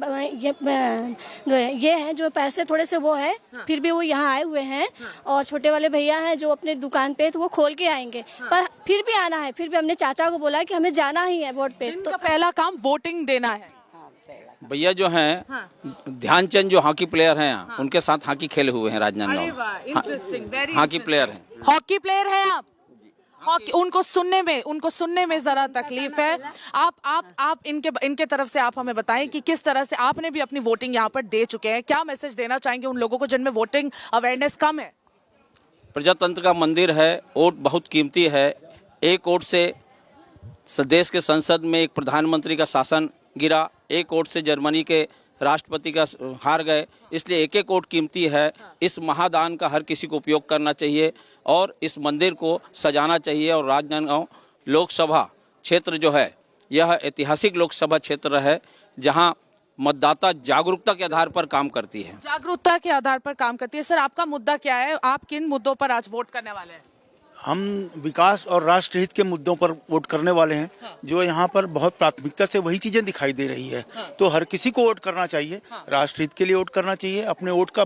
ये है जो पैसे थोड़े से वो है, फिर भी वो यहाँ आए हुए हैं. और छोटे वाले भैया हैं जो अपने दुकान पे, तो वो खोल के आएंगे, पर फिर भी आना है. फिर भी हमने चाचा को बोला कि हमें जाना ही है वोट पे. तो पहला काम वोटिंग देना है. भैया जो हैं ध्यानचंद जो हॉकी प्लेयर हैं, उनके साथ हॉकी खेले हुए हैं राजनांदगांव. हॉकी प्लेयर हैं. हॉकी प्लेयर हैं आप? उनको सुनने में जरा तकलीफ है. आप इनके तरफ से आप हमें बताएं कि किस तरह से आपने भी अपनी वोटिंग यहाँ पर दे चुके हैं. क्या मैसेज देना चाहेंगे उन लोगों को जिनमें वोटिंग अवेयरनेस कम है? प्रजातंत्र का मंदिर है, वोट बहुत कीमती है. एक वोट से देश के संसद में एक प्रधानमंत्री का शासन गिरा, एक वोट से जर्मनी के राष्ट्रपति का हार गए. इसलिए एक एक वोट कीमती है. इस महादान का हर किसी को उपयोग करना चाहिए और इस मंदिर को सजाना चाहिए. और राजनांदगांव लोकसभा क्षेत्र जो है, यह ऐतिहासिक लोकसभा क्षेत्र है जहां मतदाता जागरूकता के आधार पर काम करती है. जागरूकता के आधार पर काम करती है. सर, आपका मुद्दा क्या है? आप किन मुद्दों पर आज वोट करने वाले हैं? हम विकास और राष्ट्र हित के मुद्दों पर वोट करने वाले हैं। जो यहाँ पर बहुत प्राथमिकता से वही चीजें दिखाई दे रही है। तो हर किसी को वोट करना चाहिए, राष्ट्र हित के लिए वोट करना चाहिए, अपने वोट का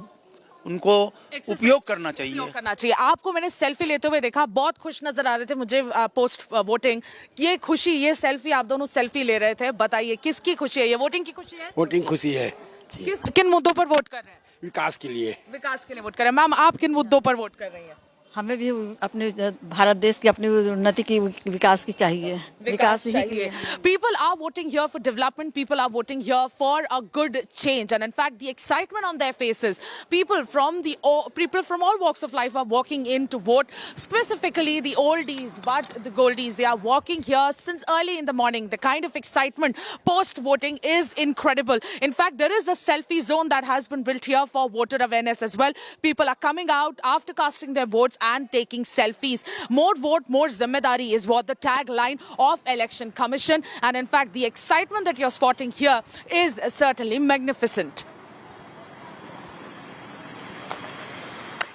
उनको उपयोग करना चाहिए। आपको मैंने सेल्फी लेते हुए देखा, बहुत खुश नजर आ रहे थे मुझे पोस्ट वोटिंग। ये खुशी, ये सेल्फी, आप दोनों सेल्फी ले रहे थे, बताइए किसकी खुशी है? ये वोटिंग की खुशी है? वोटिंग खुशी है। किन मुद्दों पर वोट कर रहे हैं? विकास के लिए। विकास के लिए वोट कर रहे हैं। मैम, आप किन मुद्दों पर वोट कर रही हैं? हमें भी अपने भारत देश की अपनी उन्नति की, विकास की चाहिए। विकास चाहिए। People are voting here for development. People are voting here for a good change. And in fact, the excitement on their faces, people from all walks of life are walking in to vote. Specifically the oldies, but the goldies, they are walking here since early in the morning. The kind of excitement post-voting is incredible. In fact, there is a selfie zone that has been built here for voter awareness as well. People are coming out after casting their votes and taking selfies. More vote, more zimmedari is what the tagline of Election Commission. And in fact, the excitement that you're spotting here is certainly magnificent.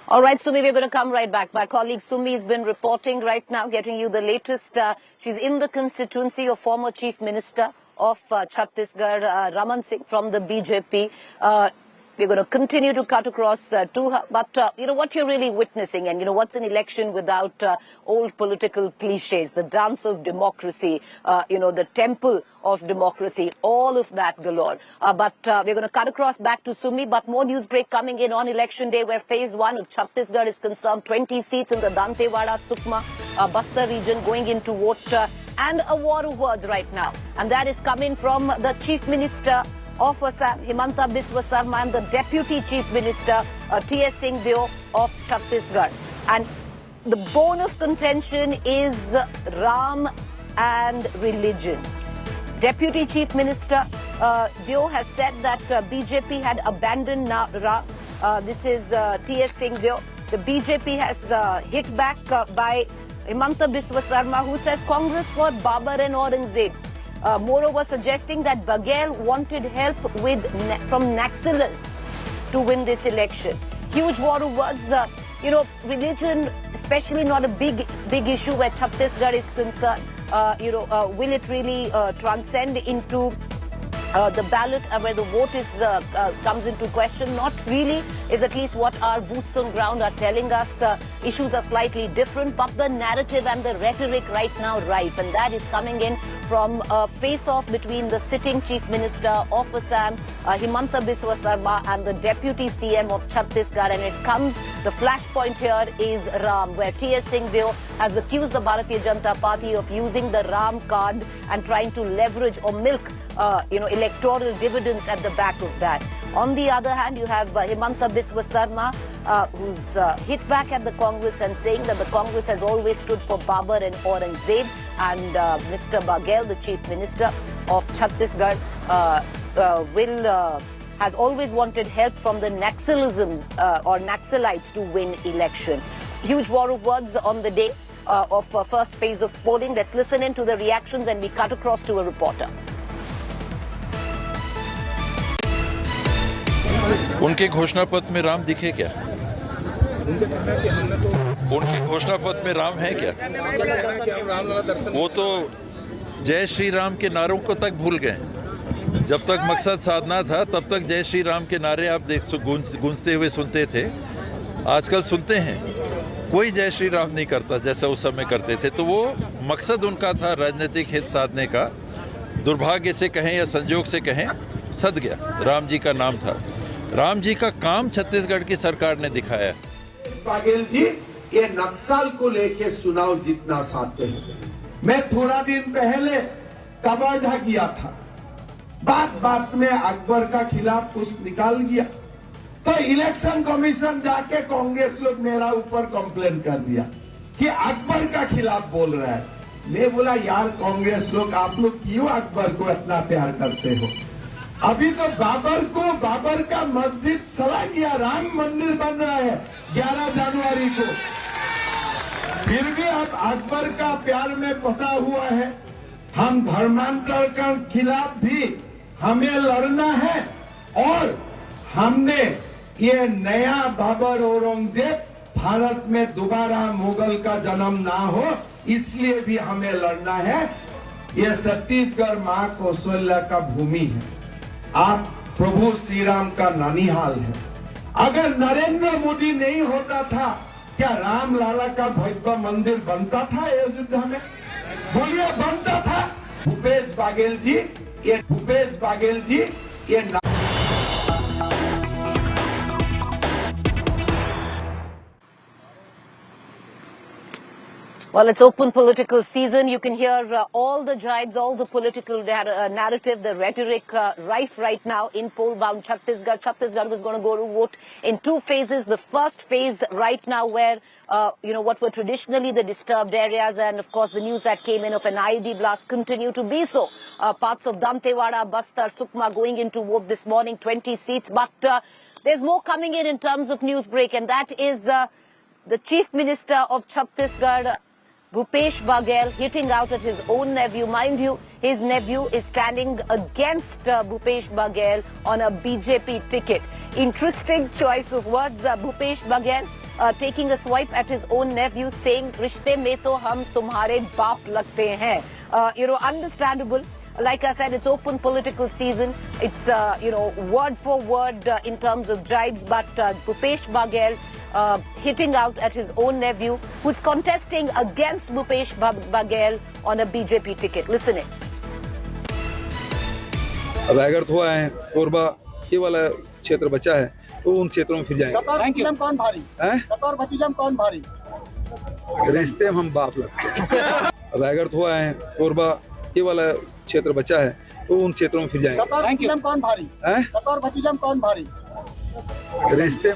All right, Sumi, we're going to come right back. My colleague Sumi has been reporting right now, getting you the latest. She's in the constituency of former Chief Minister of Chhattisgarh, Raman Singh from the BJP. We're going to continue to cut across to her. But, you know, what you're really witnessing, and, you know, what's an election without old political cliches, the dance of democracy, you know, the temple of democracy, all of that galore. But we're going to cut across back to Sumi. But more news break coming in on election day, where phase 1 of Chhattisgarh is concerned. 20 seats in the Dantewada, Sukma, Bastar region going into vote. And a war of words right now. And that is coming from the Chief Minister of Assam, Himanta Biswa Sarma, and the Deputy Chief Minister, T.S. Singhdeo of Chhattisgarh. And the bone of contention is Ram and religion. Deputy Chief Minister Deo has said that BJP had abandoned Ram. This is T.S. Singhdeo. The BJP has hit back by Himanta Biswa Sarma, who says Congress fought Babar and Aurangzeb. Moreover, suggesting that Baghel wanted help from Naxalists to win this election. Huge war of words. You know, religion, especially not a big issue where Chhattisgarh is concerned. You know, will it really transcend into the ballot where the vote is comes into question? Not really, is at least what our boots on ground are telling us. Issues are slightly different, but the narrative and the rhetoric right now rife, and that is coming in from a face-off between the sitting Chief Minister of Assam, Himanta Biswa Sarma, and the Deputy CM of Chhattisgarh. And it comes, the flashpoint here is Ram, where T.S. Singhdeo has accused the Bharatiya Janata Party of using the Ram card and trying to leverage or milk you know, electoral dividends at the back of that. On the other hand, you have Himanta Biswa Sarma, who's hit back at the Congress and saying that the Congress has always stood for Babar and Aurangzeb, and Mr. Baghel, the Chief Minister of Chhattisgarh, has always wanted help from the Naxalisms or Naxalites to win election. Huge war of words on the day of first phase of polling. Let's listen in to the reactions, and we cut across to a reporter. उनके घोषणा पत्र में राम दिखे क्या? उनके घोषणा पत्र में राम है क्या? वो तो जय श्री राम के नारों को तक भूल गए। जब तक मकसद साधना था, तब तक जय श्री राम के नारे आप गूंजते हुए सुनते थे। आजकल सुनते हैं, कोई जय श्री राम नहीं करता जैसा उस समय करते थे। तो वो मकसद उनका था राजनीतिक हित साधने का। दुर्भाग्य से कहें या संजोग से कहें, सद गया। राम जी का नाम था। राम जी का काम छत्तीसगढ़ की सरकार ने दिखाया। बाघेल जी, ये नक्सल को लेके चुनाव जीतना चाहते हैं। मैं थोड़ा दिन पहले तबादला किया था, बात में अकबर का खिलाफ कुछ निकाल गया, तो इलेक्शन कमीशन जाके कांग्रेस लोग मेरा ऊपर कंप्लेन कर दिया कि अकबर का खिलाफ बोल रहा है। मैं बोला यार कांग्रेस लोग, आप लोग क्यों अकबर को इतना प्यार करते हो? अभी तो बाबर का मस्जिद चला गया, राम मंदिर बन रहा है 11 जनवरी को, फिर भी अब अकबर का प्यार में फंसा हुआ है। हम धर्मांतर के खिलाफ भी हमें लड़ना है, और हमने ये नया बाबर औरंगजेब भारत में दोबारा मुगल का जन्म ना हो, इसलिए भी हमें लड़ना है। ये छत्तीसगढ़ मां कौशल्या का भूमि है, आप प्रभु श्री राम का नानीहाल है। अगर नरेंद्र मोदी नहीं होता था, क्या राम लाला का भव्य मंदिर बनता था अयोध्या में? बोलिए, बनता था? भूपेश बघेल जी, ये Well, it's open political season. You can hear all the jibes, all the political narrative, the rhetoric rife right now in poll-bound Chhattisgarh. Chhattisgarh was going to go to vote in two phases. The first phase right now where, what were traditionally the disturbed areas and, of course, the news that came in of an IED blast continue to be so. Parts of Dantewada, Bastar, Sukma going into vote this morning, 20 seats. But there's more coming in terms of news break, and that is the Chief Minister of Chhattisgarh, Bhupesh Baghel, hitting out at his own nephew. Mind you, his nephew is standing against Bhupesh Baghel on a BJP ticket. Interesting choice of words. Bhupesh Baghel taking a swipe at his own nephew, saying, "Rishte mein to hum tumhare baap lagte hain." Understandable. Like I said, it's open political season. It's, word for word in terms of jibes. But Bhupesh Baghel hitting out at his own nephew, who's contesting against Bhupesh Baghel on a BJP ticket. Listen in. अब अगर हुआ है कोरबा ये वाला क्षेत्र बचा है तो उन क्षेत्रों में फिर जाएंगे। कौन भारी है? कतौर भतीजा में कौन भारी? रिश्ते में हम बाप लगते हैं। अब अगर हुआ है कोरबा ये वाला क्षेत्र बचा है तो उन क्षेत्रों में फिर जाएंगे। कतौर भतीजा में कौन भारी? कतौर भतीजा में कौन भारी? रिश्ते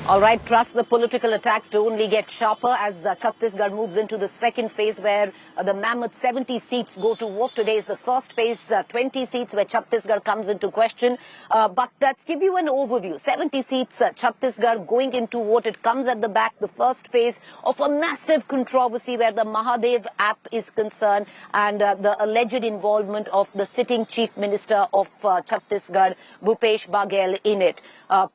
All right, trust the political attacks to only get sharper as Chhattisgarh moves into the second phase where the mammoth 70 seats go to vote. Today is the first phase, 20 seats where Chhattisgarh comes into question. But let's give you an overview. 70 seats, Chhattisgarh going into vote. It comes at the back, the first phase of a massive controversy where the Mahadev app is concerned and the alleged involvement of the sitting Chief Minister of Chhattisgarh, Bhupesh Baghel, in it.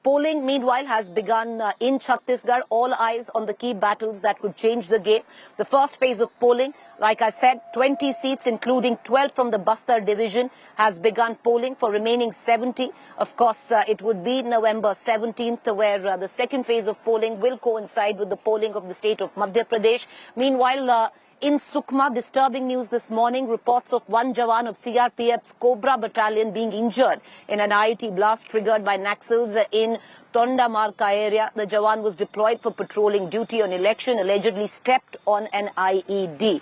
Polling, meanwhile, has begun in Chhattisgarh, all eyes on the key battles that could change the game. The first phase of polling, like I said, 20 seats, including 12 from the Bastar division, has begun polling for remaining 70. Of course, it would be November 17th, where the second phase of polling will coincide with the polling of the state of Madhya Pradesh. Meanwhile, in Sukma, disturbing news this morning, reports of one Jawan of CRPF's Cobra battalion being injured in an IED blast triggered by Naxals in Tondamarka area. The Jawan was deployed for patrolling duty on election, allegedly stepped on an IED.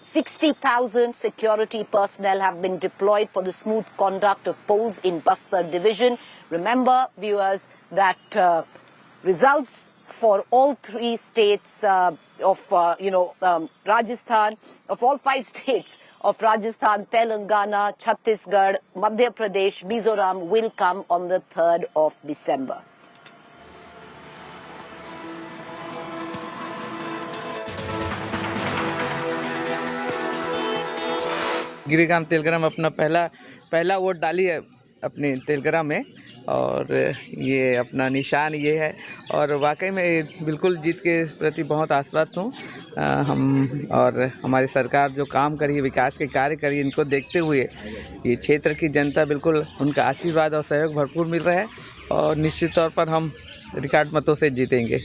60,000 security personnel have been deployed for the smooth conduct of polls in Bastar division. Remember, viewers, that results for all three states Rajasthan, of all 5 states of Rajasthan, Telangana, Chhattisgarh, Madhya Pradesh, Mizoram will come on the 3rd of December. गिरिगाम तेलग्राम अपना पहला vote डाली है अपने तेलग्राम में और ये अपना निशान ये है और वाकई में बिल्कुल जीत के प्रति बहुत आश्वस्त हूँ हम और हमारी सरकार जो काम करी विकास के कार्य करी इनको देखते हुए ये क्षेत्र की जनता बिल्कुल उनका आशीर्वाद और सहयोग भरपूर मिल रहा है और निश्चित तौर पर हम रिकॉर्ड मतों से जीतेंगे।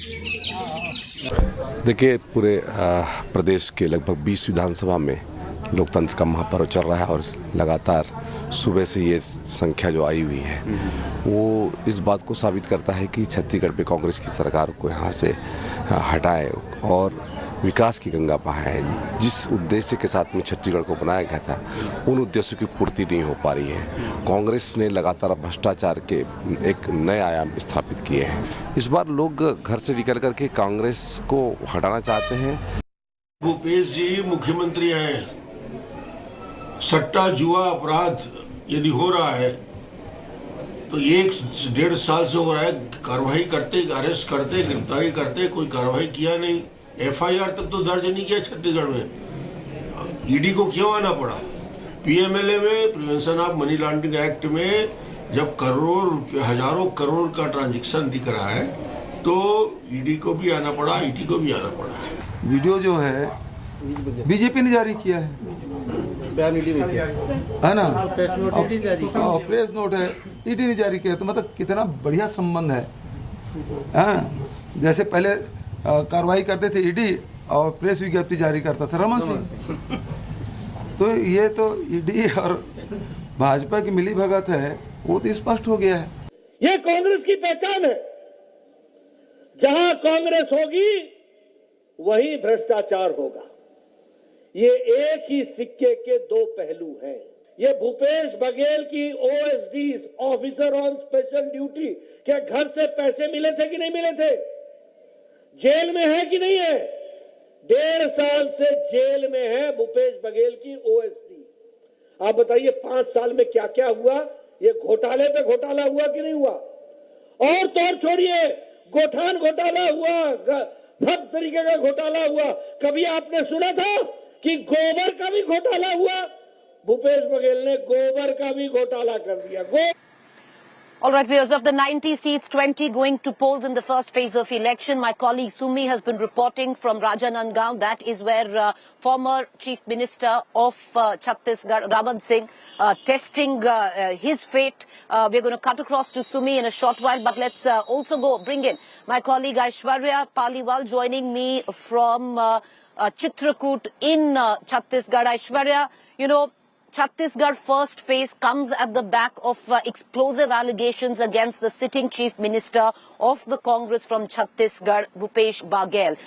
देखिए पूरे प्रदेश के लगभग 20 विधानसभा में लोकतंत्र का महापर्व चल रहा है और लगातार सुबह से ये संख्या जो आई हुई है वो इस बात को साबित करता है कि छत्तीसगढ़ पे कांग्रेस की सरकार को यहाँ से हटाए और विकास की गंगा बहाए। जिस उद्देश्य के साथ में छत्तीसगढ़ को बनाया गया था उन उद्देश्यों की पूर्ति नहीं हो पा रही है। कांग्रेस ने लगातार भ्रष्टाचार के एक नए आयाम स्थापित किए हैं। इस बार लोग घर से निकल करके कांग्रेस को हटाना चाहते हैं। भूपेश जी मुख्यमंत्री हैं, सट्टा जुआ अपराध यदि हो रहा है तो 1-1.5 साल से हो रहा है, कार्रवाई करते, अरेस्ट करते, गिरफ्तारी करते, कोई कार्रवाई किया नहीं। FIR तक तो दर्ज नहीं किया छत्तीसगढ़ में। ED को क्यों आना पड़ा? PMLA में, prevention of money laundering act में जब करोड़ों रुपये, हजारों करोड़ का ट्रांजैक्शन दिख रहा है तो ईडी को भी आना पड़ा, ईटी को भी आना पड़ा। वीडियो जो है बीजेपी ने जारी किया है, बयान ईडी ने किया है ना, प्रेस नोट है, ईडी ने जारी किया। तो मतलब कितना बढ़िया संबंध है, जैसे पहले कार्रवाई करते थे ईडी और प्रेस विज्ञप्ति जारी करता था रमन सिंह। तो ये तो ईडी और भाजपा की मिली भगत है, वो तो स्पष्ट हो गया है। ये कांग्रेस की पहचान है, जहां कांग्रेस होगी वही भ्रष्टाचार होगा। ये एक ही सिक्के के दो पहलू हैं। ये भूपेश बघेल की OSD, officer on special duty, क्या घर से पैसे मिले थे कि नहीं मिले थे? जेल में है कि नहीं है? 1.5 साल से जेल में है भूपेश बघेल की ओएसडी। आप बताइए 5 साल में क्या क्या हुआ? ये घोटाले पे घोटाला हुआ कि नहीं हुआ? और तो और छोड़िए, गोठान घोटाला हुआ, भक्त तरीके का घोटाला हुआ। कभी आपने सुना था कि गोबर का भी घोटाला हुआ? भूपेश बघेल ने गोबर का भी घोटाला कर दिया। All right, viewers, of the 90 seats, 20 going to polls in the first phase of election. My colleague Sumi has been reporting from Rajnandgaon. That is where former Chief Minister of Chhattisgarh, Raman Singh, testing his fate. We're going to cut across to Sumi in a short while, but let's also bring in my colleague Aishwarya Paliwal joining me from Chitrakoot in Chhattisgarh. Aishwarya, you know, Chhattisgarh first phase comes at the back of explosive allegations against the sitting Chief Minister of the Congress from Chhattisgarh, Bhupesh Baghel.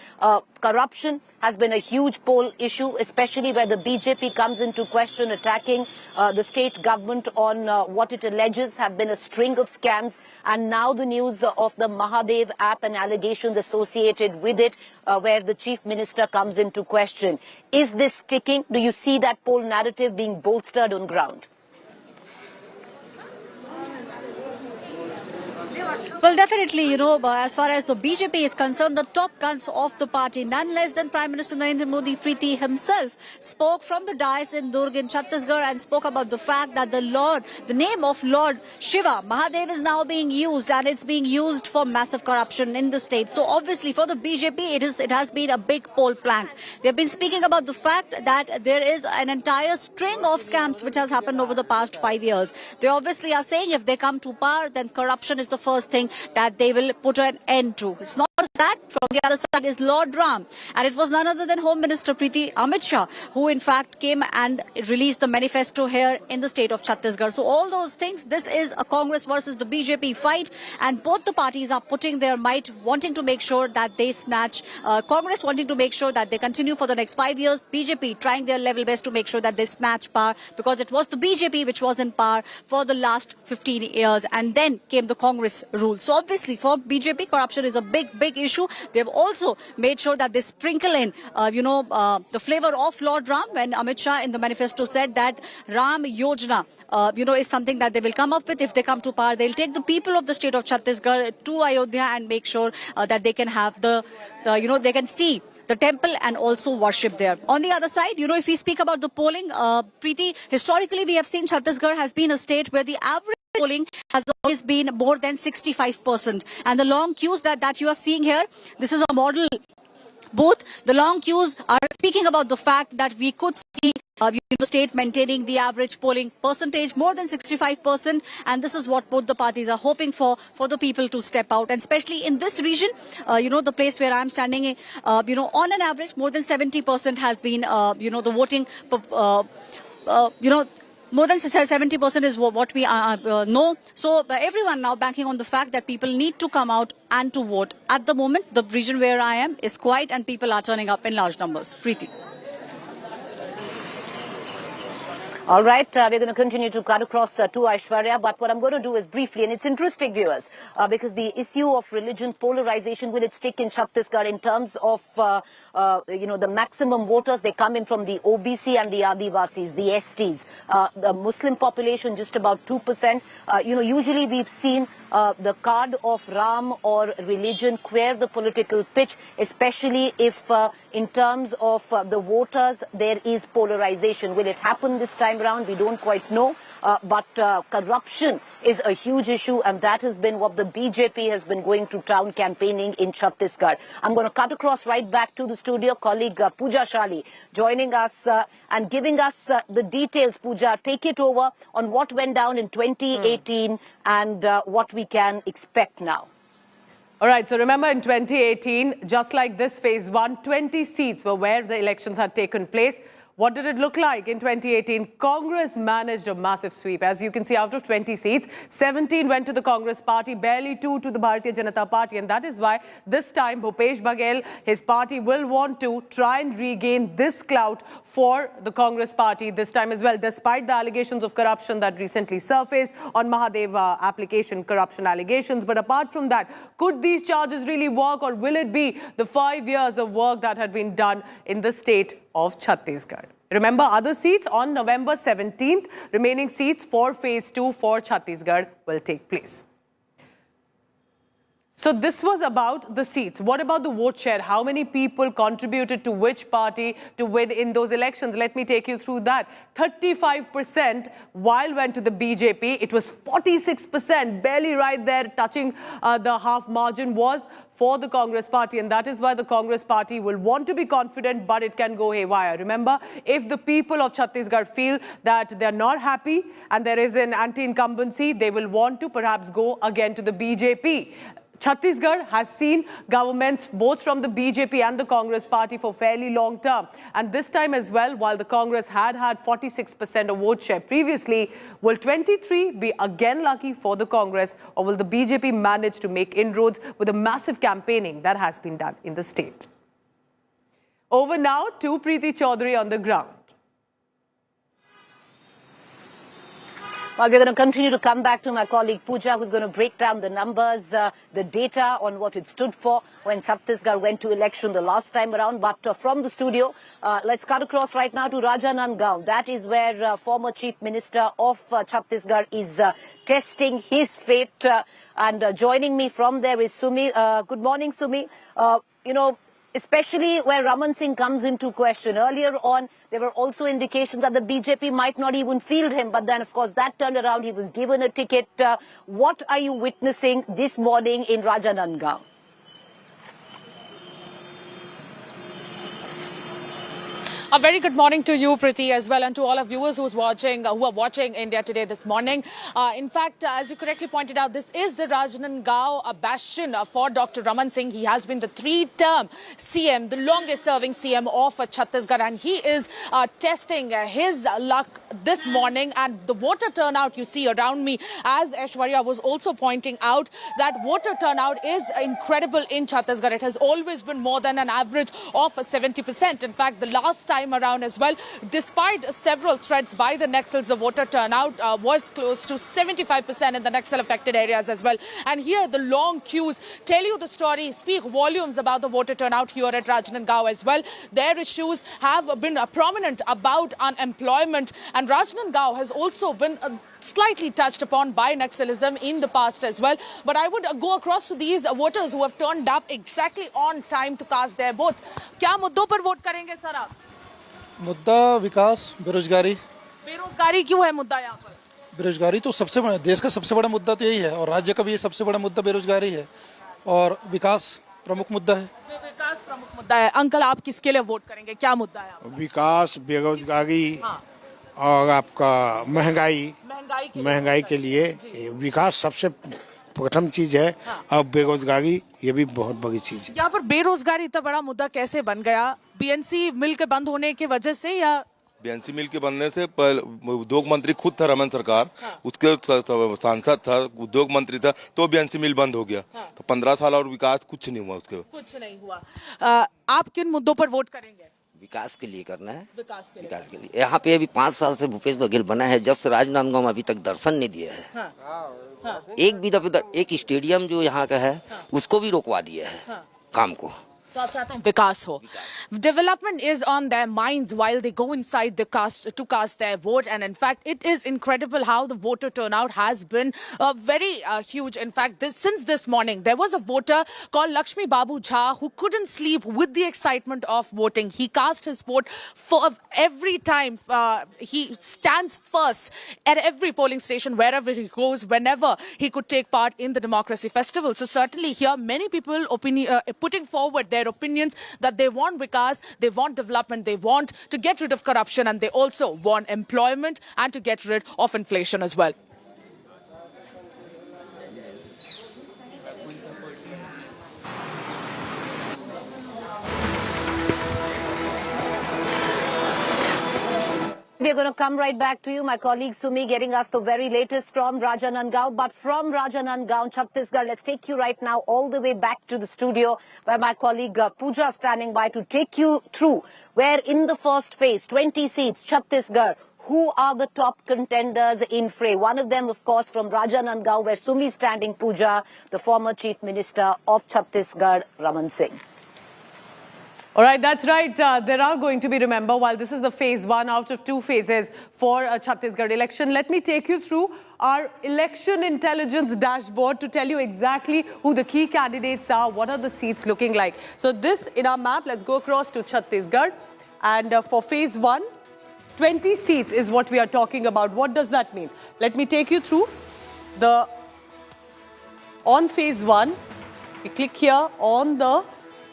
Corruption has been a huge poll issue, especially where the BJP comes into question, attacking the state government on what it alleges have been a string of scams. And now the news of the Mahadev app and allegations associated with it, where the Chief Minister comes into question. Is this sticking? Do you see that poll narrative being bolstered on ground? Well, definitely, you know, as far as the BJP is concerned, the top guns of the party, none less than Prime Minister Narendra Modi Preeti himself, spoke from the dais in Durg in Chhattisgarh and spoke about the fact that the name of Lord Shiva, Mahadev, is now being used, and it's being used for massive corruption in the state. So obviously for the BJP, it has been a big poll plank. They've been speaking about the fact that there is an entire string of scams which has happened over the past 5 years. They obviously are saying if they come to power, then corruption is the first thing that they will put an end to. It's not that. From the other side is Lord Ram, and it was none other than Home Minister Preeti Amit Shah who in fact came and released the manifesto here in the state of Chhattisgarh. So all those things, this is a Congress versus the BJP fight, and both the parties are putting their might, wanting to make sure that they snatch, Congress wanting to make sure that they continue for the next 5 years, BJP trying their level best to make sure that they snatch power, because it was the BJP which was in power for the last 15 years, and then came the Congress rule. So obviously for BJP, corruption is a big issue. They have also made sure that they sprinkle in, the flavor of Lord Ram, when Amit Shah in the manifesto said that Ram Yojana, is something that they will come up with. If they come to power, they'll take the people of the state of Chhattisgarh to Ayodhya and make sure that they can have they can see the temple and also worship there. On the other side, if we speak about the polling, Preeti, historically we have seen Chhattisgarh has been a state where the average polling has always been more than 65%. And the long queues that you are seeing here, this is a model booth. The long queues are speaking about the fact that we could see the state maintaining the average polling percentage more than 65%, and this is what both the parties are hoping for the people to step out. And especially in this region, the place where I'm standing, on an average more than 70% has been, the voting, more than 70% is what we know. So everyone now banking on the fact that people need to come out and to vote. At the moment, the region where I am is quiet and people are turning up in large numbers. Preeti. All right, we're going to continue to cut across to Aishwarya, but what I'm going to do is briefly, and it's interesting, viewers, because the issue of religion polarization, will it stick in Chhattisgarh in terms of, the maximum voters? They come in from the OBC and the Adivasis, the STs. The Muslim population, just about 2%. Usually we've seen the card of Ram or religion queer the political pitch, especially if in terms of the voters there is polarization. Will it happen this time time around, we don't quite know. But corruption is a huge issue, and that has been what the BJP has been going to town campaigning in Chhattisgarh. I'm going to cut across right back to the studio. Colleague Pooja Shali joining us and giving us the details. Pooja, take it over on what went down in 2018 and what we can expect now. All right, so remember in 2018, just like this phase 1, 20 seats were where the elections had taken place. What did it look like in 2018? Congress managed a massive sweep. As you can see, out of 20 seats, 17 went to the Congress party, barely 2 to the Bharatiya Janata Party. And that is why this time Bhupesh Baghel, his party will want to try and regain this clout for the Congress party this time as well, despite the allegations of corruption that recently surfaced on Mahadev application, corruption allegations. But apart from that, could these charges really work, or will it be the 5 years of work that had been done in the state of Chhattisgarh? Remember, other seats on November 17th, remaining seats for phase 2 for Chhattisgarh will take place. So this was about the seats. What about the vote share? How many people contributed to which party to win in those elections? Let me take you through that. 35% while went to the BJP. It was 46%, barely right there, touching the half margin, was for the Congress party. And that is why the Congress party will want to be confident, but it can go haywire. Remember, if the people of Chhattisgarh feel that they're not happy and there is an anti-incumbency, they will want to perhaps go again to the BJP. Chhattisgarh has seen governments both from the BJP and the Congress party for fairly long term. And this time as well, while the Congress had 46% of vote share previously, will 23 be again lucky for the Congress, or will the BJP manage to make inroads with the massive campaigning that has been done in the state? Over now to Preeti Chaudhary on the ground. Well, we're going to continue to come back to my colleague Pooja, who's going to break down the numbers, the data on what it stood for when Chhattisgarh went to election the last time around. But from the studio, let's cut across right now to Rajnandgaon. That is where former Chief Minister of Chhattisgarh is testing his fate. And joining me from there is Sumi. Good morning, Sumi. Especially where Raman Singh comes into question. Earlier on, there were also indications that the BJP might not even field him. But then, of course, that turned around. He was given a ticket. What are you witnessing this morning in Rajnandgaon? A very good morning to you, Preeti, as well, and to all our viewers who are watching India Today this morning. In fact, as you correctly pointed out, this is the Rajnandgaon bastion for Dr. Raman Singh. He has been the 3-term CM, the longest-serving CM of Chhattisgarh, and he is testing his luck this morning. And the voter turnout you see around me, as Aishwarya was also pointing out, that voter turnout is incredible in Chhattisgarh. It has always been more than an average of 70%. In fact, the last time around as well, despite several threats by the Naxals, the voter turnout was close to 75% in the Naxal affected areas as well. And here the long queues tell you the story, speak volumes about the voter turnout here at Rajnandgaon as well. Their issues have been prominent about unemployment, and Rajnandgaon has also been slightly touched upon by Naxalism in the past as well. But I would go across to these voters who have turned up exactly on time to cast their votes. क्या मुद्दों पर vote करेंगे sir आप? मुद्दा विकास, बेरोजगारी। बेरोजगारी क्यों है मुद्दा यहाँ पर? बेरोजगारी तो सबसे बड़ा, देश का सबसे बड़ा मुद्दा तो यही है, और राज्य का भी ये सबसे बड़ा मुद्दा बेरोजगारी है, और विकास प्रमुख मुद्दा है। विकास प्रमुख मुद्दा है। अंकल, आप किसके लिए वोट करेंगे? क्या मुद्दा है? विकास, बेरोजगारी और आपका महंगाई के लिए विकास सबसे प्रथम चीज है। अब बेरोजगारी ये भी बहुत बड़ी चीज है। यहाँ पर बेरोजगारी इतना बड़ा मुद्दा कैसे बन गया? बीएनसी मिल के बंद होने की वजह से, या बीएनसी मिल के बनने से उद्योग मंत्री खुद था रमन सरकार, उसके सांसद था, उद्योग मंत्री था, तो बीएनसी मिल बंद हो गया। तो 15 साल और विकास कुछ नहीं हुआ, उसके कुछ नहीं हुआ। आप किन मुद्दों पर वोट करेंगे? विकास के लिए करना है। विकास के लिए। यहाँ पे अभी 5 साल से भूपेश बघेल बना है, जब से राजनांदगांव में अभी तक दर्शन नहीं दिया है। एक भी दफे एक स्टेडियम जो यहाँ का है उसको भी रोकवा दिया है काम को। तो आप चाहते हैं विकास हो. Development is on their minds while they go inside the cast their vote, and in fact it is incredible how the voter turnout has been very huge. In fact, since this morning there was a voter called Lakshmi Babu Jha who couldn't sleep with the excitement of voting. He cast his vote for every time. He stands first at every polling station wherever he goes, whenever he could take part in the Democracy Festival. So certainly here many people putting forward their opinions that they want vikas, they want development, they want to get rid of corruption, and they also want employment and to get rid of inflation as well. We're going to come right back to you. My colleague Sumi getting us the very latest from Rajnandgaon. But from Rajnandgaon, Chhattisgarh, let's take you right now all the way back to the studio where my colleague Pooja is standing by to take you through where in the first phase, 20 seats, Chhattisgarh, who are the top contenders in fray. One of them, of course, from Rajnandgaon, where Sumi is standing, Pooja, the former Chief Minister of Chhattisgarh, Raman Singh. All right, that's right. There are going to be, remember, while this is the phase 1 out of 2 phases for a Chhattisgarh election, let me take you through our election intelligence dashboard to tell you exactly who the key candidates are, what are the seats looking like. So this, in our map, let's go across to Chhattisgarh. And for phase 1, 20 seats is what we are talking about. What does that mean? Let me take you through on phase 1, we click here on the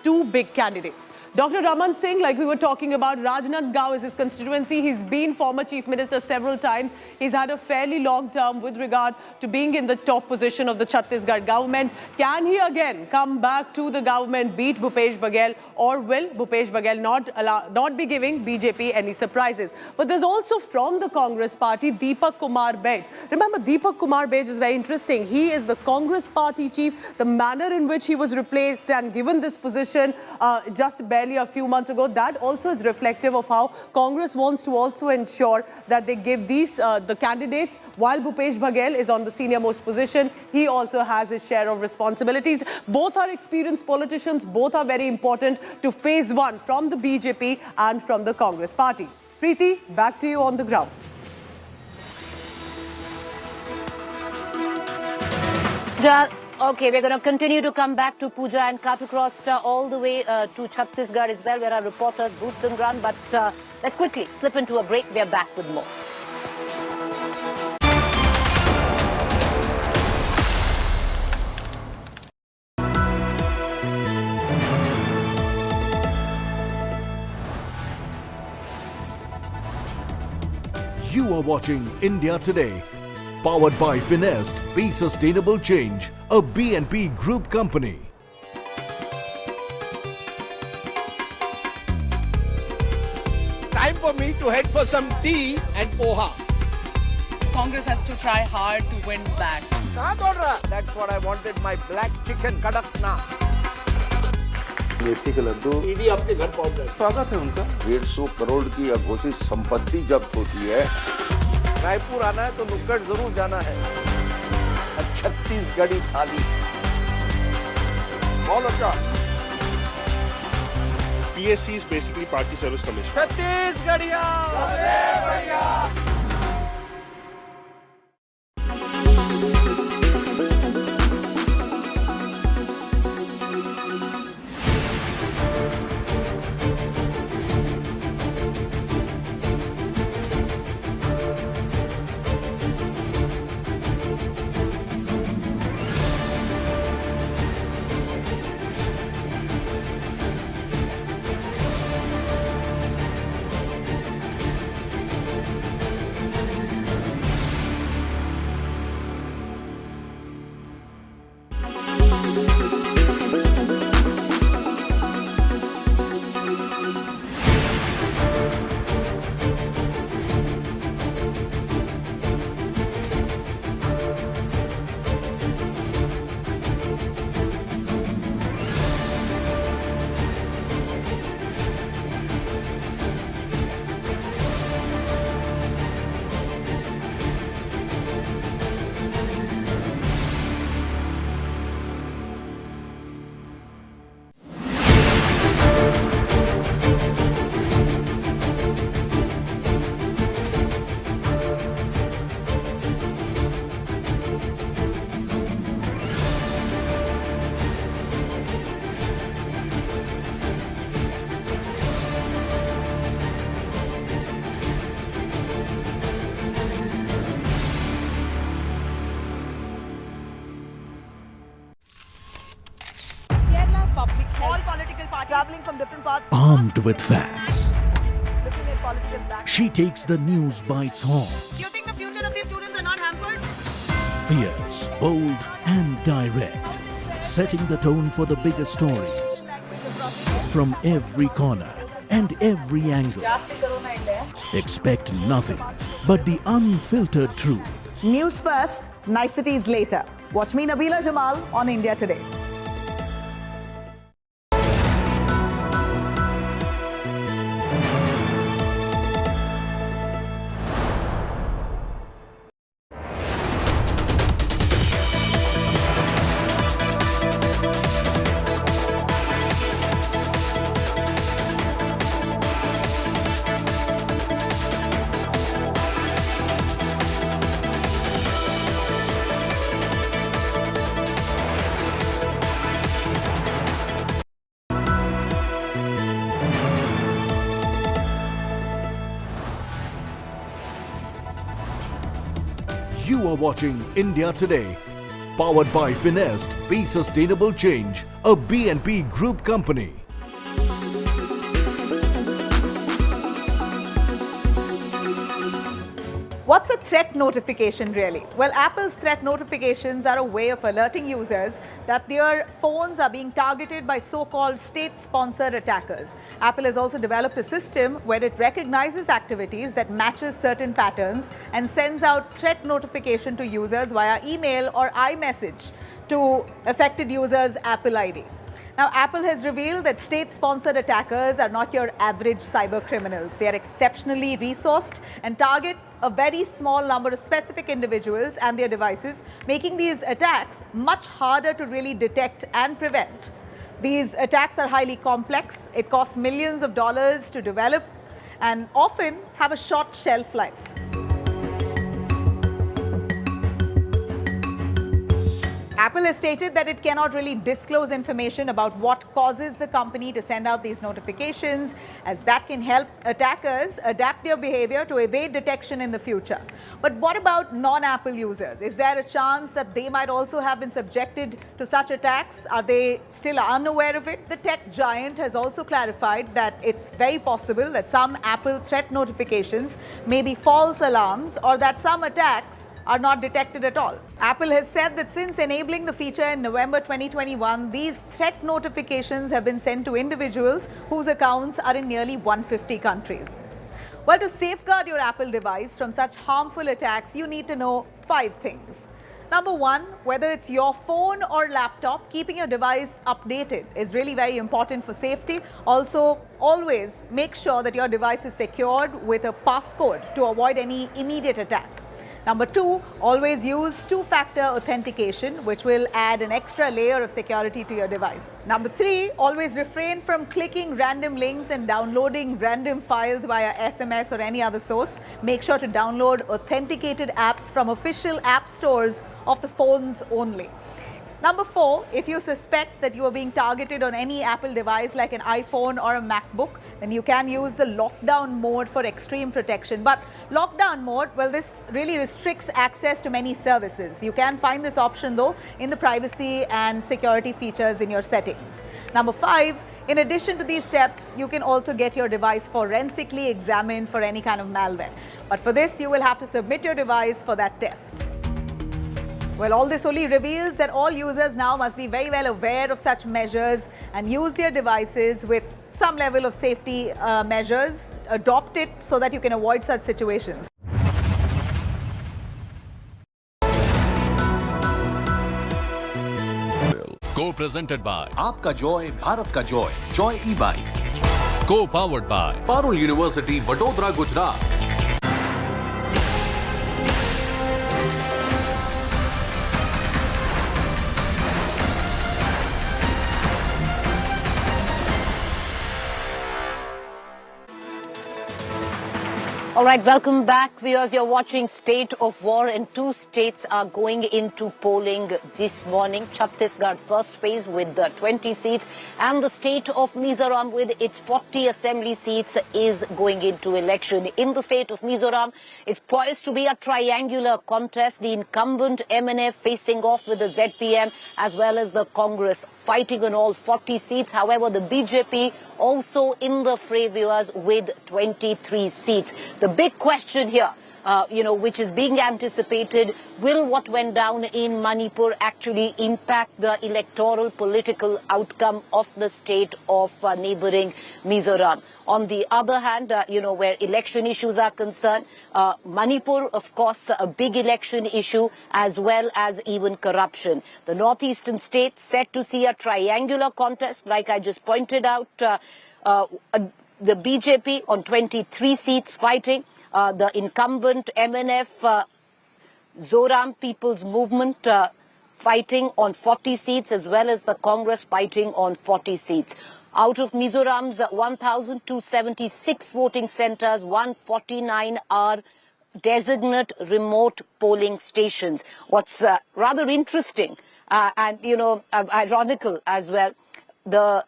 2 big candidates. Dr. Raman Singh, like we were talking about, Rajnandgaon is his constituency. He's been former Chief Minister several times. He's had a fairly long term with regard to being in the top position of the Chhattisgarh government. Can he again come back to the government, beat Bhupesh Baghel, or will Bhupesh Baghel not be giving BJP any surprises? But there's also from the Congress party, Deepak Kumar Baij. Remember, Deepak Kumar Baij is very interesting. He is the Congress party chief. The manner in which he was replaced and given this position just barely a few months ago, that also is reflective of how Congress wants to also ensure that they give these the candidates, while Bhupesh Baghel is on the senior most position, he also has his share of responsibilities. Both are experienced politicians, both are very important to phase 1 from the BJP and from the Congress party. Preeti, back to you on the ground. Okay, we're going to continue to come back to Pooja and cut across all the way to Chhattisgarh as well, where our reporters boots on ground. But let's quickly slip into a break. We're back with more. You are watching India Today. Powered by Finest, Be Sustainable Change, a BNP Group company. Time for me to head for some tea and poha. Congress has to try hard to win back. That's what I wanted, my black chicken kadakna. मेथी का Laddu ED अपने घर पहुंच गए। स्वागत है उनका। 150 करोड़ की अघोषित संपत्ति जब्त होती है। रायपुर आना है तो नुक्कड़ जरूर जाना है। छत्तीसगढ़ी थाली। PSC is basically Party Service Commission. Chhattisgarhiya. public health, all political parties traveling from different parts. Armed with facts, Looking at political back. she takes the news by its horns. Do you think the future of these students are not hampered? Fierce, bold, and direct, setting the tone for the biggest stories from every corner and every angle. Expect nothing but the unfiltered truth. News first, niceties later. Watch me, Nabila Jamal, on India Today. You are watching India Today, powered by Finest, Be Sustainable Change, a BNP Group company. What's a threat notification really? Well, Apple's threat notifications are a way of alerting users that their phones are being targeted by so-called state-sponsored attackers. Apple has also developed a system where it recognizes activities that matches certain patterns and sends out threat notification to users via email or iMessage to affected users' Apple ID. Now, Apple has revealed that state-sponsored attackers are not your average cyber criminals. They are exceptionally resourced and target a very small number of specific individuals and their devices, making these attacks much harder to really detect and prevent. These attacks are highly complex. It costs millions of dollars to develop and often have a short shelf life. Apple has stated that it cannot really disclose information about what causes the company to send out these notifications, as that can help attackers adapt their behavior to evade detection in the future. But what about non-Apple users? Is there a chance that they might also have been subjected to such attacks? Are they still unaware of it? The tech giant has also clarified that it's very possible that some Apple threat notifications may be false alarms, or that some attacks are not detected at all. Apple has said that since enabling the feature in November 2021, these threat notifications have been sent to individuals whose accounts are in nearly 150 countries. Well, to safeguard your Apple device from such harmful attacks, you need to know 5 things. Number 1, whether it's your phone or laptop, keeping your device updated is really very important for safety. Also, always make sure that your device is secured with a passcode to avoid any immediate attack. Number 2, always use two-factor authentication, which will add an extra layer of security to your device. Number 3, always refrain from clicking random links and downloading random files via SMS or any other source. Make sure to download authenticated apps from official app stores of the phones only. Number 4, if you suspect that you are being targeted on any Apple device like an iPhone or a MacBook, then you can use the lockdown mode for extreme protection. But lockdown mode, well, this really restricts access to many services. You can find this option though in the privacy and security features in your settings. Number 5, in addition to these steps, you can also get your device forensically examined for any kind of malware. But for this, you will have to submit your device for that test. Well, all this only reveals that all users now must be very well aware of such measures and use their devices with some level of safety measures. Adopt it so that you can avoid such situations. Co-presented by Aapka Joy, Bharat Ka Joy, Joy e-bike. Co-powered by Parul University, Vadodara, Gujarat. All right, welcome back, viewers. You're watching State of War, and 2 states are going into polling this morning. Chhattisgarh first phase with 20 seats, and the state of Mizoram with its 40 assembly seats is going into election. In the state of Mizoram, it's poised to be a triangular contest. The incumbent MNF facing off with the ZPM as well as the Congress, fighting on all 40 seats. However, the BJP also in the fray, viewers, with 23 seats. The big question here, which is being anticipated, will what went down in Manipur actually impact the electoral political outcome of the state of neighboring Mizoram? On the other hand, where election issues are concerned, Manipur, of course, a big election issue, as well as even corruption. The northeastern states set to see a triangular contest, like I just pointed out. The BJP on 23 seats fighting, the incumbent MNF Zoram People's Movement fighting on 40 seats, as well as the Congress fighting on 40 seats. Out of Mizoram's 1,276 voting centers, 149 are designate remote polling stations. What's rather interesting and, ironical as well, the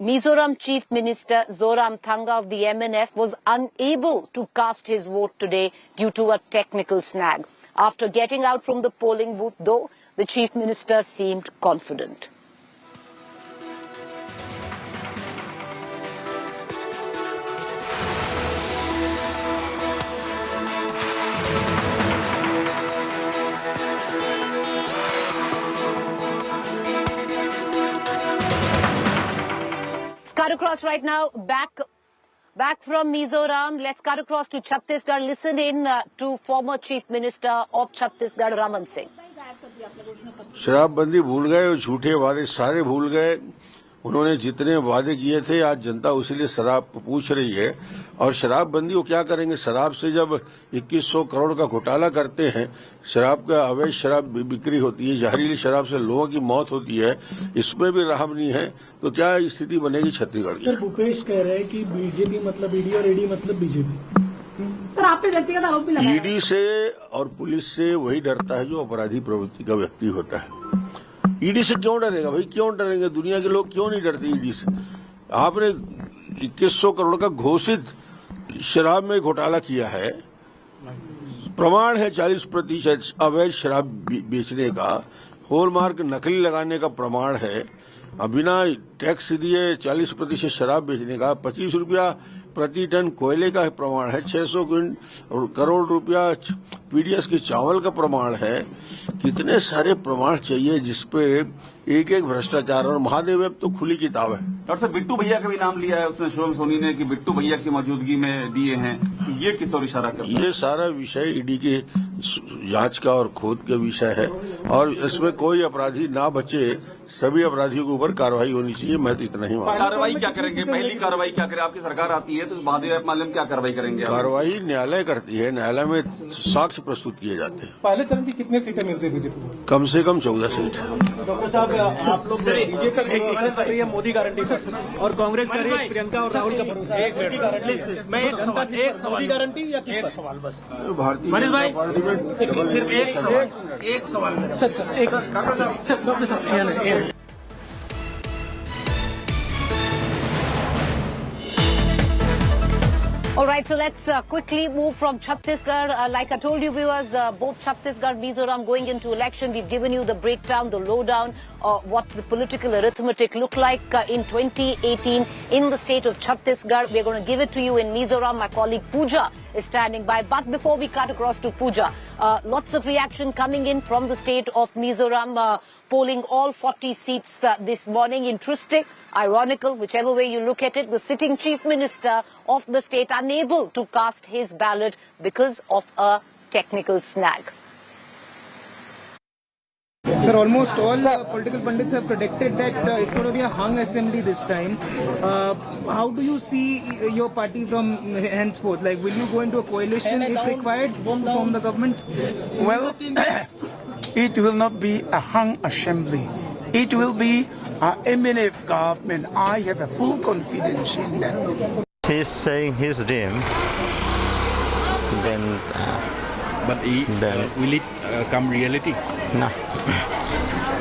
Mizoram Chief Minister Zoram of the MNF was unable to cast his vote today due to a technical snag. After getting out from the polling booth, though, the Chief Minister seemed confident. Cut across right now, back from Mizoram. Let's cut across to Chhattisgarh. Listen in to former Chief Minister of Chhattisgarh, Raman Singh. शराबबंदी भूल गए और झूठे वादे सारे भूल गए। उन्होंने जितने वादे किए थे आज जनता उसीलिए शराब पूछ रही है। और शराबबंदी वो क्या करेंगे? शराब से जब 2100 करोड़ का घोटाला करते हैं, शराब का अवैध शराब बिक्री होती है, जहरीली शराब से लोगों की मौत होती है, इसमें भी रहम नहीं है, तो क्या स्थिति बनेगी छत्तीसगढ़ की? सर, भूपेश कह रहे हैं कि बीजेपी मतलब ईडी और ईडी मतलब बीजेपी। सर, आप पे व्यक्तिगत आरोप भी लगाया। ईडी से और पुलिस से वही डरता है जो अपराधी प्रवृत्ति का व्यक्ति होता है। ईडी से क्यों डरेगा भाई? क्यों डरेंगे? दुनिया के लोग क्यों नहीं डरते ईडी से? आपने 2100 करोड़ का घोषित शराब में घोटाला किया है, प्रमाण है 40% अवैध शराब बेचने का, हॉलमार्क नकली लगाने का प्रमाण है, बिना टैक्स दिए 40% शराब बेचने का, 25 रुपया प्रति टन कोयले का प्रमाण है, 600 करोड़ रुपया पीडीएस के चावल का प्रमाण है। कितने सारे प्रमाण चाहिए जिसपे एक एक भ्रष्टाचार, और महादेव वेब तो खुली किताब है। डॉक्टर साहब, बिट्टू भैया का भी नाम लिया है उसने, शिवम सोनी ने, कि बिट्टू भैया की मौजूदगी में दिए हैं, ये किस और इशारा करता है? ये सारा विषय ईडी के जांच का और खोद का विषय है, और इसमें कोई अपराधी ना बचे, सभी अपराधियों के ऊपर कार्रवाई होनी चाहिए। मैं तो इतना ही मानता हूं। कार्रवाई क्या करेंगे? पहली कार्रवाई क्या करे? आपकी सरकार आती है तो महादेव मालूम क्या कार्रवाई करेंगे? कार्रवाई न्यायालय करती है, न्यायालय में साक्ष्य प्रस्तुत किए जाते हैं। पहले चरण की कितने सीटें मिलती थी? कम से कम 14 सीट। डॉक्टर साहब, आप लोग बीजेपी कर रही है मोदी गारंटी और कांग्रेस कर रही है प्रियंका और राहुल का भरोसा, मैं एक सवाल मोदी गारंटी या एक सवाल बस? भारतीय एक सवाल सर, डॉक्टर साहब। All right, so let's quickly move from Chhattisgarh. Like I told you, viewers, both Chhattisgarh, Mizoram going into election. We've given you the breakdown, the lowdown, what the political arithmetic looked like in 2018 in the state of Chhattisgarh. We're going to give it to you in Mizoram. My colleague Pooja is standing by. But before we cut across to Pooja, lots of reaction coming in from the state of Mizoram, polling all 40 seats this morning. Interesting, ironical, whichever way you look at it. The sitting chief minister of the state unable to cast his ballot because of a technical snag. Sir, almost all political pundits have predicted that it's going to be a hung assembly this time. How do you see your party from henceforth? Like, will you go into a coalition if required to form the government? Well, it will not be a hung assembly. It will be an MNF government. I have a full confidence in that. He's saying his dream. then will it come reality? no,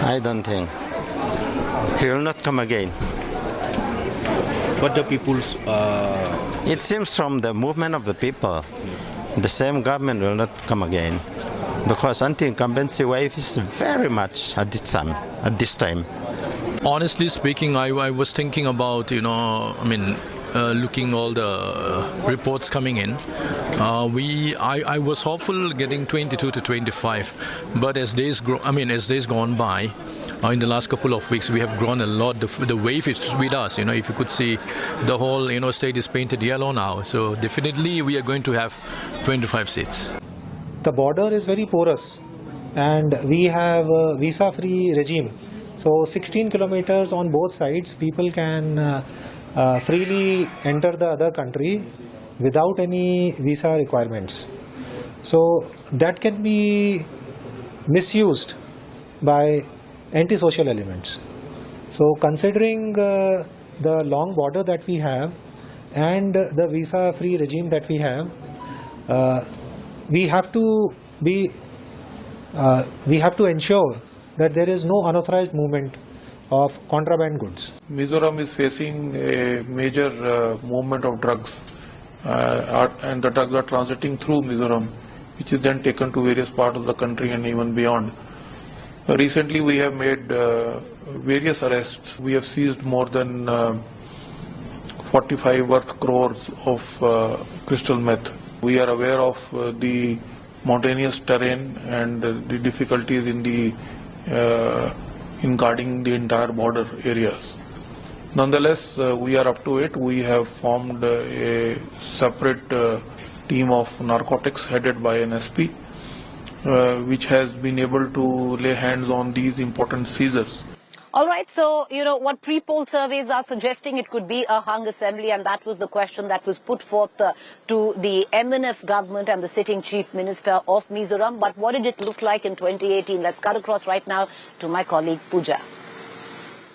I don't think. He will not come again. But the people's... It seems from the movement of the people, the same government will not come again. Because anti-incumbency wave is very much at this time. Honestly speaking, I was thinking about, looking all the reports coming in. I was hopeful getting 22 to 25, but as days gone by, in the last couple of weeks, we have grown a lot. The wave is with us. If you could see, the whole state is painted yellow now. So definitely, we are going to have 25 seats. The border is very porous, and we have a visa-free regime. So 16 kilometers on both sides, people can freely enter the other country without any visa requirements. So that can be misused by antisocial elements. So considering the long border that we have and the visa-free regime that we have, we have to ensure that there is no unauthorized movement of contraband goods. Mizoram is facing a major movement of drugs, and the drugs are transiting through Mizoram, which is then taken to various parts of the country and even beyond. Recently, we have made various arrests. We have seized more than 45 worth crores of crystal meth. We are aware of the mountainous terrain and the difficulties in guarding the entire border areas. Nonetheless, we are up to it. We have formed a separate team of narcotics headed by an SP, which has been able to lay hands on these important seizures. All right, so, what pre-poll surveys are suggesting, it could be a hung assembly, and that was the question that was put forth to the MNF government and the sitting chief minister of Mizoram. But what did it look like in 2018? Let's cut across right now to my colleague Pooja.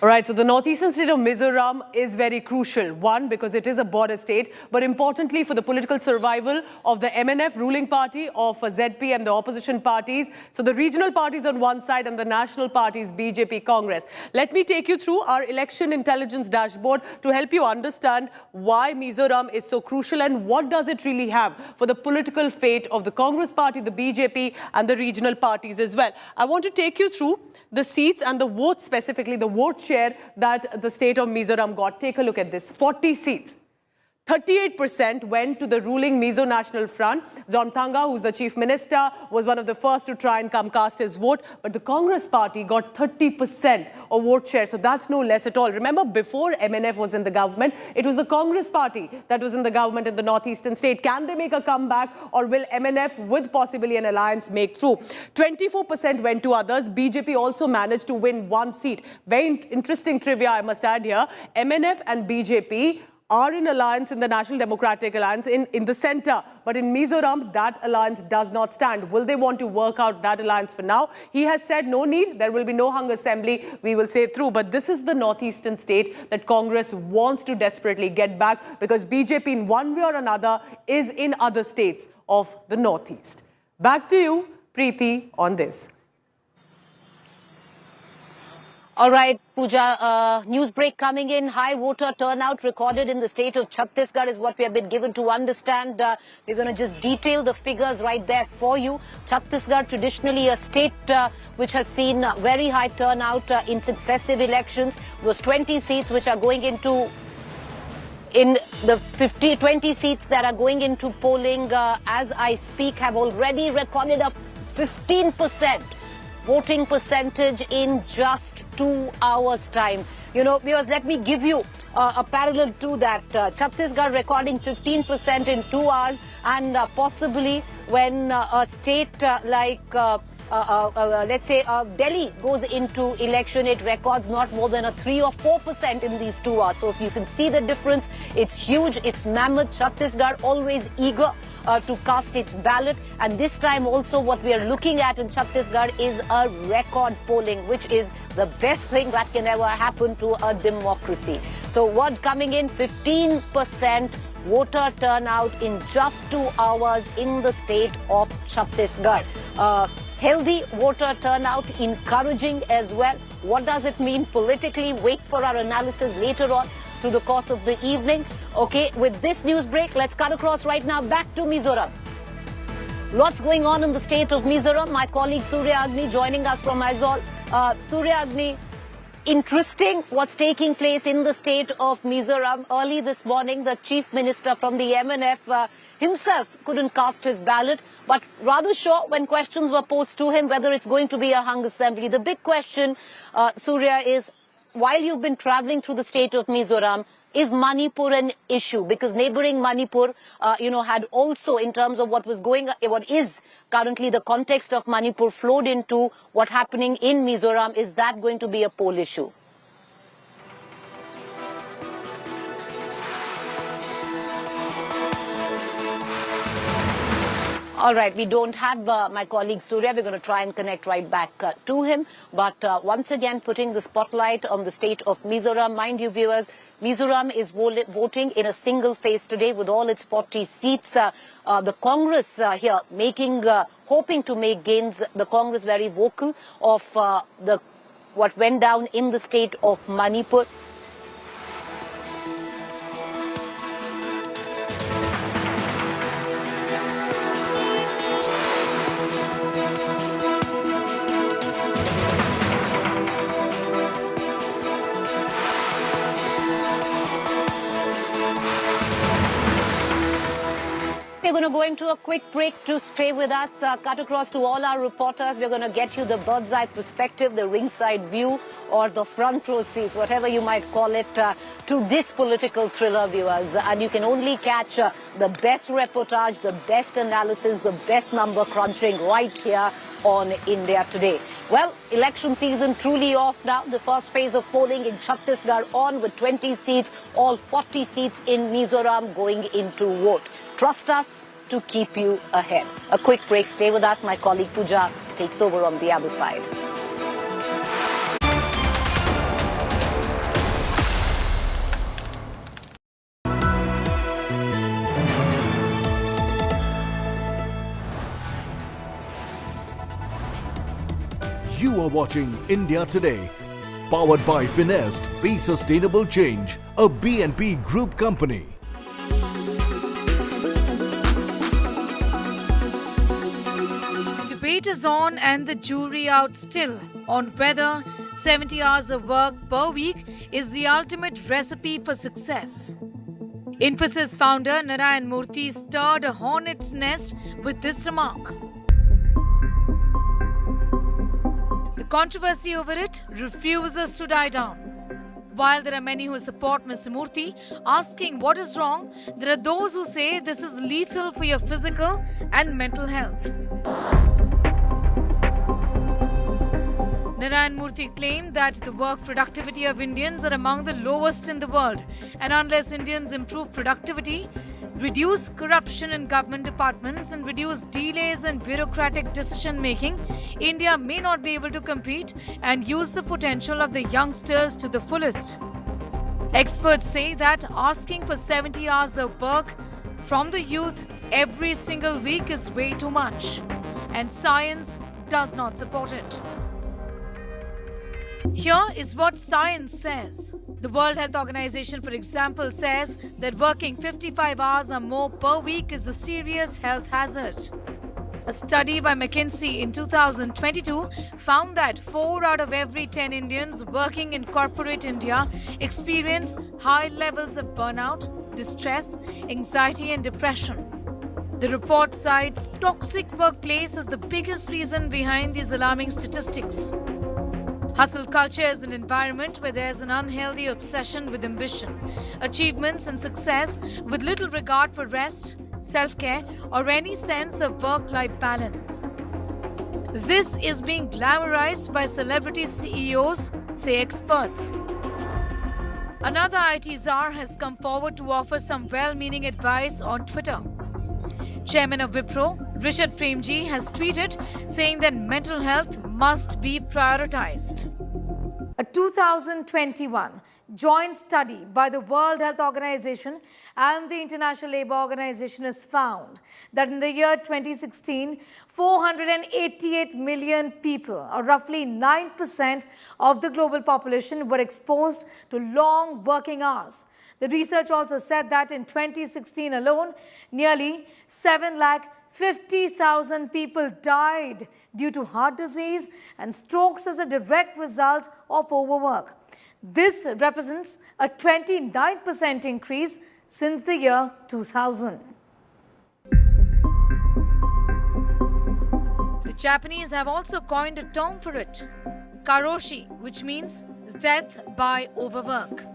All right, so the northeastern state of Mizoram is very crucial. One, because it is a border state, but importantly for the political survival of the MNF ruling party, of ZP and the opposition parties. So the regional parties on one side and the national parties, BJP, Congress. Let me take you through our election intelligence dashboard to help you understand why Mizoram is so crucial and what does it really have for the political fate of the Congress party, the BJP and the regional parties as well. I want to take you through the seats and the votes, specifically the vote share that the state of Mizoram got. Take a look at this. 40 seats. 38% went to the ruling Mizo National Front. Rajnandgaon, who's the chief minister, was one of the first to try and come cast his vote. But the Congress party got 30% of vote share. So that's no less at all. Remember, before MNF was in the government, it was the Congress party that was in the government in the northeastern state. Can they make a comeback, or will MNF, with possibly an alliance, make through? 24% went to others. BJP also managed to win one seat. Very interesting trivia, I must add here. MNF and BJP are in alliance in the National Democratic Alliance in the center. But in Mizoram, that alliance does not stand. Will they want to work out that alliance for now? He has said no need. There will be no hung assembly. We will say through. But this is the northeastern state that Congress wants to desperately get back, because BJP in one way or another is in other states of the northeast. Back to you, Preeti, on this. All right, Pooja, news break coming in. High voter turnout recorded in the state of Chhattisgarh is what we have been given to understand. We're going to just detail the figures right there for you. Chhattisgarh, traditionally a state which has seen very high turnout in successive elections. Those 20 seats which are going into the 20 seats that are going into polling as I speak have already recorded a 15% voting percentage in just 2 hours' time. Viewers, let me give you a parallel to that. Chhattisgarh recording 15% in 2 hours, and possibly when a state like let's say Delhi goes into election, it records not more than a 3 or 4% in these 2 hours. So if you can see the difference, it's huge, it's mammoth. Chhattisgarh always eager to cast its ballot, and this time also what we are looking at in Chhattisgarh is a record polling, which is the best thing that can ever happen to a democracy. So word coming in, 15% voter turnout in just 2 hours in the state of Chhattisgarh. Healthy voter turnout, encouraging as well. What does it mean politically? Wait for our analysis later on through the course of the evening. Okay, with this news break, let's cut across right now back to Mizoram. Lots going on in the state of Mizoram. My colleague Surya Agni joining us from Aizawl. Surya Agni, interesting what's taking place in the state of Mizoram. Early this morning, the chief minister from the MNF himself couldn't cast his ballot, but rather sure when questions were posed to him whether it's going to be a hung assembly. The big question, Surya, is while you've been traveling through the state of Mizoram, is Manipur an issue? Because neighboring Manipur, had also, in terms of what is currently the context of Manipur, flowed into what's happening in Mizoram. Is that going to be a poll issue? All right, we don't have my colleague Surya. We're going to try and connect right back to him. But once again, putting the spotlight on the state of Mizoram. Mind you, viewers, Mizoram is voting in a single phase today with all its 40 seats. The Congress here hoping to make gains. The Congress very vocal of what went down in the state of Manipur. We're going to go into a quick break. To stay with us, cut across to all our reporters. We're going to get you the bird's eye perspective, the ringside view, or the front row seats, whatever you might call it, to this political thriller, viewers. And you can only catch the best reportage, the best analysis, the best number crunching right here on India Today. Well, election season truly off now. The first phase of polling in Chhattisgarh on with 20 seats, all 40 seats in Mizoram going into vote. Trust us to keep you ahead. A quick break. Stay with us. My colleague Pooja takes over on the other side. You are watching India Today, powered by Finest Be Sustainable Change, a BNP Group company. Debate is on and the jury out still on whether 70 hours of work per week is the ultimate recipe for success. Infosys founder Narayan Murthy stirred a hornet's nest with this remark. The controversy over it refuses to die down. While there are many who support Mr. Murthy, asking what is wrong, there are those who say this is lethal for your physical and mental health. Narayan Murthy claimed that the work productivity of Indians are among the lowest in the world, and unless Indians improve productivity, reduce corruption in government departments and reduce delays in bureaucratic decision-making, India may not be able to compete and use the potential of the youngsters to the fullest. Experts say that asking for 70 hours of work from the youth every single week is way too much, and science does not support it. Here is what science says. The World Health Organization, for example, says that working 55 hours or more per week is a serious health hazard. A study by McKinsey in 2022 found that 4 out of every 10 Indians working in corporate India experience high levels of burnout, distress, anxiety and depression. The report cites toxic workplace as the biggest reason behind these alarming statistics. Hustle culture is an environment where there's an unhealthy obsession with ambition, achievements and success with little regard for rest, self-care or any sense of work-life balance. This is being glamorized by celebrity CEOs, say experts. Another IT czar has come forward to offer some well-meaning advice on Twitter. Chairman of Wipro, Rishad Premji, has tweeted saying that mental health must be prioritized. A 2021 joint study by the World Health Organization and the International Labour Organization has found that in the year 2016, 488 million people, or roughly 9% of the global population, were exposed to long working hours. The research also said that in 2016 alone, nearly 750,000 people died due to heart disease and strokes as a direct result of overwork. This represents a 29% increase since the year 2000. The Japanese have also coined a term for it, karoshi, which means death by overwork.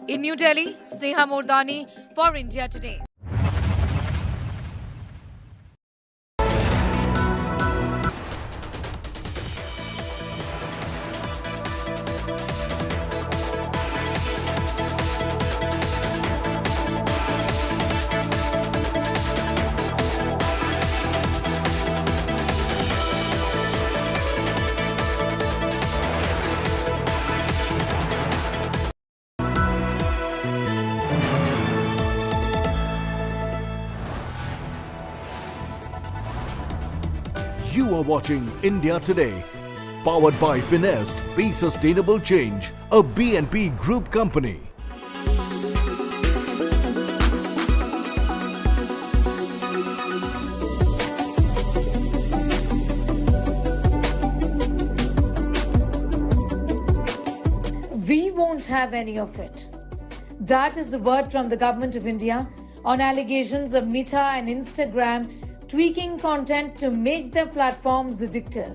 In New Delhi, Sneha Mordani for India Today. You are watching India Today, powered by Finest, Be Sustainable Change, a B&P Group company. We won't have any of it. That is the word from the Government of India on allegations of Meta and Instagram tweaking content to make their platforms addictive.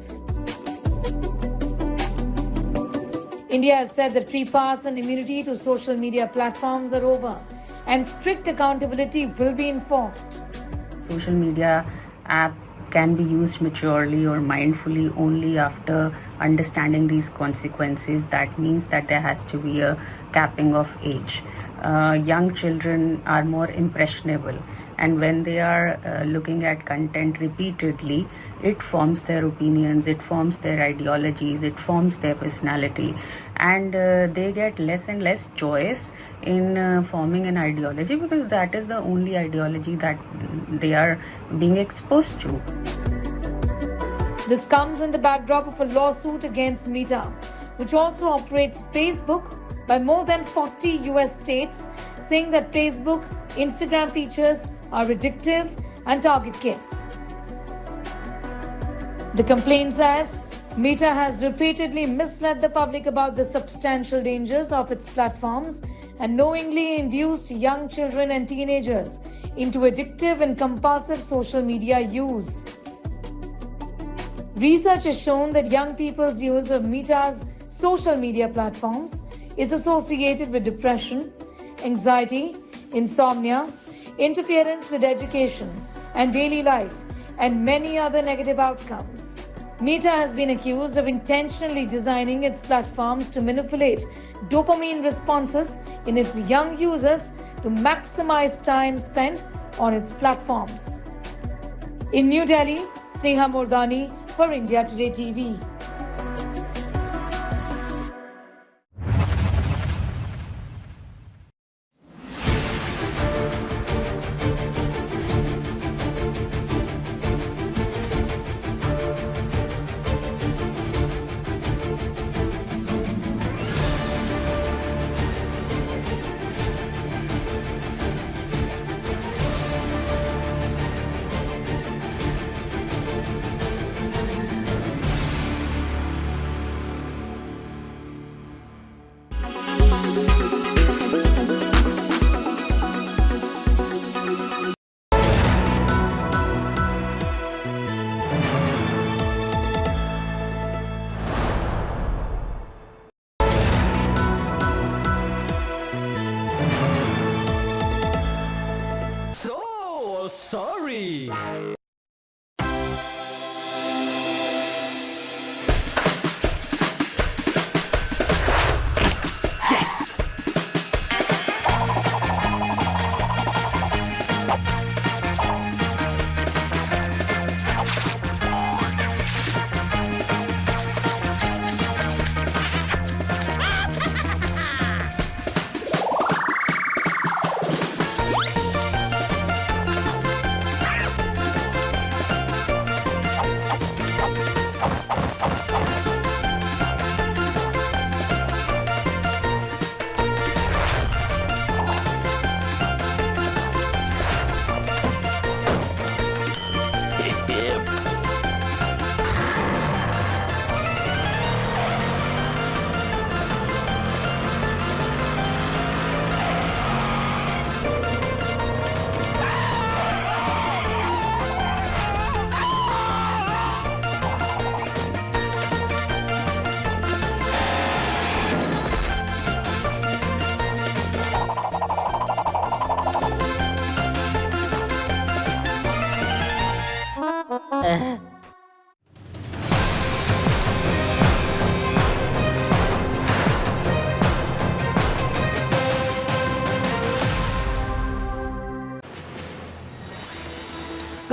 India has said that free pass and immunity to social media platforms are over and strict accountability will be enforced. Social media app can be used maturely or mindfully only after understanding these consequences. That means that there has to be a capping of age. Young children are more impressionable, and when they are looking at content repeatedly, it forms their opinions, it forms their ideologies, it forms their personality, and they get less and less choice in forming an ideology, because that is the only ideology that they are being exposed to. This comes in the backdrop of a lawsuit against Meta, which also operates Facebook, by more than 40 US states, saying that Facebook, Instagram features are addictive and target kids. The complaint says Meta has repeatedly misled the public about the substantial dangers of its platforms and knowingly induced young children and teenagers into addictive and compulsive social media use. Research has shown that young people's use of Meta's social media platforms is associated with depression, anxiety, insomnia, interference with education and daily life, and many other negative outcomes. Meta has been accused of intentionally designing its platforms to manipulate dopamine responses in its young users to maximize time spent on its platforms. In New Delhi, Sneha Mordani for India Today TV.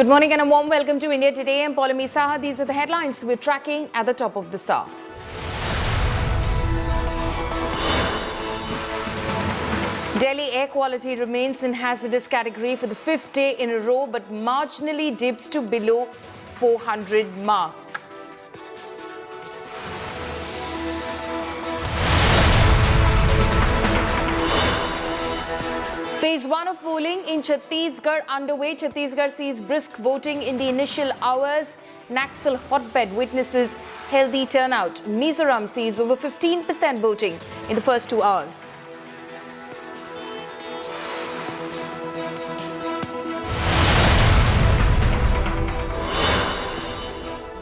Good morning and a warm welcome to India Today. I'm Paulami Saha. These are the headlines we're tracking at the top of the hour. Delhi air quality remains in hazardous category for the 5th day in a row, but marginally dips to below 400 mark. Phase 1 of polling in Chhattisgarh underway. Chhattisgarh sees brisk voting in the initial hours. Naxal hotbed witnesses healthy turnout. Mizoram sees over 15% voting in the first 2 hours.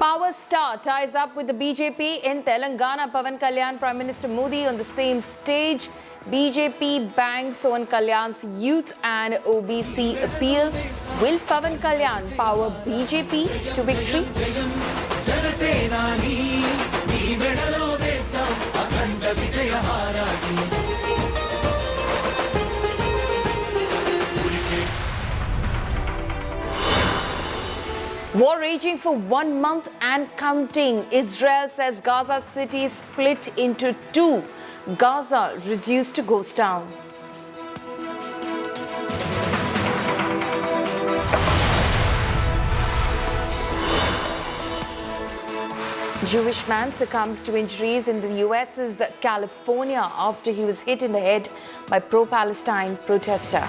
Power star ties up with the BJP in Telangana. Pawan Kalyan, Prime Minister Modi on the same stage. BJP bangs on Kalyan's youth and OBC appeal. Will Pawan Kalyan power BJP to victory? War raging for 1 month and counting. Israel says Gaza city split into 2. Gaza reduced to ghost town. Jewish man succumbs to injuries in the US's California after he was hit in the head by pro-Palestine protester.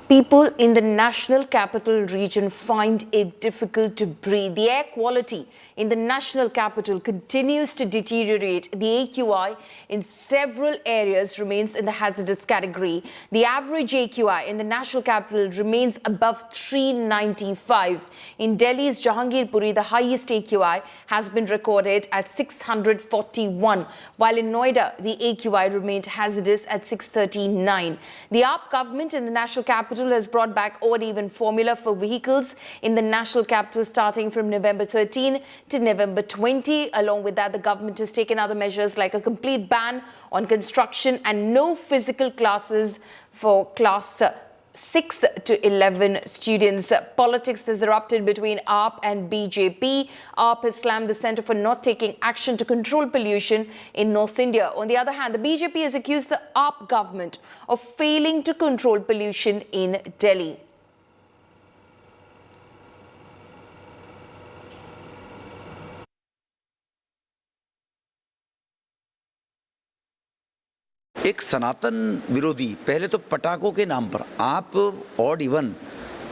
People in the national capital region find it difficult to breathe. The air quality in the national capital continues to deteriorate. The AQI in several areas remains in the hazardous category. The average AQI in the national capital remains above 395. In Delhi's Jahangirpuri, the highest AQI has been recorded at 641, while in Noida, the AQI remained hazardous at 639. The AAP government in the national capital has brought back odd-even formula for vehicles in the national capital starting from November 13 to November 20. Along with that, the government has taken other measures like a complete ban on construction and no physical classes for class 6 to 11 students. Politics has erupted between AAP and BJP. AAP has slammed the centre for not taking action to control pollution in North India. On the other hand, the BJP has accused the AAP government of failing to control pollution in Delhi. एक सनातन विरोधी पहले तो पटाखों के नाम पर आप odd even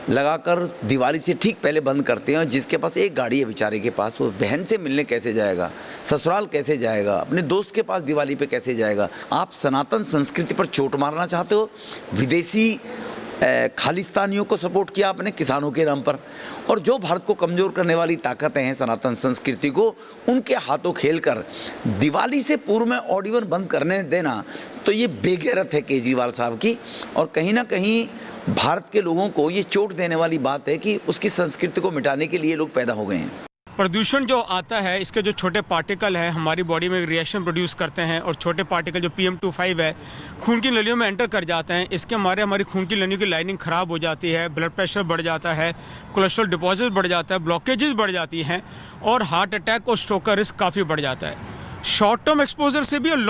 लगाकर दिवाली से ठीक पहले बंद करते हैं, और जिसके पास एक गाड़ी है बेचारे के पास, वो बहन से मिलने कैसे जाएगा, ससुराल कैसे जाएगा, अपने दोस्त के पास दिवाली पे कैसे जाएगा। आप सनातन संस्कृति पर चोट मारना चाहते हो। विदेशी खालिस्तानियों को सपोर्ट किया आपने किसानों के नाम पर, और जो भारत को कमज़ोर करने वाली ताकतें हैं सनातन संस्कृति को, उनके हाथों खेलकर दिवाली से पूर्व में ऑड इवन बंद करने देना, तो ये बेगैरत है केजरीवाल साहब की। और कहीं ना कहीं भारत के लोगों को ये चोट देने वाली बात है कि उसकी संस्कृति को मिटाने के लिए लोग पैदा हो गए हैं। प्रदूषण जो आता है, इसके जो छोटे पार्टिकल हैं हमारी बॉडी में रिएक्शन प्रोड्यूस करते हैं, और छोटे पार्टिकल जो PM2.5 है खून की नलियों में एंटर कर जाते हैं। इसके हमारी खून की नलियों की लाइनिंग ख़राब हो जाती है, ब्लड प्रेशर बढ़ जाता है, कोलेस्ट्रॉल डिपॉजिट बढ़ जाता है, ब्लॉकेजेस बढ़ जाती हैं, और हार्ट अटैक और स्ट्रोक का रिस्क काफ़ी बढ़ जाता है। शॉर्ट टर्म एक्सपोजर से भी और लॉन्ग